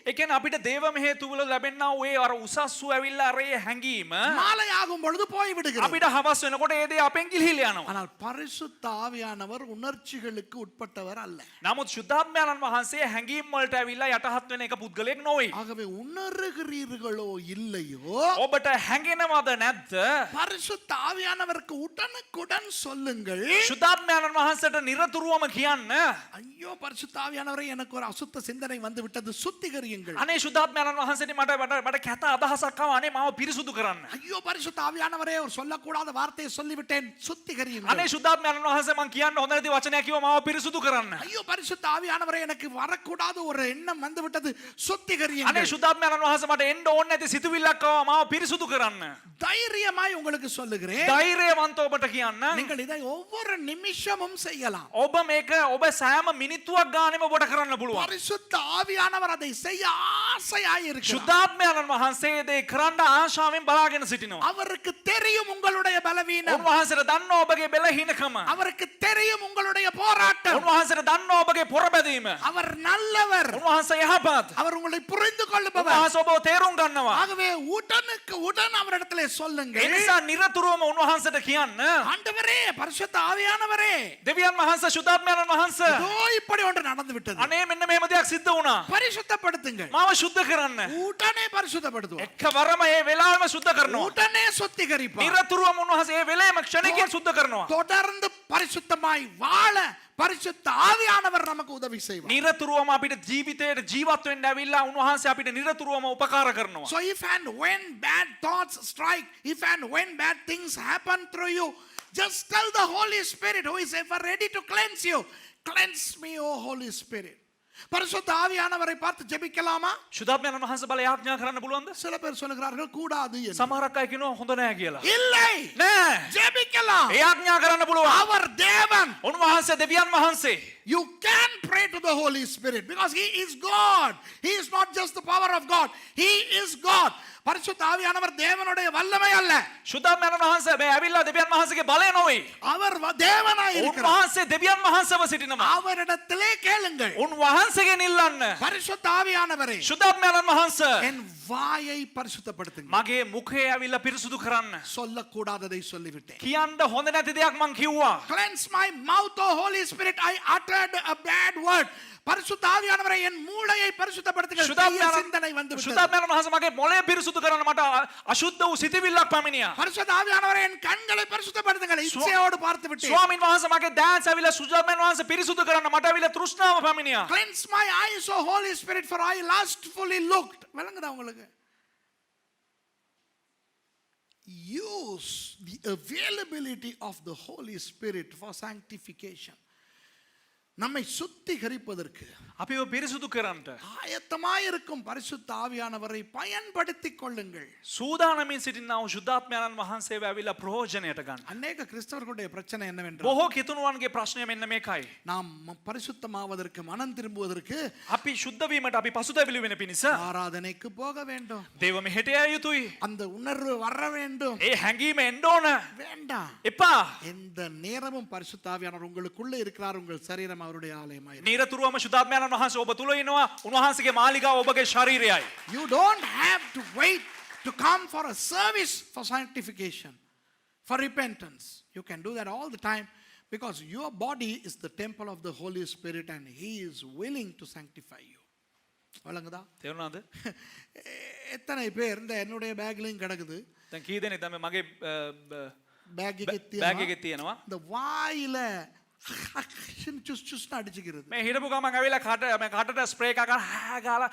ඒ කියන්නේ අපිට දේව මෙහෙ තුල ලැබෙනා ඔය අර උසස්සු ඇවිල්ලා අර ඒ හැඟීම மாலை ஆகும் பொழுது போய் விடுகிறது. අපිට හවස් වෙනකොට ඒ දේ අපෙන් ගිලිහිලා යනවා. ஆனால் பரிசுத்த ஆவியானவர் உணர்ச்சிகளுக்கு உட்பட்டவர் அல்ல. නමුත් ශුද්ධාත්මයන් වහන්සේ හැඟීම් වලට ඇවිල්ලා යටහත් වෙන එක පුද්ගලයෙක් නොවේ. ஆகவே உணர்கிறீர்களோ இல்லையோ ඔබට හැඟෙනවද නැද්ද? பரிசுத்த ஆவியானவருக்கு உடனுக்குடன் சொல்லுங்கள். ශුද්ධාත්මයන් වහන්සේට නිරතුරුවම කියන්න. ஐயோ பரிசுத்த ஆவியானவரே, எனக்கு ஒரு அசுத்த சிந்தனை வந்து விட்டது, சுத்திகரியுங்கள். අනේ ශුද්ධාත්මයන් වහන්සේට මට කැත අදහසක් ආවා. අනේ මාව පිරිසුදු කරන්න. ஐயோ பரிசுத்த ஆவியானவரே, ஒரு சொல்லக்கூடாத வார்த்தையை சொல்லிவிட்டேன், சுத்திகரியுங்கள். අනේ ශුද්ධාත්මයන් වහන්සේ මං කියන්න හොඳ නැති වචනයක් කිව්වා මාව පිරිසුදු කරන්න. ஐயோ பரிசுத்த ஆவியானவரே, எனக்கு வரக்கூடாத ஒரு எண்ணம் வந்து விட்டது, சுத்திகரியுங்கள். අනේ ශුද්ධාත්මයන් වහන්සේ මට එන්න ඕනේ නැති සිතුවිල්ලක් ආවා මාව පිරිසුදු කරන්න. தைரியமாய் உங்களுக்கு சொல்லுகிறேன், ධෛර්යවන්ත ඔබට කියන්න. நீங்கள் இதை ஒவ்வொரு நிமிஷமும் செய்யலாம். ඔබ මේක ඔබ සෑම මිනිත්තුවක් ගානෙම ඔබට කරන්න පුළුවන්. பரிசுத்த ஆவியானவர் அதை செய்ய ஆசையாய் இருக்கிறார். ශුද්ධාත්මයන් වහන්සේ දේ කරන්න ආශාවෙන් බලාගෙන සිටිනවා. அவருக்கு தெரியும் உங்களுடைய பலவீனம். උන්වහන්සේට දන්නවා ඔබගේ බැලහීනකම. அவருக்கு தெரியும் உங்களுடைய போராட்டம். උන්වහන්සේට දන්නවා ඔබගේ පොරබැදීම. அவர் நல்லவர். උන්වහන්සේ යහපත්. அவர் உங்களை புரிந்து கொள்ளுபவர். උන්වහන්සේ ඔබව තේරුම් ගන්නවා. ஆகவே உடனுக்கு உடன் அவரிடத்திலே ඒ சொல்லுங்கள், නිසා නිරතුරුවම උන්වහන්සේට කියන්න. ஆண்டவரே, பரிசுத்த ஆவியானவரே, දෙවියන් වහන්සේ ශුද්ධාත්මයන් වහන්සේ இதோ இப்படி ஒன்று நடந்து விட்டது, අනේ මෙන්න මෙහෙම දෙයක් සිද්ධ වුණා. பரிசுத்தப்படுத்துங்கள். මාව සුද්ධ කරන්න. உடனே பரிசுத்தப்படுத்துவோம், එකවරම ඒ වෙලාවෙම සුද්ධ කරනවා. உடனே சுத்திகரிப்பார். නිරතුරුවම උන්වහන්සේ ඒ වෙලේම ක්ෂණිකයෙන් සුද්ධ කරනවා. தொடர்ந்து பரிசுத்தமாய் வாழ பரிசுத்த ஆவியானவர் நமக்கு உதவி செய்வார். නිරතුරුවම අපිට ජීවිතයට ජීවත් වෙන්න ඇවිල්ලා උන්වහන්සේ අපිට නිරතුරුවම උපකාර කරනවා. So if and when bad thoughts strike, if and when bad things happen through you, just tell the Holy Spirit, who is ever ready to cleanse you, cleanse me, O Holy Spirit. பரிசுத்த ஆவியானவரை பார்த்து ஜெபிக்கலாமா? ශුද්ධාත්මයන් වහන්සේ බල යාඥා කරන්න පුළුවන්ද? சில பேர் சொல்லுகிறார்கள் கூடாது என்று. සමහරක් අය කියනවා හොඳ නෑ කියලා. இல்லை, නෑ. ஜெபிக்கலாம். ඒ ආඥා කරන්න පුළුවන්. அவர் தேவன். උන්වහන්සේ දෙවියන් වහන්සේ. You can pray to the Holy Spirit because he is God. He is not just the power of God. He is God. பரிசுத்த ஆவியானவர் தேவனுடைய வல்லமை அல்ல. ශුද්ධාත්මයන් වහන්සේ මේ ඇවිල්ලා දෙවියන් වහන්සේගේ බලය නොවේ. அவர் தேவனாய் இருக்கிறார். උන්වහන්සේ දෙවියන් වහන්සේව සිටිනවා. அவரிடத்திலே கேளுங்கள். උන්වහන්සේගෙන් ඉල්ලන්න. பரிசுத்த ஆவியானவரே, ශුද්ධාත්මයන් වහන්සේ என் வாயை பரிசுத்தப்படுத்துங்க. මගේ මුඛය ඇවිල්ලා පිරිසුදු කරන්න. சொல்லக்கூடாததை சொல்லிவிட்டேன். කියන්න හොඳ නැති දෙයක් මං කිව්වා. Cleanse my mouth, O Holy Spirit. I uttered a bad word. பரிசுத்த ஆவியானவரே, என் மூளையை பரிசுத்தப்படுத்துங்கள். தீய சிந்தனை வந்து விட்டது. ශුද්ධාත්මයන් වහන්සේ මගේ මොළය පිරිසුදු කරන්න මට අශුද්ධ වූ සිතිවිල්ලක් පැමිණියා. பரிசுத்த ஆவியானவரே, என் கண்களை பரிசுத்தப்படுத்துங்கள். இச்சையோடு பார்த்து விட்டேன். ස්වාමීන් වහන්සේ මගේ දෑස් ඇවිල්ලා ශුද්ධාත්මයන් වහන්සේ පිරිසුදු කරන්න මට ඇවිල්ලා තෘෂ්ණාව පැමිණියා. Cleanse my eyes, O Holy Spirit, for I lustfully looked. விளங்குதா உங்களுக்கு? Use the availability of the Holy Spirit for sanctification. நம்மை சுத்திகரிப்பதற்கு අපිව පිරිසුදු කරන්නට ஆயத்தமாயிருக்கும் பரிசுத்த ஆவியானவரை பயன்படுத்திக் கொள்ளுங்கள். සූදානමින් සිටිනා වූ ශුද්ධාත්මයන් වහන්සේව ඇවිල්ලා ප්‍රයෝජනයට ගන්න. அநேக கிறிஸ்தவர்களுடைய பிரச்சனை என்னவென்றால், බොහෝ කිතුණුවන්ගේ ප්‍රශ්නය මෙන්න මේකයි. நாம் பரிசுத்தமாவதற்கு, மனம் திரும்புவதற்கு අපි ශුද්ධ වීමට අපි පසුතැවිලි වෙන පිණිස ஆராதனைக்கு போக வேண்டும். දේව මෙහෙට යා යුතුයි. அந்த உணர்வு வர வேண்டும். ඒ හැඟීම එන්න ඕන. வேண்டாம். එපා. எந்த நேரமும் பரிசுத்த ஆவியானவர் உங்களுக்குள்ளே இருக்கிறார். உங்கள் சரீரம் அவருடைய ஆலயமாய். නිරතුරුවම ශුද්ධාත්මයන් වහන්සේ ඔබ තුල ඉනවා. උන්වහන්සේගේ මාලිගාව ඔබගේ ශරීරයයි. You don't have to wait to come for a service for sanctification, for repentance. You can do that all the time because your body is the temple of the Holy Spirit and He is willing to sanctify you. வழங்குதா? තේරුණාද? எத்தனை பேர் இந்த என்னுடைய பேக்லையும் கிடக்குது, දැන් කී දෙනෙක් තමයි මගේ பேக் බෑග් එකේ තියෙනවා. இந்த வாயில சுஸ் சுஸ்னு அடிச்சுக்கிறது. මේ හිටපු ගමන් ඇවිල්ලා මේ කටට ස්ප්‍රේ එකක් ගාලා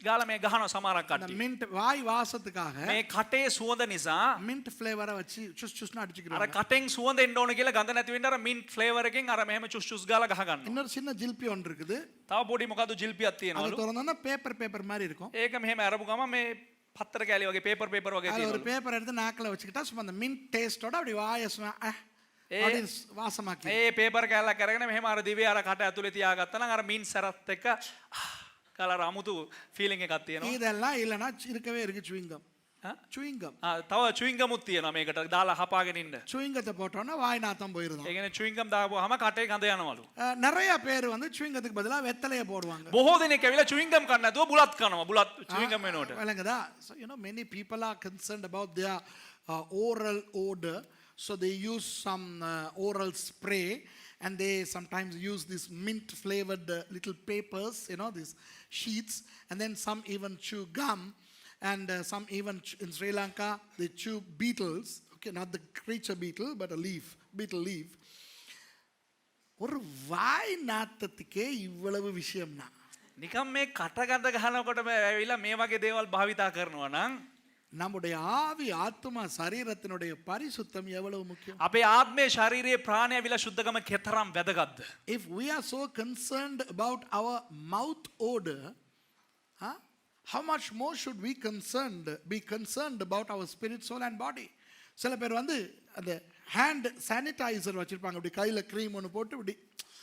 ගාලා මේ ගහනවා සමහරක් அந்த කට්ටිය. மின்ட் வாய் வாசத்துக்காக මේ කටේ සුවඳ නිසා மின்ட் ஃப்ளேவரை வச்சு சுஸ் சுஸ்னு අර அடிச்சுக்கிறாங்க. කටෙන් සුවඳ එන්න ඕන කියලා ගඳ නැති වෙන්න අර මින්ට් ෆ්ලේවර් එකෙන් අර මෙහෙම චුස් චුස් ගාලා ගහ ගන්නවා. இன்னொரு சின்ன ஜில்பி ஒன்று இருக்குது, තව පොඩි මොකද්ද ජිල්පියක් அது තියෙනවලු. திறந்தோன்னா பேப்பர் மாதிரி இருக்கும். ඒක මෙහෙම අරපු ගමන් මේ පත්තර කෑලි වගේ පේපර් වගේ அது ஒரு තියෙනවලු. பேப்பர் எடுத்து நாக்கில் வச்சுக்கிட்டா சும்மா அந்த மின்ட் டேஸ்டோட அப்படி வாயை அப்படின்னு வாசமாக்கி ඒ පේපර් කෑල්ලක් අරගෙන මෙහෙම අර දිවේ අර කට ඇතුලේ තියාගත්තා නම් අර මින්ට් සරත් එක්ක කලර අමුතු ෆීලිං එකක් තියෙනවා. இதெல்லாம் இல்லைன்னா இருக்கவே இருக்கு சுவிங்கம். சுவிங்கம் තව චුයින් ගමුත් තියෙනවා මේකට දාලා හපාගෙන ඉන්න. சுவிங்கத்தை போட்டோன்னா வாய் நாத்தம் போயிருந்தோம். ඒ කියන්නේ චුයින් ගම් දාපුවාම කටේ ගඳ යනවලු. நிறைய பேர் வந்து சுவிங்கத்துக்கு பதிலாக வெத்தலையை போடுவாங்க. බොහෝ දෙනෙක් ඇවිල්ලා චුයින් ගම් කන්න නැතුව බුලත් කනවා. බුලත් චුයින් ගම් වෙනකොට. விளங்குதா? So you know many people are concerned about their oral odor, so they use some oral spray, and they sometimes use this mint flavored little papers, you know, these sheets, and then some even chew gum, and some even in Sri Lanka they chew beetles, okay, not the creature beetle but a beetle leaf. ஒரு வாய் நாத்தத்துக்கே இவ்வளவு விஷயம்னா නිකම් මේ කට ගඳ ගහනකොට ඇවිල්ලා මේ වගේ දේවල් භාවිතා කරනවා නම් நம்முடைய ஆவி ஆத்மா சரீரத்தினுடைய பரிசுத்தம் எவ்வளவு முக்கியம். අපේ ආත්මේ ශාරීරියේ ප්‍රාණය ඇවිල්ලා සුද්ධකම කෙතරම් වැදගත්ද? If we are so concerned about our mouth odor, how much more should we be concerned about our spirit, soul and body? சில பேர் வந்து அந்த ஹேண்ட் சானிடைசர் வச்சிருப்பாங்க, அப்படி கையில க்ரீம் ஒன்று போட்டு இப்படி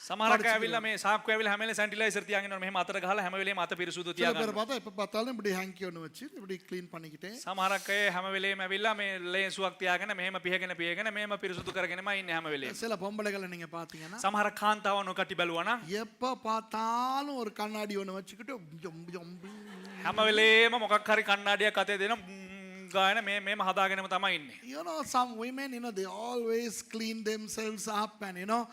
සමහරක් ඇවිල්ලා මේ සාක්කුව ඇවිල්ලා හැම වෙලේම සැනිටයිසර් තියාගෙන ඉන්නවා මෙහෙම අතට ගහලා හැම වෙලේම අත පිරිසුදු சில பேர் තියාගන්න. பார்த்தா எப்ப பார்த்தாலும் இப்படி ஹேங்கி ஒன்று வச்சு இப்படி க்ளீன் பண்ணிக்கிட்டே. සමහරක් අය හැම වෙලේම ඇවිල්ලා මේ ලේන්සුවක් තියාගෙන මෙහෙම පිහගෙන මෙහෙම පිරිසුදු කරගෙනම ඉන්නේ හැම වෙලේම. சில பொம்பளைகளை நீங்க பார்த்தீங்கன்னா සමහර කාන්තාවන් නොකටි බැලුවා නම් எப்ப பார்த்தாலும் ஒரு கண்ணாடி ஒன்று வச்சுக்கிட்டு හැම වෙලේම මොකක් හරි කණ්ණාඩියක් අතේ දෙන ගායන මෙහෙම හදාගෙනම තමයි ඉන්නේ. You know, some women, you know, they always clean themselves up, and you know,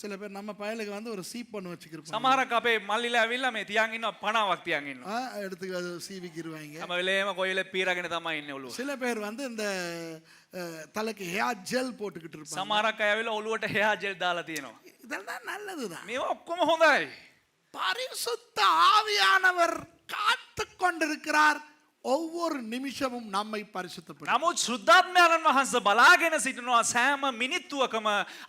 சில பேர் நம்ம பயலுக்கு வந்து ஒரு சீப் ஒன்று வச்சுக்கிருப்பாங்க. සමහරක් අපේ මල්ලිලා ඇවිල්ලා මේ තියන් ඉන්නවා පණාවක් තියන් ඉන්නවා. எடுத்து அது சீவிக்கிருவாங்க. හැම වෙලේම කොයිල පීරගෙන තමයි ඉන්නේ ඔළුව. சில பேர் வந்து இந்த தலைக்கு ஹேர் ஜெல் போட்டுக்கிட்டு இருப்பாங்க. සමහරක් අය ඇවිල්ලා ඔළුවට හෙයා ජෙල් දාලා තියෙනවා. இதெல்லாம் நல்லதுதான். මේවා ඔක්කොම හොඳයි. பரிசுத்த ஆவியானவர் காத்து கொண்டிருக்கிறார் ஒவ்வொரு நிமிஷமும் நம்மை பரிசுத்தப்படுத்த. නමුත් සුද්ධාත්මයන් වහන්සේ බලාගෙන සිටිනවා සෑම මිනිත්තුවකම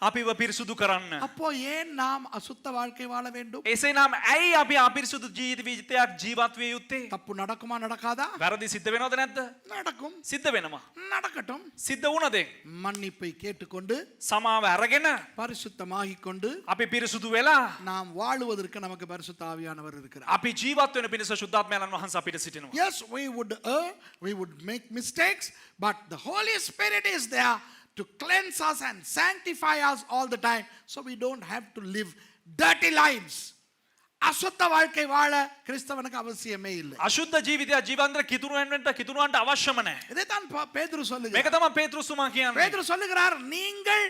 අපිව පිරිසුදු කරන්න. அப்போ ஏன் நாம் அசுத்த வாழ்க்கை வாழ வேண்டும்? එසේනම් ඇයි අපි අපිරිසුදු ජීවිතයක් ජීවත් විය යුත්තේ? தப்பு நடக்குமா நடக்காதா? වැරදි සිද්ධ වෙනවද නැද්ද? நடக்கும். සිද්ධ වෙනවා. நடக்கட்டும். සිද්ධ වුණද? மன்னிப்பை கேட்டுக்கொண்டு සමාව අරගෙන பரிசுத்தமாகிக் கொண்டு අපි පිරිසුදු වෙලා நாம் வாழுவதற்கு நமக்கு பரிசுத்த ஆவியானவர் இருக்கிறார். අපි ජීවත් වෙන පිණිස සුද්ධාත්මයන් වහන්සේ අපිට සිටිනවා. Yes, we would err, we would make mistakes, but the Holy Spirit is there to cleanse us and sanctify us all the time, so we don't have to live dirty lives. அசுத்த வாழ்க்கை வாழ கிறிஸ்தவனுக்கு அவசியமே இல்லை. අශුද්ධ ජීවිතය ජීවන්තර කිතුරුවන්ට අවශ්‍යම නැහැ. இதைத்தான் பேதுரு சொல்லுகிறார். මේක තමයි පේතෘස් තුමා කියන්නේ. பேதுரு சொல்லுகிறார், நீங்கள்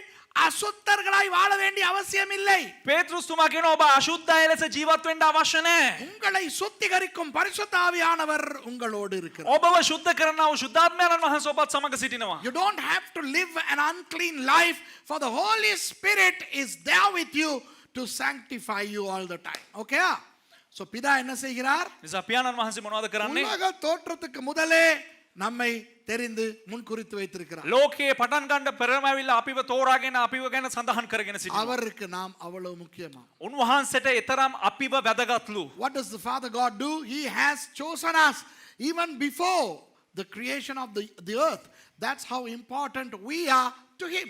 அசுத்தர்களாய் வாழ வேண்டிய அவசியம் இல்லை. පේතෘස් තුමා කියනවා ඔබ අශුද්ධය ලෙස ජීවත් වෙන්න අවශ්‍ය නැහැ. உங்களை சுத்திகரிக்கும் பரிசுத்த ஆவியானவர் உங்களோடு இருக்கிறார். ඔබව සුද්ධ කරනා වූ ශුද්ධාත්මයන් වහන්සේ ඔබත් සමග සිටිනවා. You don't have to live an unclean life, for the Holy Spirit is there with you to sanctify you all the time. Okay? So பிதா என்ன செய்கிறார்? නිසා පියාණන් වහන්සේ මොනවද කරන්නේ? உலக தோற்றத்துக்கு முதலே நம்மை தெரிந்து முன்குறித்து வைத்திருக்கிறார். ලෝකයේ පටන් ගන්න පෙරම ඇවිල්ලා අපිව තෝරාගෙන අපිව ගැන සඳහන් කරගෙන සිටිනවා. அவருக்கு நாம் அவ்வளவு முக்கியமா. උන්වහන්සේට ඊතරම් අපිව වැදගත්ලු. What does the Father God do? He has chosen us even before the creation of the earth. That's how important we are to him.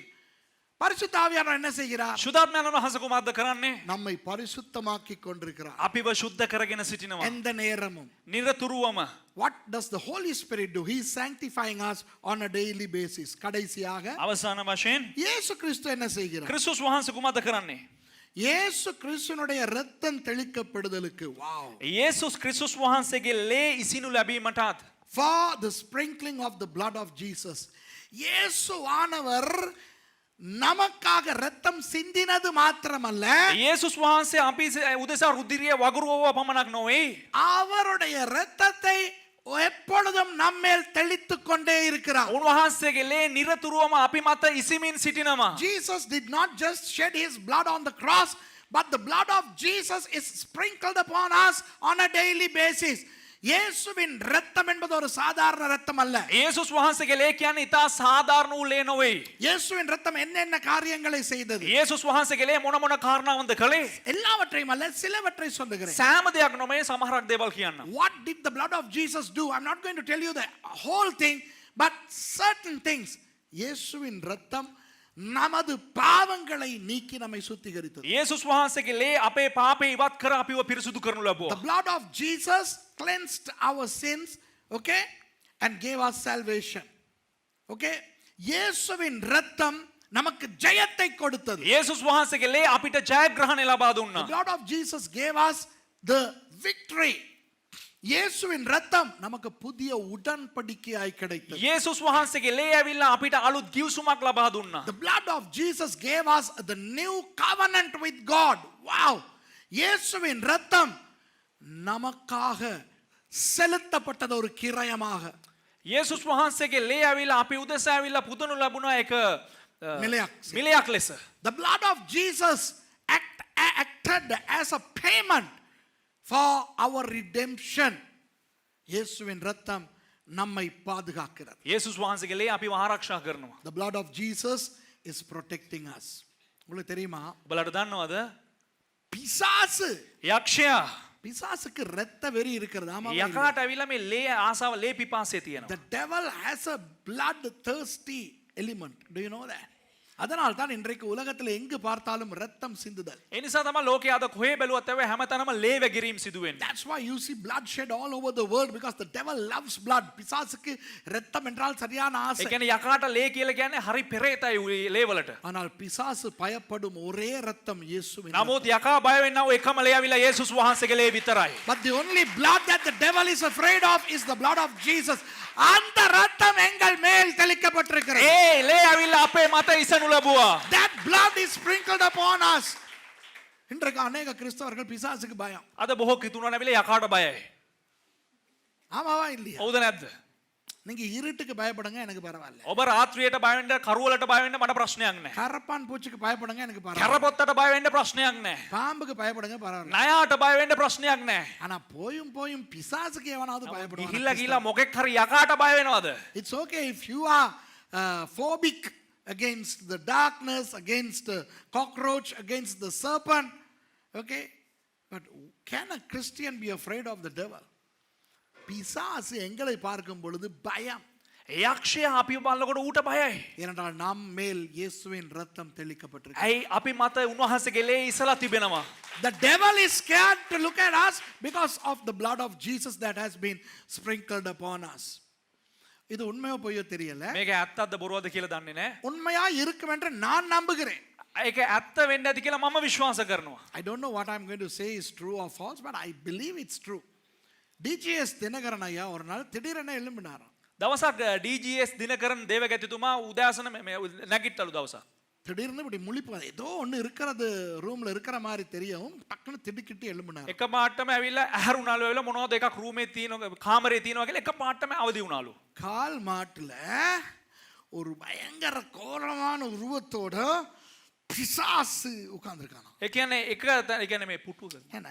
பரிசுத்த ஆவியானவர் என்ன செய்கிறார்? ශුද්ධාත්මයන් වහන්සේ කුමක්ද කරන්නේ? நம்மை பரிசுத்தமாக்கிக் கொண்டிருக்கிறார். අපිව සුද්ධ කරගෙන සිටිනවා. எந்த நேரமும். නිරතුරුවම. What does the Holy Spirit do? He is sanctifying us on a daily basis. கடைசியாக අවසාන වශයෙන් இயேசு கிறிஸ்து என்ன செய்கிறார்? ක්‍රිස්තුස් වහන්සේ කුමක්ද කරන්නේ? இயேசு கிறிஸ்துனுடைய இரத்தம் தெளிக்கப்படுதலுக்கு යේසුස් ක්‍රිස්තුස් වහන්සේගේ ලේ ඉසිනු ලැබීමටත් for the sprinkling of the blood of Jesus. இயேசுவானவர் நமக்காக ரத்தம் சிந்தினது மாத்திரமல்ல, යේසුස් වහන්සේ අපි උදෙසා රුධිරිය වගුරුවව පමණක් නොවේ. அவருடைய இரத்தத்தை எப்பொழுதும் நம்மேல் தெளித்துக் கொண்டே இருக்கிறார். උන්වහන්සේගේ ලේ නිරතුරුවම අපි මත ඉසිමින් සිටිනවා. Jesus did not just shed his blood on the cross, but the blood of Jesus is sprinkled upon us on a daily basis. இயேசுவின் இரத்தம் என்பது ஒரு சாதாரண இரத்தம் அல்ல. යේසුස් වහන්සේගේ ලේ කියන්නේ ඉතා සාධාරණ වූ ලේ නොවේ. இயேசுவின் இரத்தம் என்னென்ன காரியங்களை செய்தது? යේසුස් වහන්සේගේ ලේ මොන මොන කාරණාවන්ද කළේ? எல்லாவற்றையும் அல்ல, சிலவற்றை சொல்லுகிறேன். සෑම දෙයක් නොමේ සමහරක් දේවල් කියන්න. What did the blood of Jesus do? I'm not going to tell you the whole thing, but certain things. இயேசுவின் இரத்தம் நமது பாவங்களை நீக்கி நம்மை சுத்திகரித்தது. යේසුස් වහන්සේගේ ලේ අපේ පාපේ ඉවත් කර අපිව පිරිසුදු කරනු The ලැබුවා. blood of Jesus cleansed our sins, okay, and gave us salvation. Okay? இயேசுவின் இரத்தம் நமக்கு ஜெயத்தை கொடுத்தது. යේසුස් වහන්සේගේ ලේ අපිට ජයග්‍රහණය ලබා The දුන්නා. blood of Jesus gave us the victory. இயேசுவின் இரத்தம் நமக்கு புதிய உடன்படிக்கையாய் கிடைத்தது. යේසුස් වහන්සේගේ ලේ ඇවිල්ලා අපිට අලුත් ගිවිසුමක් ලබා දුන්නා. The blood of Jesus gave us the new covenant with God. Wow! இயேசுவின் இரத்தம் நமக்காக செலுத்தப்பட்டது ஒரு கிரயமாக. යේසුස් වහන්සේගේ ලේ ඇවිල්ලා අපි උදෙසා ඇවිල්ලා පුදනු ලැබුණා එක මිලයක් ලෙස. The blood of Jesus acted as a payment for our redemption. இயேசுவின் இரத்தம் நம்மை பாதுகாக்கிறது. යේසුස් වහන්සේගේ ලේ අපිව ආරක්ෂා කරනවා. The blood of Jesus is protecting us. உங்களுக்கு தெரியுமா, ඔබලට දන්නවද? பிசாசு යක්ෂයා பிசாசுக்கு இரத்த வெறி இருக்கிறது. ஆமா, යකාට ඇවිල්ලා මේ ලේ ආසාව ලේ පිපාසය තියෙනවා. the devil has a blood thirsty element. Do you know that? அதனால் தான் இன்றைக்கு உலகத்தில் எங்கு பார்த்தாலும் இரத்தம் சிந்துதல். ඒ නිසා තමයි ලෝකයේ අද කොහේ බැලුවත් ඇවේ හැමතැනම ලේ වැගිරීම සිදු වෙන්නේ. That's why you see bloodshed all over the world, because the devil loves blood. பிசாசுக்கு இரத்தம் என்றால் சரியான ඒ ஆசை. කියන්නේ යකාට ලේ කියලා කියන්නේ හරි පෙරේතයි ලේ වලට. ஆனால் பிசாசு பயப்படும் ஒரே இரத்தம் இயேசுவின். නමුත් යකා බය වෙන්නව එකම ලේ ඇවිල්ලා යේසුස් වහන්සේගේ ලේ විතරයි. But the only blood that the devil is afraid of is the blood of Jesus. அந்த இரத்தம் எங்கள் மேல் தெளிக்கப்பட்டிருக்கிறது. ඒ ලේ ඇවිල්ලා අපේ මත ඉසනු ලැබුවා. That blood is sprinkled upon us. இன்றைக்கு அநேக கிறிஸ்தவர்கள் பிசாசுக்கு பயம். අද බොහෝ කිතුණා නැවිලා යකාට බයයි. ஆமாவா இல்லையா? හවුද නැද්ද? நீங்க இருட்டுக்கு பயப்படுங்க, எனக்கு பரவாயில்ல. ඔබ රාත්‍රියට බය වෙන්න, කරුවලට බය වෙන්න මට ප්‍රශ්නයක් නැහැ. கரப்பான் பூச்சிக்கு பயப்படுங்க, எனக்கு பரவாயில்ல. කැරපොත්තට බය වෙන්න ප්‍රශ්නයක් නැහැ. பாம்புக்கு பயப்படுங்க, பரவாயில்ல. නයාට බය වෙන්න ප්‍රශ්නයක් නැහැ. ஆனா போயும் போயும் பிசாசுக்கு எவனாவது பயப்படுவானா? ගිහිල්ලා ගිහිල්ලා මොකෙක් හරි යකාට බය වෙනවද? It's okay if you are phobic against the darkness, against the cockroach, against the serpent. Okay? But can a Christian be afraid of the devil? பிசாசு எங்களை பார்க்கும் பொழுது பயம். යක්ෂයා අපිව බලනකොට ඌට බයයි. ஏனென்றால் நம் மேல் இயேசுவின் இரத்தம் தெளிக்கப்பட்டிருக்கு. ඇයි අපි මත උන්වහන්සේගේ ලේ ඉසලා තිබෙනවා. The devil is scared to look at us because of the blood of Jesus that has been sprinkled upon us. இது உண்மையோ பொய்யோ தெரியல. මේක ඇත්තක්ද බොරුවද කියලා දන්නේ නැහැ. உண்மையா இருக்கும் என்று நான் நம்புகிறேன். ඒක ඇත්ත වෙන්න ඇති කියලා මම විශ්වාස කරනවා. I don't know what I'm going to say is true or false, but I believe it's true. DGS Dinakaran ஐயா ஒரு நாள் திடீரென எழும்பினாராம். දවසක් DGS දිනකරන් දේවගැතිතුමා උදෑසන නැගිට්ටලු දවසක්. திடீர்னு இப்படி முழிப்பு ஏதோ ஒன்று இருக்கிறது ரூம்ல இருக்கிற மாதிரி தெரியும், டக்குன்னு திடுக்கிட்டு எழும்பினார். එක පාටම ඇවිල්ලා ඇහැරුණාලු වෙලා මොනවද එකක් රූමේ තියෙනවා කාමරේ තියෙනවා කියලා එක පාටම අවදි වුණාලු. கால் மாட்டுல ஒரு பயங்கர கோரமான உருவத்தோட பிசாசு உட்கார்ந்திருக்கானா. ඒ කියන්නේ එක ඒ කියන්නේ මේ පුටුවක ஏன்னா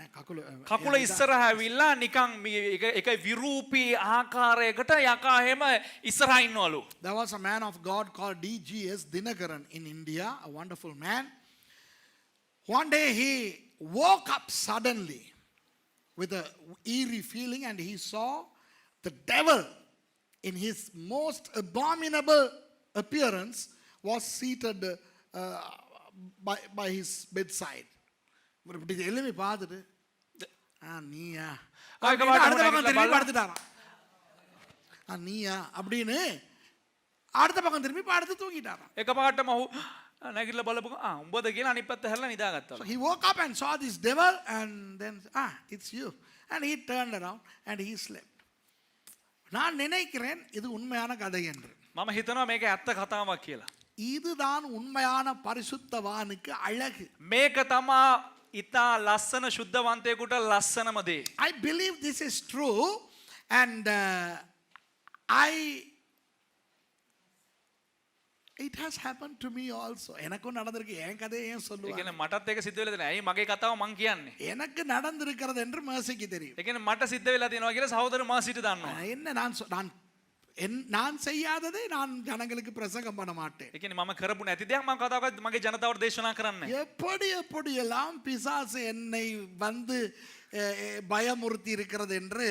කකුල ඉස්සරහා ඇවිල්ලා නිකන් එක විරූපී ආකාරයකට යකා හැම ඉස්සරහා ඉන්නවලු. There was a man of God called DGS Dinakaran in India, a wonderful man. One day he woke up suddenly with a eerie feeling and he saw the devil in his most abominable appearance was seated by his bedside. இப்படி எழுப்பி பார்த்துட்டு நீயா அடுத்த பக்கம் திரும்பி படுத்துட்டாராம். நீயா அப்படின்னு அடுத்த பக்கம் திரும்பி படுத்து தூங்கிட்டாராம். එක පාටම ඔහු නැගිටලා බලපුවා උඹද කියලා අනිත් පැත්ත හැරලා නිදාගත්තා. So he woke up and saw this devil and then it's you, and he turned around and he slept. நான் நினைக்கிறேன் இது உண்மையான கதை என்று. මම හිතනවා මේක ඇත්ත කතාවක් කියලා. இதுதான் உண்மையான பரிசுத்தவானுக்கு அழகு. මේක තමා ඉතා ලස්සන ශුද්ධවන්තයෙකුට ලස්සනම දේ. I believe this is true, and it has happened to me also. எனக்கும் நடந்திருக்கு. என் கதையை ஏன் ඒ சொல்லுவாங்க? කියන්නේ මටත් ඒක සිද්ධ වෙලා තියෙනවා. ඇයි මගේ කතාව මං කියන්නේ? எனக்கு நடந்திருக்கிறது என்று மேசிக்கு தெரியும். ඒ කියන්නේ මට සිද්ධ වෙලා තියෙනවා කියලා සහෝදර මාසිට දන්නවා. என்ன நான் செய்யாததை நான் ஜனங்களுக்கு பிரசங்கம் பண்ண மாட்டேன். ඒ කියන්නේ මම කරපු නැති දෙයක් මම කතාවක් මගේ ජනතාවට දේශනා කරන්නේ. எப்படியெல்லாம் பிசாசு என்னை வந்து பயமுறுத்தி இருக்கிறது என்று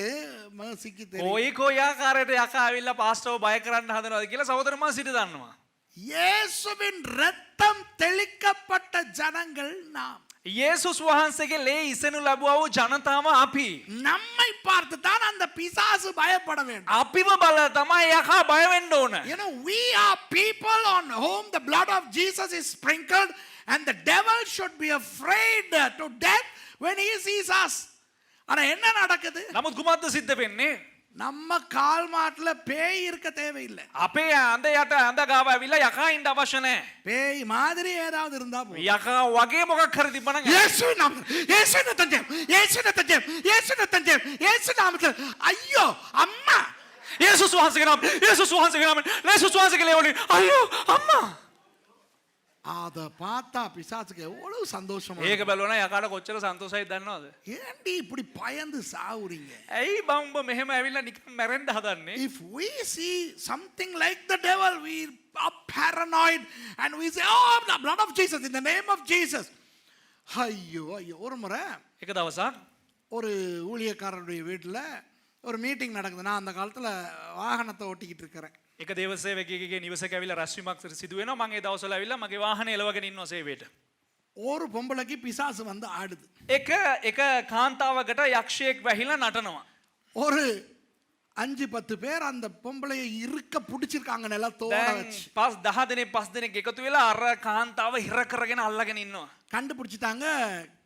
மேசிக்கு தெரியும். කොයි ආකාරයට යකා ඇවිල්ලා පාස්ටර්ව බය කරන්න හදනවද කියලා සහෝදර මාසිට දන්නවා. இயேசுவின் ரத்தம் தெளிக்கப்பட்ட ஜனங்கள் நாம். යේසුස් වහන්සේගේ ලේ ඉසෙනු ලැබුවා වූ ජනතාව අපි. நம்மை பார்த்து தான் அந்த பிசாசு பயப்பட வேண்டும். අපිව බලලා තමයි යකා බය වෙන්න ඕන. You know, we are people on whom the blood of Jesus is sprinkled, and the devil should be afraid to death when he sees us. ஆனா என்ன நடக்குது? නමුත් කුමක්ද සිද්ධ වෙන්නේ? நம்ம கால் மாட்டுல பேய் இருக்க தேவையில்லை. අපේ අඳ යට අඳ ගාව ඇවිල්ලා යකා ඉන්න අවශ්‍ය නැහැ. பேய் மாதிரி ஏதாவது இருந்தா போதும். යකා වගේ මොකක් හරි තිබ්බනම් இயேசுவின் நாமத்தில், இயேசுவின் தஞ்சம், இயேசுவின் தஞ்சம், இயேசுவின் தஞ்சம், இயேசுவின் நாமத்தில். ஐயோ அம்மா, යේසුස් වහන්සේගේ නම, යේසුස් වහන්සේගේ නම, යේසුස් වහන්සේගේ ලේ අයියෝ අම්මා. அத பார்த்தா பிசாசுக்கு எவ்வளவு சந்தோஷமா. ඒක බැලුවා නම් යකාට කොච්චර සන්තෝෂයිද දන්නවද? ஏன்டி இப்படி பயந்து சாவுறீங்க? ඇයි බං උඹ මෙහෙම ඇවිල්ලා නිකන් මැරෙන්න හදන්නේ? If we see something like the devil, we are paranoid and we say, oh, the blood of Jesus, in the name of Jesus. ஐயோ ஐயோ. ஒரு முறை එක දවසක් ஒரு ஊழியக்காரருடைய வீட்டில் ஒரு மீட்டிங் நடக்குது. நான் அந்த காலத்தில் வாகனத்தை ஓட்டிக்கிட்டு இருக்கிறேன். එක දේවසේවකගේ නිවසක ඇවිල්ලා රැස්වීමක් සිදු වෙනවා. මම ඒ දවස්වල ඇවිල්ලා මගේ වාහනේ එලවගෙන ඉන්නවා සේවයට. ஒரு பொம்பளைக்கு பிசாசு வந்து ஆடுது. එක කාන්තාවකට යක්ෂයෙක් වැහිලා නටනවා. ஒரு 5-10 பேர் அந்த பொம்பளையை இருக்க பிடிச்சிருக்காங்க நிலத்தோட දැන් வச்சு. 10 දෙනෙක් 5 දෙනෙක් එකතු වෙලා අර කාන්තාව හිර කරගෙන අල්ලගෙන ඉන්නවා. கண்டுபிடிச்சிட்டாங்க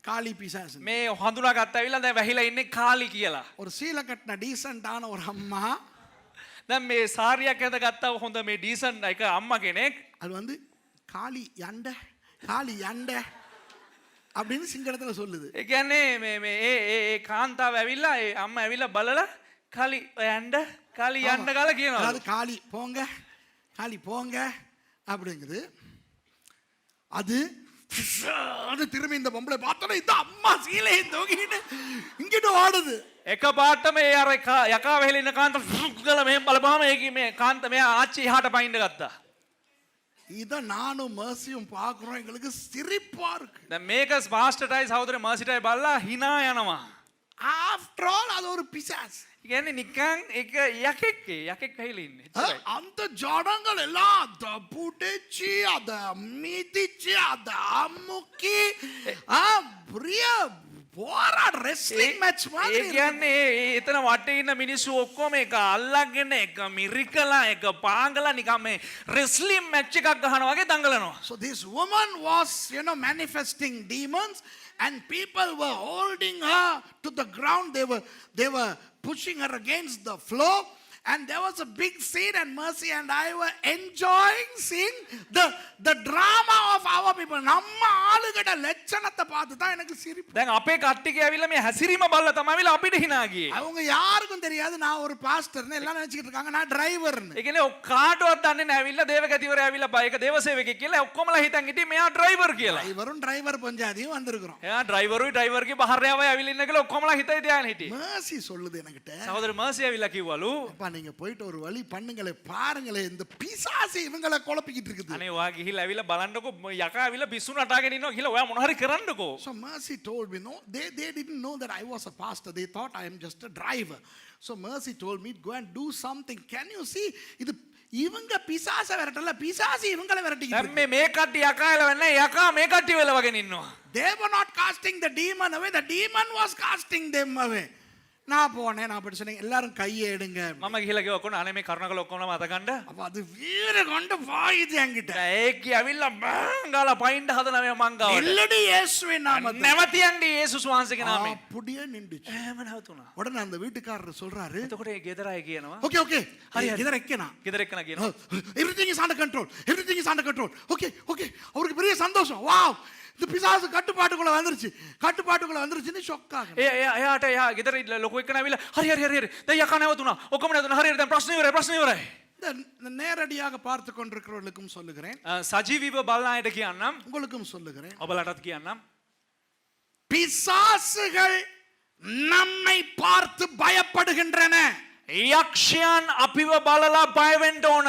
காளி பிசாசு. මේ හඳුනා ගත්ත ඇවිල්ලා දැන් වැහිලා ඉන්නේ කාලි කියලා. ஒரு சீலை கட்டின டீசென்டான ஒரு அம்மா, දැන් මේ සාරියක් ඇඳ ගත්තා හොඳ මේ ඩීසන්ට් එක අම්මා කෙනෙක් அது வந்து காளி යண்ட காளி යண்ட அப்படின்னு சிங்களத்துல சொல்லுது. ඒ කියන්නේ මේ ඒ කාන්තාව ඇවිල්ලා ඒ අම්මා ඇවිල්ලා බලලා කාලි යන්න කාලි යන්න ගාලා කියනවා. அதாவது காளி போங்க, காளி போங்க அப்படிங்குது. அது திரும்பி இந்த பொம்பளை பார்த்தோன்னா இந்த அம்மா சீலையை தூக்கிட்டு இங்கிட்டு ஓடுது. එක පාටම ඒ අර යකා වෙහෙලා ඉන්න කාන්තාව ගාලා මෙහෙම බලපුවාම ඒකේ මේ කාන්ත මෙයා ආච්චි එහාට පයින්න ගත්තා. இதை நானும் மர்சியும் பார்க்குறோம். எங்களுக்கு சிரிப்பா இருக்கு. දැන් මේක පාස්ටර්ටයි සහෝදර මාසිටයි බලලා hina යනවා. ஆஃப்டர் ஆல் அது ஒரு பிசாசு. කියන්නේ නිකන් එක යකෙක් වෙහෙලා ඉන්නේ. அந்த ஜடங்கள் எல்லாம் அதை புடிச்சு அதை மிதிச்சு அதை அமுக்கி பெரிய போராட ரெஸ்லிங் மேட்ச் மாதிரி. ඒ කියන්නේ එතන වටේ ඉන්න මිනිස්සු ඔක්කොම එක අල්ලගෙන එක මිරිකලා එක පාංගලා නිකන් මේ රෙස්ලින් මැච් එකක් ගහනවා වගේ දඟලනවා. So this woman was, manifesting demons, and people were holding her to the ground. They were pushing her against the floor, and there was a big scene, and Mercy and I were enjoying seeing the drama of our people. நம்ம ஆளுகிட்ட லட்சணத்தை பார்த்து தான் எனக்கு சிரிப்பு. දැන් අපේ කට්ටිය ඇවිල්ලා මේ හැසිරීම බලලා තමයි ඇවිල්ලා අපිට hina ගියේ. அவங்க யாருக்கும் தெரியாது நான் ஒரு பாஸ்டர்னு எல்லாம் நினைச்சிட்டு இருக்காங்க நான் டிரைவர்னு. ඒ කියන්නේ කාටවත් දන්නේ නැහැ ඇවිල්ලා දේවගතිවරයා ඇවිල්ලා බයික දේවසේවකෙක් කියලා ඔක්කොමලා හිතන් හිටියේ මෙයා ඩ්‍රයිවර් කියලා. டிரைவரும் டிரைவர் பஞ்சாதியும் வந்திருக்கிறோம். එයා ඩ්‍රයිවරුයි ඩ්‍රයිවර්ගේ බහරයාවයි ඇවිල්ලා ඉන්න කියලා ඔක්කොමලා හිතයි තියාගෙන හිටියේ. Mercy சொல்லுது எனக்கிட்ட, සහෝදර මාසි ඇවිල්ලා කිව්වලු அப்பா நீங்க போயிட்டு ஒரு வழி பண்ணுங்களே, பாருங்களே இந்த பிசாசு இவங்களை குழப்பிக்கிட்டு இருக்குது. අනේ ඔයා ගිහිල්ලා ඇවිල්ලා බලන්නකෝ යකා ඇවිල්ලා පිස්සු නටාගෙන ඉන්නවා කියලා ඔයා මොන හරි කරන්නකෝ. So Mercy told me, no, they didn't know that I was a pastor. They thought I am just a driver. So Mercy told me, go and do something. Can you see? இது இவங்க பிசாச விரட்டல, பிசாசு இவங்களை விரட்டிக்கிட்டு දැන් මේ කට්ටිය යකා එලවන්නේ යකා මේ කට්ටිය වෙලවගෙන ඉන්නවා. They were not casting the demon away. The demon was casting them away. நான் போனேன். நான் அப்படி சொன்னேன், எல்லாரும் கையை எடுங்க. මම ගිහලා කිව්වා කොහොමද අනේ මේ කරුණාකර ඔක්කොම අත ගන්න. அப்ப அது வீர கொண்டு பாயுது என்கிட்ட. ඒකේ ඇවිල්ලා බංගාලා පයින්ඩ හදන මේ මං ගාවට. இல்லடி இயேசுவின் நாமத்தில். නැවතියන්ගේ යේසුස් වහන්සේගේ නාමයෙන්. அப்படியே நின்றுச்சு. එහෙම නැවතුණා. உடனே அந்த வீட்டுக்காரர் சொல்றாரு, එතකොට ඒ ගෙදර අය කියනවා. Okay okay Hari, Hari. இதர வைக்கனா. ගෙදර එක්කන කියනවා. Everything is under control, everything is under control. Okay okay அவருக்கு பெரிய சந்தோஷம். வாவ், இந்த பிசாசு கட்டுப்பாட்டுக்குள்ள வந்துருச்சு, கட்டுப்பாட்டுக்குள்ள வந்துருச்சுன்னு ஷாக் ஆகுது. එයාට එයා ගෙදර ලොකු එක්කන ඇවිල්ලා හරි හරි හරි හරි දැන් යකා නැවතුණා. ඔක්කොම නැවතුණා. හරි හරි දැන් ප්‍රශ්න ඉවරයි. இந்த நேரடியாக பார்த்து கொண்டிருக்கிறவர்களுக்கும் சொல்லுகிறேன், සජීවීව බලන අයට කියන්නම්. உங்களுக்கும் சொல்லுகிறேன், ඔබලටත් කියන්නම්. பிசாசுகள் நம்மை பார்த்து பயப்படுகின்றன. යක්ෂයන් අපිව බලලා බය වෙන්න ඕන.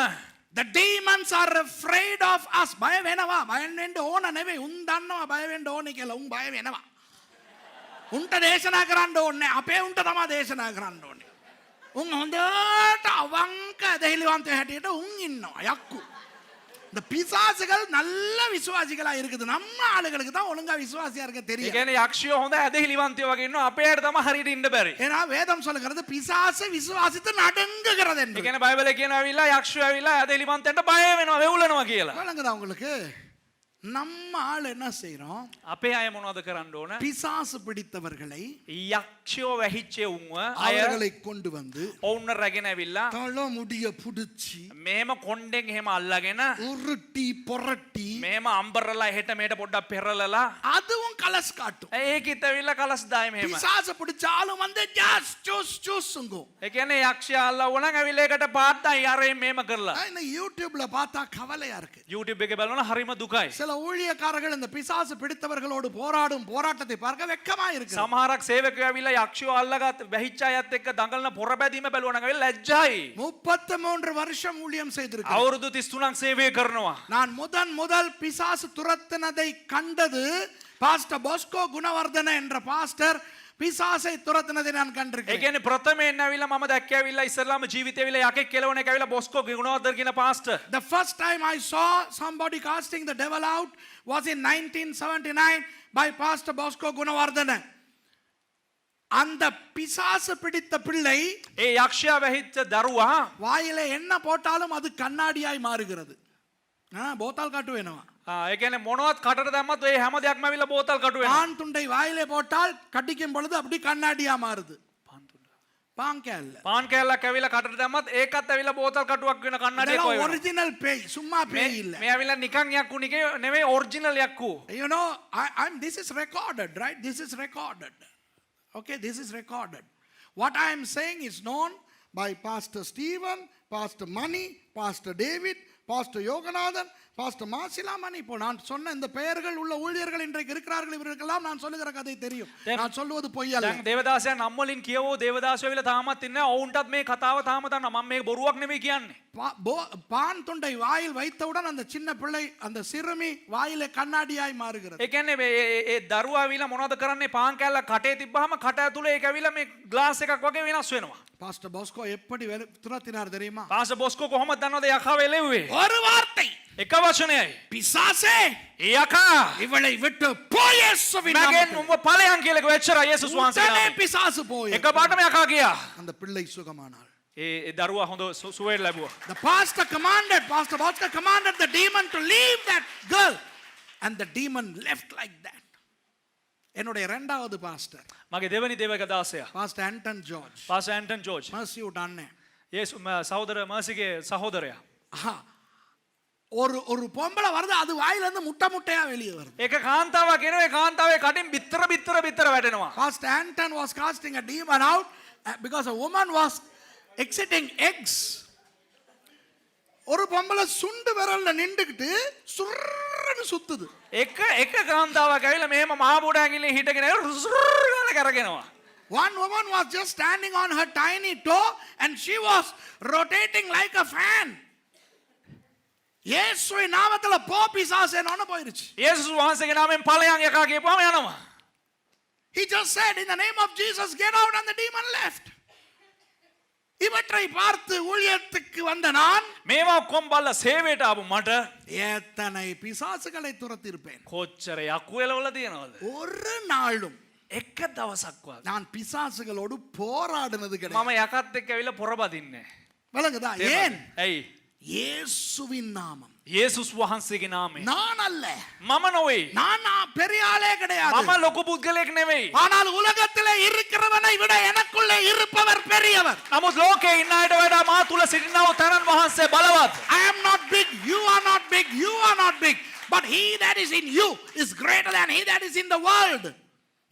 The demons are afraid of us. බය වෙනවා. බය වෙන්න ඕන නෙවෙයි. උන් දන්නවා බය වෙන්න ඕනේ කියලා. උන් බය වෙනවා. උන්ට දේශනා කරන්න ඕනේ. අපේ උන්ට තමයි දේශනා කරන්න ඕනේ. උන් හොඳට අවංක දෙහිලිවන්ත හැටියට උන් ඉන්නවා. යක්කු. இந்த பிசாசுகள் நல்ல விசுவாசிகளா இருக்குது. நம்ம ஆளுகளுக்கு தான் ஒழுங்கா விசுவாசியா இருக்க ඒ தெரியும். කියන්නේ යක්ෂයෝ හොඳ ඇදහිලිවන්තයෝ වගේ ඉන්නවා. අපේ අයට තමයි හරියට ඉන්න බැරි. ஏன்னா வேதம் சொல்லுகிறது பிசாசு விசுவாசித்து நடுங்குகிறது ඒ என்று. කියන්නේ බයිබලේ කියනවා ඇවිල්ලා යක්ෂයෝ ඇවිල්ලා ඇදහිලිවන්තයන්ට බය වෙනවා, වෙවුලනවා කියලා. விளங்குதா உங்களுக்கு? நம்ம ஆள் என்ன செய்றோம்? අපේ අය මොනවද කරන්න ඕන? பிசாசு பிடித்தவர்களை යක්ෂයෝ වැහිච්ච උන්ව අය அவர்களை கொண்டு வந்து ඔවුන් රැගෙන ඇවිල්ලා தலைமுடிய புடிச்சு මේම කොණ්ඩෙන් එහෙම අල්ලගෙන உருட்டி புரட்டி මේම අම්බරලා එහෙට මෙහෙට පොඩ්ඩක් පෙරලලා அதுவும் கலஸ் காட்டும். ඒකිට ඇවිල්ලා කලස් දායි මෙහෙම. பிசாசு பிடிச்சாலும் வந்து ஜாஸ் சூஸ் சூஸ்ங்கும். ඒ කියන්නේ යක්ෂයා අල්ලව නම් ඇවිල්ලා ඒකට පාත්තයි අරේ මේම කරලා. இந்த யூடியூப்ல பார்த்தா கவலையா இருக்கு. YouTube එකේ බලනවා හරිම දුකයි. சில ஊழியக்காரர்கள் இந்த பிசாசு பிடித்தவர்களோடு போராடும் போராட்டத்தை பார்க்க வெட்கமா இருக்கு. සමහරක් සේවකයෝ ඇවිල්ලා යක්ෂයෝ අල්ලගත් වැහිච්ච අයත් එක්ක දඟලන පොරබැදීම බැලුවා නම් ඇවිල්ලා ලැජ්ජයි. 33 வருஷம் ஊழியம் செய்திருக்கிறேன். අවුරුදු 33ක් සේවය කරනවා. நான் முதல் பிசாசு துரத்தினதை கண்டது பாஸ்டர் போஸ்கோ குணவர்தன என்ற பாஸ்டர் பிசாசை துரத்தினதை நான் ඒ கண்டிருக்கிறேன். කියන්නේ ප්‍රථමයෙන් ඇවිල්ලා මම දැක්කේ ඇවිල්ලා ඉස්සල්ලාම ජීවිතේ ඇවිල්ලා යකෙක් කෙලවන එක ඇවිල්ලා බොස්කෝ ගුණවර්ධන කියන pastor. The first time I saw somebody casting the devil out was in 1979 by Pastor Bosco Gunawardana. அந்த பிசாசு பிடித்த பிள்ளை ඒ යක්ෂයා වැහිච්ච දරුවා வாயில என்ன போட்டாலும் அது கண்ணாடியாய் மாறுகிறது. போத்தால் காட்டு வேணுமா? ඒ කියන්නේ මොනවත් කටට දැම්මත් ඒ හැම දෙයක්ම ඇවිල්ලා බෝතල් කටු වෙනවා. பான் துண்டை வாயிலே போட்டால் கடிக்கும் பொழுது அப்படி கண்ணாடியா மாறுது. பாங்கல்ல. පාන් කෑල්ලක් ඇවිල්ලා කටට දැම්මත් ඒකත් ඇවිල්ලා බෝතල් කටුවක් වෙන කන්නඩියක් இதெல்லாம் වෙනවා. ஒரிஜினல் பேய், சும்மா பேய் இல்ல. මේ ඇවිල්ලා නිකන් යක්කු නෙවෙයි original යක්කු. You know, this is recorded, right? This is recorded. Okay, this is recorded. What I am saying is known by Pastor Stephen, Pastor Mani, Pastor David, Pastor Yoganathan, Pastor Masilamani. இப்போ நான் சொன்ன இந்த பெயர்கள் உள்ள ஊழியர்கள் இன்றைக்கு இருக்கிறார்கள். இவர்களுக்கெல்லாம் நான் சொல்லுகிற கதை தெரியும். நான் சொல்லுவது பொய்யல்ல. දැන් දේවදාසයන් නම් වලින් කියවෝ දේවදාසයෝ ඇවිල්ලා තාමත් ඉන්නේ. ඔවුන්ටත් මේ කතාව තාම දන්නවා. මම මේ බොරුවක් නෙවෙයි කියන්නේ. பான் துண்டை வாயில் வைத்தவுடன் அந்த சின்ன பிள்ளை, அந்த சிறுமி வாயிலே கண்ணாடியாய் மாறுகிறது. ඒ කියන්නේ ඒ දරුවා ඇවිල්ලා මොනවද කරන්නේ? පාන් කෑල්ල කටේ තිබ්බහම කට ඇතුලේ ඒක ඇවිල්ලා මේ ග්ලාස් එකක් වගේ වෙනස් වෙනවා. பாஸ்டர் போஸ்கோ எப்படி துரத்தினார் தெரியுமா? පාස්ටර් බොස්කෝ කොහොමද දන්නවද යකාව එළෙව්වේ? ஒரு வார்த்தை. එක වචනයයි. பிசாசே, ඒ යකා இவளை விட்டு போ இயேசுவின் මගෙන් நாமத்தில். උඹ ඵලයන් කියලා එච්චරයි යේසුස් වහන්සේ உடனே නමයෙන්. பிசாசு போய் එක පාටම යකා ගියා. அந்த பிள்ளை சுகமானாள். ඒ දරුවා හොඳ සුවය ලැබුවා. The pastor commanded, Pastor Bosco commanded the demon to leave that girl, and the demon left like that. என்னுடைய இரண்டாவது பாஸ்டர் මගේ දෙවනි දේවක දාසයා pastor Anton George, pastor Anton George mercy උட் அண்ணே. යේසු සහෝදර මර්සිගේ සහෝදරයා. ஒரு பொம்பளை வருது, அது வாயில இருந்து முட்டை முட்டையா வெளியே வருது. ඒක කාන්තාවක් එනවා. ඒ කාන්තාවේ කටින් බිත්තර වැටෙනවා. Pastor Anton was casting a demon out because a woman was exiting eggs. ஒரு பொம்பளை சுண்டு விரல்ல நின்றுக்கிட்டு சுர்ன்னு சுத்துது. එක කාන්තාවක් ඇවිල්ලා මෙහෙම මහා බුඩාගිල්ලේ හිටගෙන රුසුර් ගාලා කරගෙනවා. One woman was just standing on her tiny toe and she was rotating like a fan. இயேசுவின் நாமத்துல போ பிசாசேன்னு போயிருச்சு. යේසුස් වහන්සේගේ නාමයෙන් ඵලයන් යකා කියපුවාම යනවා. He just said in the name of Jesus get out and the demon left. இவற்றை பார்த்து ஊழியத்துக்கு வந்த நான் මේවා ඔක්කොම බලලා සේවයට ආපු මට எத்தனை பிசாசுகளை துரத்திருப்பேன். කොච්චර යක්කු එලවල තියනවද? ஒரு நாளும் එක දවසක්වත් நான் பிசாசுகளோடு போராடினது கிடையாது. මම යකත් එක්ක ඇවිල්ලා පොරබදින්නේ. விளங்குதா? ஏன்? ඇයි? இயேசுவின் நாமம். යේසුස් වහන්සේගේ නාමයෙන්. நான் அல்ல. මම නොවේ. நான் பெரிய ஆளே கிடையாது. මම ලොකු පුද්ගලයෙක් නෙවෙයි. ஆனால் உலகத்திலே இருக்கிறவனை விட எனக்குள்ளே இருப்பவர் பெரியவர். නමුත් ලෝකේ ඉන්න අයට වඩා මා තුල සිටිනා වූ තනන් වහන්සේ බලවත්. I am not big, you are not big, you are not big, but he that is in you is greater than he that is in the world.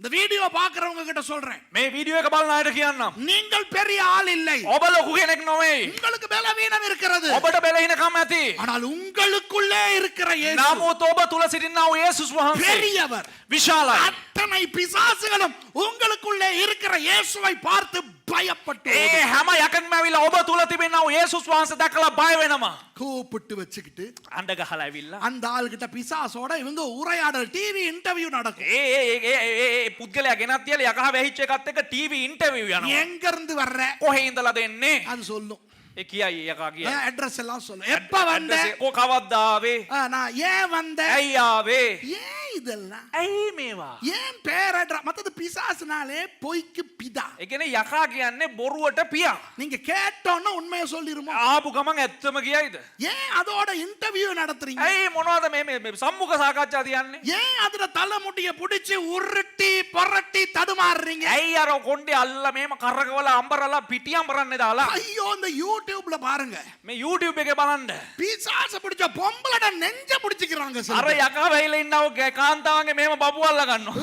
இந்த வீடியோ பார்க்கறவங்க கிட்ட சொல்றேன், මේ වීඩියෝ එක බලන අයට කියන්නම්. நீங்கள் பெரிய ஆள் இல்லை. ඔබ ලොකු කෙනෙක් නොවේ. உங்களுக்கு பலவீனம் இருக்கிறது. ඔබට බැලහිනකම් ඇති. ஆனால் உங்களுக்குள்ளே இருக்கிற இயேசு නමුත් ඔබ තුල සිටිනා වූ යේසුස් වහන්සේ பெரியவர். විශාලයි. அத்தனை பிசாசுகளும் உங்களுக்குள்ளே இருக்கிற இயேசுவை பார்த்து பயப்பட்டு ඒ හැම යකෙක්ම ඇවිල්ලා ඔබ තුල තිබෙනා වූ යේසුස් වහන්සේ දැකලා බය වෙනවා. கூப்பிட்டு வச்சுக்கிட்டு අඬ ගහලා ඇවිල්ලා அந்த ஆள்கிட்ட பிசாசோட இவங்க உரையாடல், டிவி இன்டர்வியூ நடக்கும். ඒ පුද්ගලයා ගෙනත් තියලා යකහ වැහිච්ච එකත් එක්ක ටීවී ඉන්ටර්විව් යනවා. எங்க இருந்து வர்ற කොහේ ඉඳලාද එන්නේ? அது சொல்லும். ඒ කියයි යකා කියයි. அட்ரஸ் எல்லாம் சொல்லும். எப்ப வந்த? කො කවද්ද ආවේ? நான் ஏன் வந்த? ඇයි ආවේ? ஏன் இதெல்லாம்? ඇයි මේවා? ஏன் பேரட்ரா? மத்தது பிசாசுனாலே பொய்க்கு பிதா. ඒ කියන්නේ යකා කියන්නේ බොරුවට පියා. நீங்க கேட்டோன்னா உண்மையை சொல்லிருமோ? ආපු ගමන් ඇත්තම කියයිද? ஏன் அதோட இன்டர்வியூ நடத்துறீங்க? ඇයි මොනවද මේ සම්මුඛ සාකච්ඡා තියන්නේ? ஏன் அதுல தலைமுடிய புடிச்சு உருட்டி புரட்டி தடுமாறுறீங்க? ඇයි අර කොණ්ඩේ අල්ලලා මේම කරකවලා අම්බරලා පිටි අම්බරන්නේ දාලා? ஐயோ, இந்த யூடியூப்ல பாருங்க, මේ YouTube එකේ බලන්න. பிசாசு பிடிச்ச பொம்பளட நெஞ்ச பிடிச்சுக்கிறாங்க சில අර பேர். යකා වෙයිලා ඉන්නව කාන්තාවගේ මේම බබු අල්ල ගන්නවා.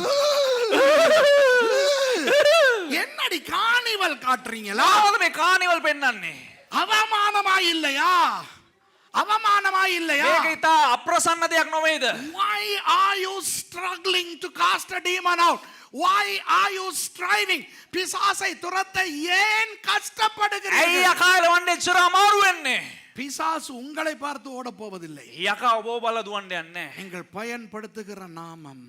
என்னடி காணிவல் காட்டுறீங்களா? මොකද මේ කානිවල් පෙන්වන්නේ? அவமானமா இல்லையா? அவமானமா இல்லையா? මේක ඉතා අප්‍රසන්න දෙයක් නොවේද? Why are you struggling to cast a demon out? Why are you striving? பிசாசை துரத்த ஏன் ඇයි கஷ்டப்படுகிறீர்கள்? යකා එලවන්නේ එච්චර අමාරු වෙන්නේ? பிசாசு உங்களை பார்த்து ஓட போவதில்லை. යකා ඔබ බලලා දුවන්න යන්නේ. நீங்கள் பயன்படுத்துகிற நாமம்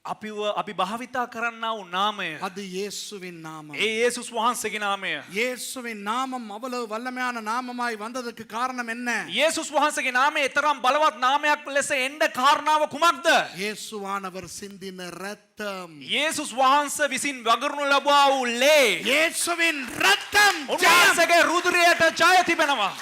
අපි භාවිතා කරන්නා වූ නාමය. அது இயேசுவின் நாமம். ඒ යේසුස් වහන්සේගේ නාමය. இயேசுவின் நாமம் அவ்வளவு வல்லமையான நாமமாய் வந்ததற்கு காரணம் என்ன? යේසුස් වහන්සේගේ නාමය තරම් බලවත් නාමයක් ලෙස එන්න කාරණාව කුමක්ද? இயேசுவானவர் சிந்தின ரத்தம். යේසුස් වහන්සේ විසින් වගුරුණු ලබා වූ ලේ. இயேசுவின் ரத்தம் ஜெயம். උන්වහන්සේගේ රුධිරයට ජය තිබෙනවා.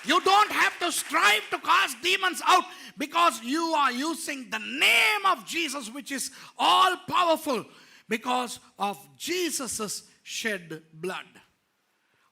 You don't have to strive to cast demons out because you are using the name of Jesus, which is all powerful, because of Jesus's shed blood.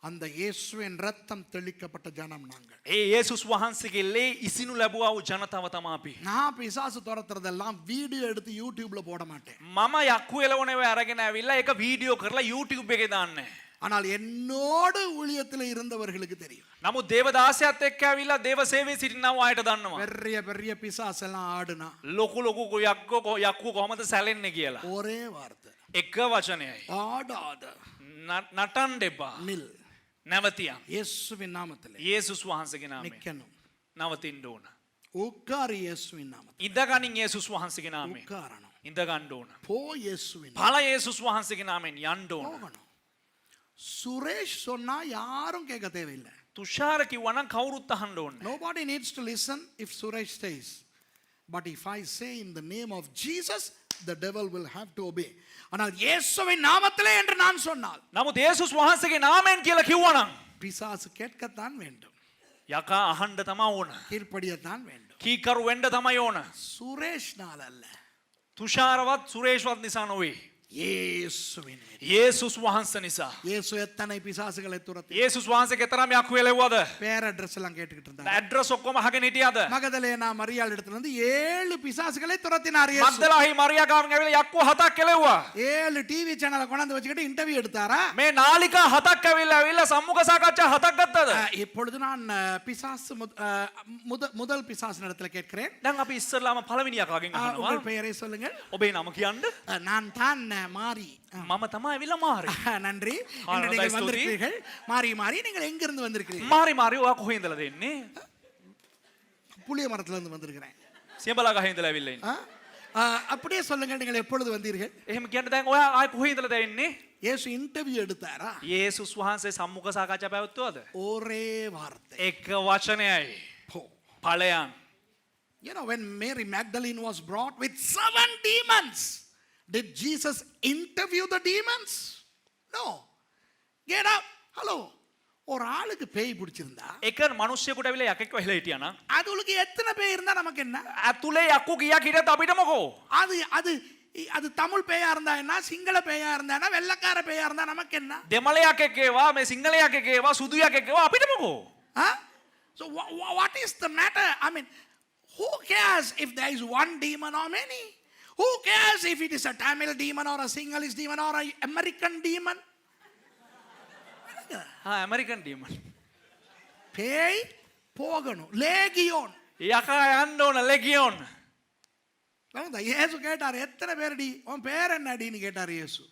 அந்த இயேசுவின் ரத்தம் தெளிக்கப்பட்ட ஜனம் நாங்கள். ඒ යේසුස් වහන්සේගේ ලේ ඉසිනු ලැබුවා වූ ජනතාව තමයි අපි. நான் பிசாசு துரத்துறதெல்லாம் வீடியோ எடுத்து யூடியூப்ல போட மாட்டேன். මම යක්කු එලවනේ අරගෙන ඇවිල්ලා ඒක වීඩියෝ කරලා YouTube එකේ දාන්නේ. ஆனால் என்னோடு ஊழியத்தில் இருந்தவர்களுக்கு தெரியும். නමුත් දේවදාසයත් එක්ක ඇවිල්ලා දේව සේවයේ සිටිනව අයට දන්නවා. பெரிய பெரிய பிசாசெல்லாம் ஆடுனா ලොකු ලොකු යක්කු කොහමද සැලෙන්නේ කියලා. ஒரே வார்த்தை, එක වචනයයි. ஆடாத, නටන්න එපා. நில். නැවතියන්. இயேசுவின் நாமத்திலே යේසුස් වහන්සේගේ නාමයෙන් நிக்கணும். නවතින්න ඕන. உட்காரு இயேசுவின் நாமத்தில். ඉඳගනින් යේසුස් වහන්සේගේ නාමයෙන් உட்காரணும். ඉඳ ගන්න ඕන. போ இயேசுவின் පළ යේසුස් වහන්සේගේ නාමයෙන් යන්න ඕන. போகணும். சுரேஷ் சொன்னா யாரும் கேட்க தேவையில்லை. තුෂාර කිව්වනම් කවුරුත් අහන්න ඕනේ. Nobody needs to listen if Suresh says. But if I say in the name of Jesus, the devil will have to obey. ஆனால் இயேசுவின் நாமத்திலே என்று நான் சொன்னால் නමුත් යේසුස් වහන්සේගේ නාමයෙන් කියලා කිව්වනම් பிசாசு கேட்கத்தான் வேண்டும், යකා අහන්න තමයි ඕන. கீழ்ப்படியத்தான் வேண்டும். කීකරු වෙන්න තමයි ඕන. சுரேஷ்னால் அல்ல, තුෂාරවත් සුරේෂ්වත් නිසා නොවේ. இயேசுவின் மீது. යේසුස් වහන්සේ නිසා. இயேசு எத்தனை பிசாசுகளை துரத்தி යේසුස් වහන්සේගේ තරම් යක්කු එලෙව්වද? பேர் அட்ரஸ் எல்லாம் கேட்டுக்கிட்டு இருந்தாங்க. ඇඩ්‍රස් ඔක්කොම අහගෙන හිටියද? மகதலேனா மரியாள் இடத்துல இருந்து 7 பிசாசுகளை துரத்தினார் இயேசு. මග්දලාහි මරියා ගාමින් ඇවිල්ලා යක්කු 7ක් එලෙව්වා. 7 டிவி சேனலை கொண்டாந்து வச்சுக்கிட்டு இன்டர்வியூ எடுத்தாரா? මේ නාලිකා 7ක් ඇවිල්ලා සම්මුඛ සාකච්ඡා 7ක් ගත්තද? இப்பொழுது நான் பிசாசு முதல் பிசாசு இடத்துல கேட்கிறேன். දැන් අපි ඉස්සරලාම පළවෙනි යකාගෙන් අහනවා. உங்கள் பெயரை சொல்லுங்கள். ඔබේ නම කියන්න. நான் தான் மாரி. මම තමයි ඇවිල්ලා මාරි. நன்றி. இன்று நீங்கள் வந்திருக்கிறீர்கள். மாரி நீங்கள் எங்க இருந்து வந்திருக்கிறீர்கள்? මාරි ඔයා කොහේ ඉඳලාද එන්නේ? புளிய மரத்துல இருந்து வந்திருக்கிறேன். සියඹලා ගහේ ඉඳලා ඇවිල්ලා ඉන්නේ. அப்படியே சொல்லுங்கள், நீங்கள் எப்பொழுது வந்தீர்கள்? එහෙම කියන්න දැන් ඔයා ආයි කොහේ ඉඳලාද එන්නේ? இயேசு இன்டர்வியூ எடுத்தாரா? යේසුස් වහන්සේ සම්මුඛ සාකච්ඡා පැවැත්වුවද? ஒரே வார்த்தை, එක වචනයයි. போ. ඵලයන්. You know, when Mary Magdalene was brought with 7 demons, Did Jesus interview the demons? No. Get up. Hello. ஒரு ஆளுக்கு பேய் பிடிச்சிருந்தா එක මිනිස්සෙකුට ඇවිල්ලා යකෙක්ව හෙලා හිටියා නම් அதுக்கு எத்தனை பேய் இருந்தா நமக்கு என்ன? ඇතුලේ යක්කු ගියක් හිටියත් අපිට මොකෝ? அது அது அது தமிழ் பேயா இருந்தா என்ன, சிங்கள பேயா இருந்தா என்ன, வெள்ளக்கார பேயா இருந்தா நமக்கு என்ன? දෙමළ යකෙක් ඒවා මේ සිංහල යකෙක් ඒවා සුදු යකෙක් ඒවා අපිට මොකෝ? Huh? So what is the matter? I mean, who cares if there is one demon or many? Who cares if it is a Tamil demon or a Sinhalese demon or an American demon? American demon. பேய் போகணும். லேகியோன். යකා යන්න ඕන ලෙගියොන්. இயேசு கேட்டார், எத்தனை பேரடி, உன் பேர் என்னடின்னு கேட்டார் இயேசு.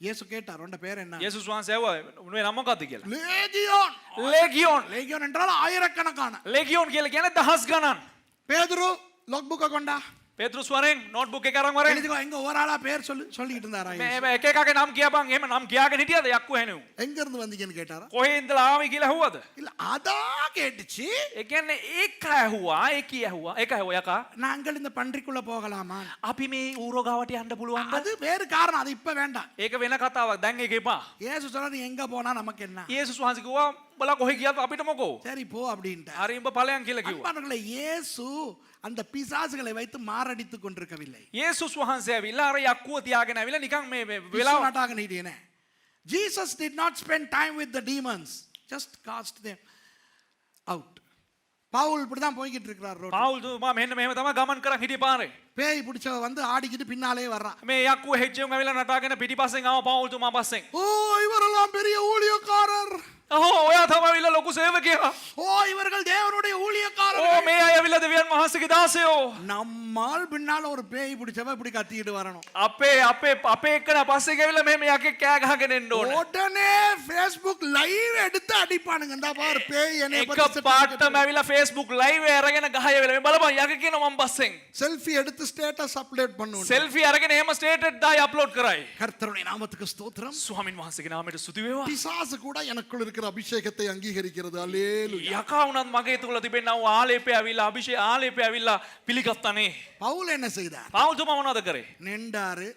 இயேசு கேட்டார், உன் பேர் என்ன? යේසුස් වහන්සේ ඇහුවා උනේ නම මොකක්ද කියලා. லேகியோன். ලෙගියොන්. லேகியோன் என்றால் ஆயிரக்கணக்கான. ලෙගියොන් කියලා කියන්නේ දහස් ගණන්. பேதுரு லாக் புக்க கொண்டா. පේතෘස් වරෙන් නෝට්බුක් එක අරන් වරෙන්. எழுதிக்கோ, எங்க ஒரு ஆளா பேர் சொல்லிட்டு இருந்தாரா? මේ එක එකගේ නම් කියපන්. එහෙම නම් කියාගෙන හිටියද යක්කු හැනෙව්. எங்க இருந்து வந்தீங்கன்னு கேட்டாரா? කොහේ ඉඳලා ආවේ කියලා ඇහුවද? இல்ல அதான் கேட்டுச்சு. ඒ කියන්නේ ඒක ඇහුවා, ඒක ඇහුවා. ඒක ඇහුවා යකා. நாங்கள் இந்த பன்றிக்குள்ள போகலாமா? අපි මේ ඌරෝ ගාවට යන්න පුළුවන්ද? அது வேறு காரணம், அது இப்ப வேண்டாம். ඒක වෙන කතාවක්. දැන් ඒක එපා. இயேசு சொன்னாரு, எங்க போனா நமக்கு என்ன? යේසුස් වහන්සේ කිව්වා බලා කොහේ ගියත් අපිට මොකෝ? சரி போ அப்படின்ட்டார். හරි උඹ ඵලයන් කියලා කිව්වා. அன்பானவர்களே, இயேசு அந்த பிசாசுகளை வைத்து மாரடித்துக் கொண்டிருக்கவில்லை. යේසුස් වහන්සේ ඇවිල්ලා අර යක්කුව තියාගෙන ඇවිල්ලා නිකන් මේ වෙලාව விசுவாட்டாக நீடியனே. Jesus did not spend time with the demons, just cast them out. Pavul இப்படிதான் போய்கிட்டு இருக்கிறார் ரோட்ல. පාවුල් තුමා මෙන්න මෙහෙම තමයි ගමන් කරන් හිටියේ පාරේ. பேய் பிடிச்சவ வந்து ஆடிக்கிட்டு பின்னாலே வர்றா. මේ යක්කුව හෙච්චෙන් ඇවිල්ලා නටාගෙන පිටිපස්සෙන් ආව පාවුල් තුමා පස්සෙන්. ஓ, இவரெல்லாம் பெரிய ஊழியக்காரர். ඔහො ඔයා තමයි ඇවිල්ලා ලොකු සේවකයා. ஓ, இவர்கள் தேவனுடைய ஊழியக்காரர். ඕ මේ අය ඇවිල්ලා දෙවියන් වහන්සේගේ දාසයෝ. நம்மால் பின்னால ஒரு பேய் பிடிச்சவ இப்படி கத்திக்கிட்டு வரணும். අපේ එක්කන පස්සෙන් ඇවිල්ලා මෙහෙම යකෙක් කෑ ගහගෙන එන්න ඕන. உடனே Facebook லைவ் எடுத்து அடிப்பானுங்க. இந்த பாரு பேய் என்னைய එක පාටම ඇවිල්ලා Facebook live අරගෙන ගහය වෙලා මේ බලපන් යකෙක් කියනවා මම පස්සෙන්. செல்ஃபி எடுத்து ஸ்டேட்டஸ் அப்லோட் பண்ணுவோம். සෙල්ෆි අරගෙන එහෙම ස්ටේටස් දායි අප්ලෝඩ් කරයි. கர்த்தருடைய நாமத்துக்கு ஸ்தோத்திரம். ස්වාමින් වහන්සේගේ නාමයට ස්තුති වේවා. பிசாசு கூட எனக்குள்ள இருக்கிற அபிஷேகத்தை அங்கீகரிக்கிறது. அல்லேலூயா. යකා වුණත් මගේ තුල තිබෙනා වූ ආලේපය ඇවිල්ලා ආලේපය ඇවිල්ලා පිළිගත්තානේ. பவுல் என்ன செய்தார்? පාවුල් තුමා මොනවද කරේ? நின்றாரு,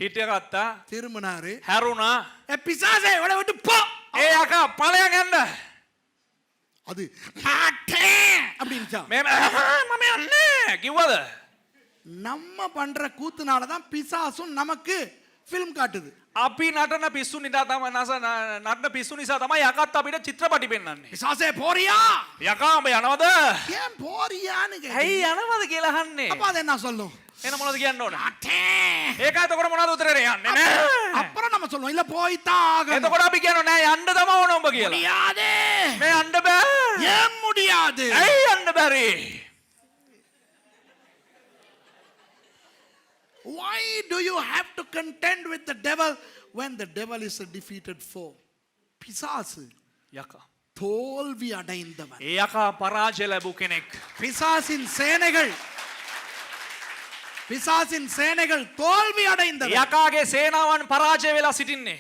හිටියගත්තා, திரும்பினாரு. හැරුණා. ஏ பிசாசே, இவனை விட்டு போ. ඒ යකා ඵලයන් යන්න. அது மாட்டேன் அப்படின்ச்சா. මම යන්නේ කිව්වද? நம்ம பண்ற கூத்துனால தான் பிசாசும் நமக்கு ஃபிலிம் காட்டுது. අපි නටන පිස්සු නිසා තමයි නටන පිස්සු නිසා තමයි යකත් අපිට චිත්‍රපටි පෙන්වන්නේ. பிசாசே போறியா? යකා ඔබ යනවද? ஏன் போறியான்னு கேக்குது. ඇයි යනවද කියලා අහන්නේ. அப்ப அது என்ன சொல்லும்? එන මොනවද කියන්න ඕන? மாட்டேன். ඒක එතකොට මොනවද උත්තරේ යන්නේ නෑ. அப்புறம் நம்ம சொல்லுவோம், இல்ல போய்தான் ஆகணும். එතකොට අපි කියනවා නෑ යන්න තමයි ඕන ඔබ කියලා. முடியாது. මේ යන්න බෑ. ஏன் முடியாது? ඇයි යන්න බැරි? Why do you have to contend with the devil when the devil is a defeated foe? பிசாசு යකා. தோல்வி அடைந்தவன். ඒ යකා පරාජය ලැබු කෙනෙක්. பிசாசின் சேனைகள் தோல்வி அடைந்தவன். යකාගේ සේනාවන් පරාජය වෙලා සිටින්නේ.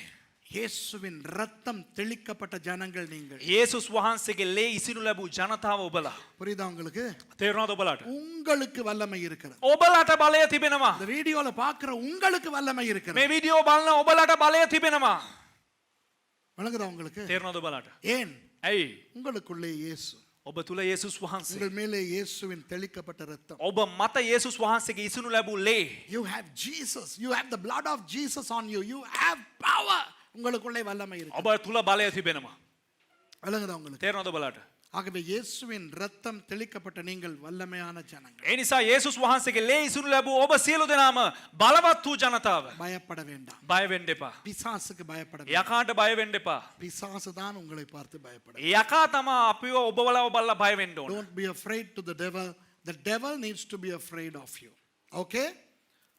இயேசுவின் ரத்தம் தெளிக்கப்பட்ட ஜனங்கள் நீங்கள். යේසුස් වහන්සේගේ ලේ ඉසිනු ලැබූ ජනතාව ඔබලා. புரியுதா உங்களுக்கு? තේරුණාද ඔබලාට? உங்களுக்கு வல்லமை இருக்கிறது. ඔබලාට බලය තිබෙනවා. இந்த வீடியோல பாக்குற உங்களுக்கு வல்லமை இருக்கிறது. මේ වීඩියෝ බලන ඔබලාට බලය තිබෙනවා. வழங்குதா உங்களுக்கு? තේරුණාද ඔබලාට? ஏன்? ඇයි? உங்களுக்குள்ளே இயேசு. ඔබ තුල යේසුස් වහන්සේ. உங்கள் மேலே இயேசுவின் தெளிக்கப்பட்ட ரத்தம். ඔබ මත යේසුස් වහන්සේගේ ඉසිනු ලැබූ ලේ. You have Jesus. You have the blood of Jesus on you. You have power. உங்களுக்குள்ளே வல்லமை இருக்கு. ඔබ තුල බලය තිබෙනවා. வழங்குதா உங்களுக்கு? තේරුණාද ඔබලාට? ஆகவே இயேசுவின் ரத்தம் தெளிக்கப்பட்ட நீங்கள் வல்லமையான ஜனங்கள். ඒ නිසා යේසුස් වහන්සේගේ ලේ ඉසිනු ලැබූ ඔබ සියලු දෙනාම බලවත් වූ ජනතාව. பயப்பட வேண்டாம். බය වෙන්න එපා. பிசாசுக்கு பயப்பட வேண்டாம். යකාට බය වෙන්න එපා. பிசாசு தான் உங்களை பார்த்து பயப்பட. යකා තමයි අපිව ඔබවලා බලලා බය වෙන්න ඕන. Don't be afraid to the devil. The devil needs to be afraid of you. Okay?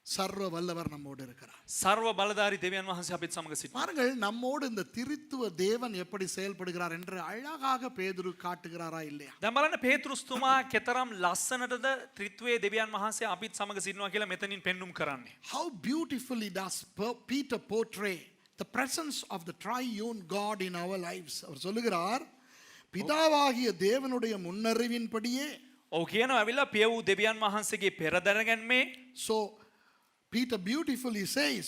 சர்வ வல்லவர் நம்மோடு இருக்கிறார். සර්ව බලධාරී දෙවියන් වහන්සේ අපිත් සමග සිටිනවා. பாருங்கள், நம்மோடு இந்த திரித்துவ தேவன் எப்படி செயல்படுகிறார் என்று அழகாக பேதுரு காட்டுகிறாரா இல்லையா? දැන් බලන්න පේතෘස් තුමා කෙතරම් ලස්සනටද ත්‍රිත්වයේ දෙවියන් වහන්සේ අපිත් සමග සිටිනවා කියලා මෙතනින් පෙන්눔 කරන්නේ. How beautifully does Peter portray the presence of the triune God in our lives. அவர் சொல்லுகிறார், பிதாவாகிய தேவனுடைய முன்னறிவின்படியே. ඔව් කියනවා ඇවිල්ලා පිය වූ දෙවියන් වහන්සේගේ පෙරදැනගැන්මේ. So Peter beautifully says,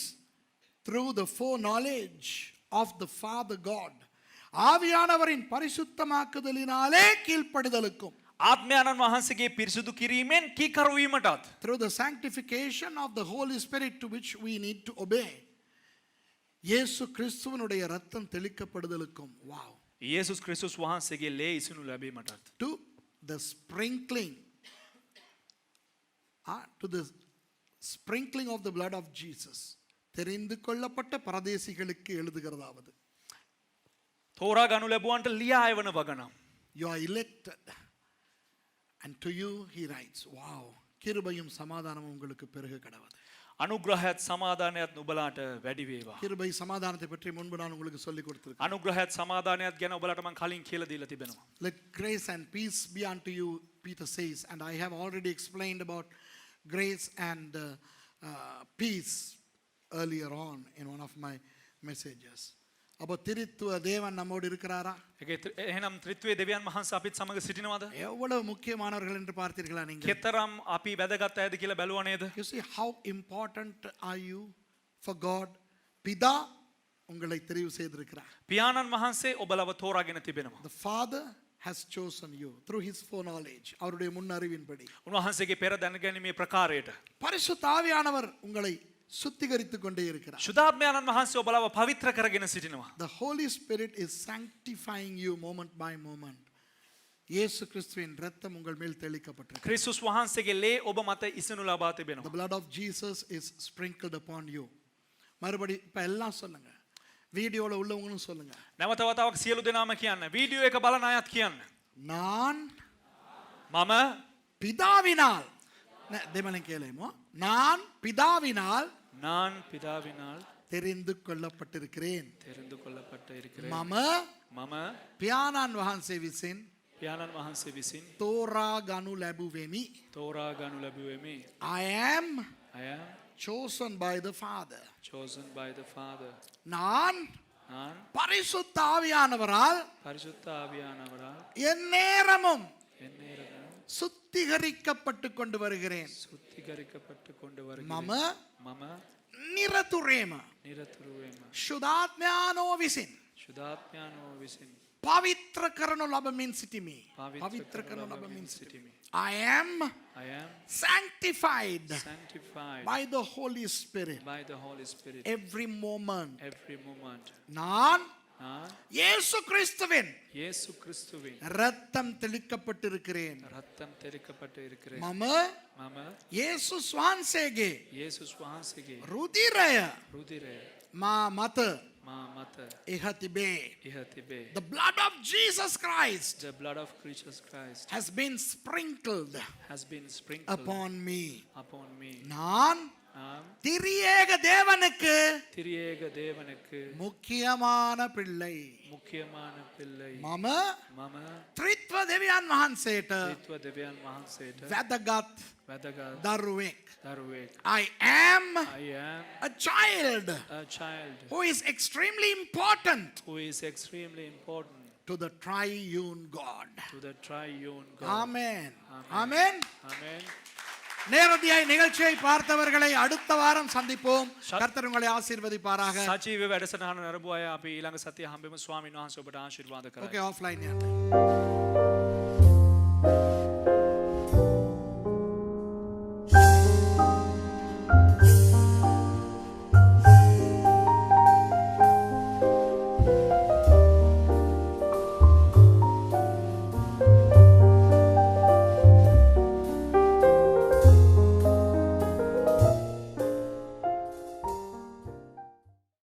through the foreknowledge of the Father God. ஆவியானவரின் பரிசுத்தமாக்குதலினாலே கீழ்ப்படிதலுக்கும். ආත්මයන්න් වහන්සේගේ පිරිසුදු කිරීමෙන් කීකරු වීමටත්. Through the sanctification of the Holy Spirit to which we need to obey. இயேசு கிறிஸ்துவினுடைய ரத்தம் தெளிக்கப்படுதலுக்கும். Wow. යේසුස් ක්‍රිස්තුස් වහන්සේගේ ලේ ඉසිනු ලැබීමටත්. To the sprinkling. To the sprinkling of the blood of Jesus. தெரிந்து கொள்ளப்பட்ட பரதேசிகளுக்கு எழுதுகிறதாவது. තෝරා ගනු ලැබුවන්ට ලියා එවන වගනම්. You are elected. And to you he writes, wow. கிருபையும் சமாதானமும் உங்களுக்கு பெருக கடவுது. අනුග්‍රහයත් සමාදානයත් නුඹලාට වැඩි වේවා. கிருபை சமாதானத்தை பற்றி முன்பு நான் உங்களுக்கு சொல்லி கொடுத்திருக்கேன். අනුග්‍රහයත් සමාදානයත් ගැන ඔබලාට මම කලින් කියලා දීලා තිබෙනවා. Let grace and peace be unto you, Peter says, and I have already explained about grace and peace earlier on in one of my messages. அப்போ திரித்துவ தேவன் நம்மோடு இருக்கிறாரா? එහෙනම් ත්‍රිත්වයේ දෙවියන් වහන්සේ අපිත් සමග සිටිනවද? எவ்வளவு முக்கியமானவர்கள் என்று பார்த்தீர்களா நீங்கள்? කෙතරම් අපි වැදගත් අයද කියලා බැලුවා නේද? You see how important are you for God? பிதா உங்களை தெரிவு செய்திருக்கிறார். පියාණන් වහන්සේ ඔබලව තෝරාගෙන තිබෙනවා. The Father has chosen you through his foreknowledge. அவருடைய முன்னறிவின்படி. උන්වහන්සේගේ පෙර දැනගැනීමේ ප්‍රකාරයට. பரிசுத்த ஆவியானவர் உங்களை சுத்திகரித்துக் கொண்டே இருக்கிறார். සුදාත්මයන්න් වහන්සේ ඔබලව පවිත්‍ර කරගෙන සිටිනවා. The Holy Spirit is sanctifying you moment by moment. இயேசு கிறிஸ்துவின் இரத்தம் உங்கள் மேல் தெளிக்கப்பட்டிருக்கிறது. ක්‍රිස්තුස් වහන්සේගේ ලේ ඔබ මත ඉසනු ලබා The තිබෙනවා. blood of Jesus is sprinkled upon you. மறுபடி இப்ப எல்லாம் சொல்லுங்க. வீடியோல உள்ளவங்களும் சொல்லுங்க. නැවත වතාවක් සියලු දෙනාම කියන්න. වීඩියෝ එක බලන අයත් කියන්න. நான் මම பிதாவினால் தேவனை கேளுமோ நான் பிதாவினால் නාන් පිතාවිனால் தெரிந்து கொள்ளப்பட்டிருக்கிறேன். තෙරඳු කොள்ளපట్ట இருக்கிறேன். මම මම පියාණන් වහන්සේ විසින් පියාණන් වහන්සේ විසින් තෝරා ගනු ලැබුවෙමි. තෝරා ගනු ලැබුවෙමි. I am I am chosen by the Father. chosen by the Father. நான் නාන් பரிசுத்த ஆவியானவரால் පරිසුද්ධ ආවියානවරාல் எந்நேரமும் එන්නේරම சுத்திகரிக்கப்பட்டு கொண்டு வருகிறேன். සුද්ධිකරිකපట్టు கொண்டு මම வருகிறேன். මම නිරතුරේම නිරතුරුවම ශුද්ධාත්මයානෝ විසින් සුදාත්මයන්ෝ විසින් පවිත්‍ර කරනු ලබමින් සිටිමි. පවිත්‍ර පවිත්‍ර කරනු කරනු ලබමින් ලබමින් සිටිමි. සිටිමි. I am I am sanctified sanctified by the Holy Spirit by the Holy Spirit every moment. every moment. நான் නාන් இயேசு கிறிஸ்துவின் යේසු ක්‍රිස්තුවින් ரத்தம் தெளிக்கப்பட்டிருக்கிறேன். රත්තම් තෙරිකපට இருக்கிறேன். මම මම இயேசு ස්වාංශයේ යේසුස් වහන්සේගේ රුධිරය රුධිරය මා මත මා මත එහ තිබේ. ඉහ තිබේ. The blood of Jesus Christ The blood of Jesus Christ has been sprinkled has been sprinkled upon me. upon me. நான் நாம் திரியேக தேவனுக்கு திரியேக தேவனுக்கு முக்கியமான பிள்ளை. මුඛ්‍යමාන පිල්ලයි. මම මම ත්‍රිත්ව දෙවියන් වහන්සේට ත්‍රිත්ව දෙවියන් වහන්සේට වැදගත් වැදගත් දරුවෙක්. දරුවෙක්. I am I am a child a child who is extremely important who is extremely important to the triune God. to the triune God. Amen. Amen. Amen. Amen. நேரடியாய் நிகழ்ச்சியை பார்த்தவர்களை அடுத்த வாரம் சந்திப்போம். கர்த்தர் உங்களை ஆசீர்வதிப்பாராக. සජීව වැඩසටහන නරඹුව අය අපි ඊළඟ සතිය හම්බෙමු. ස්වාමීන් වහන්සේ ඔබට ආශිර්වාද කරයි. Okay, offline.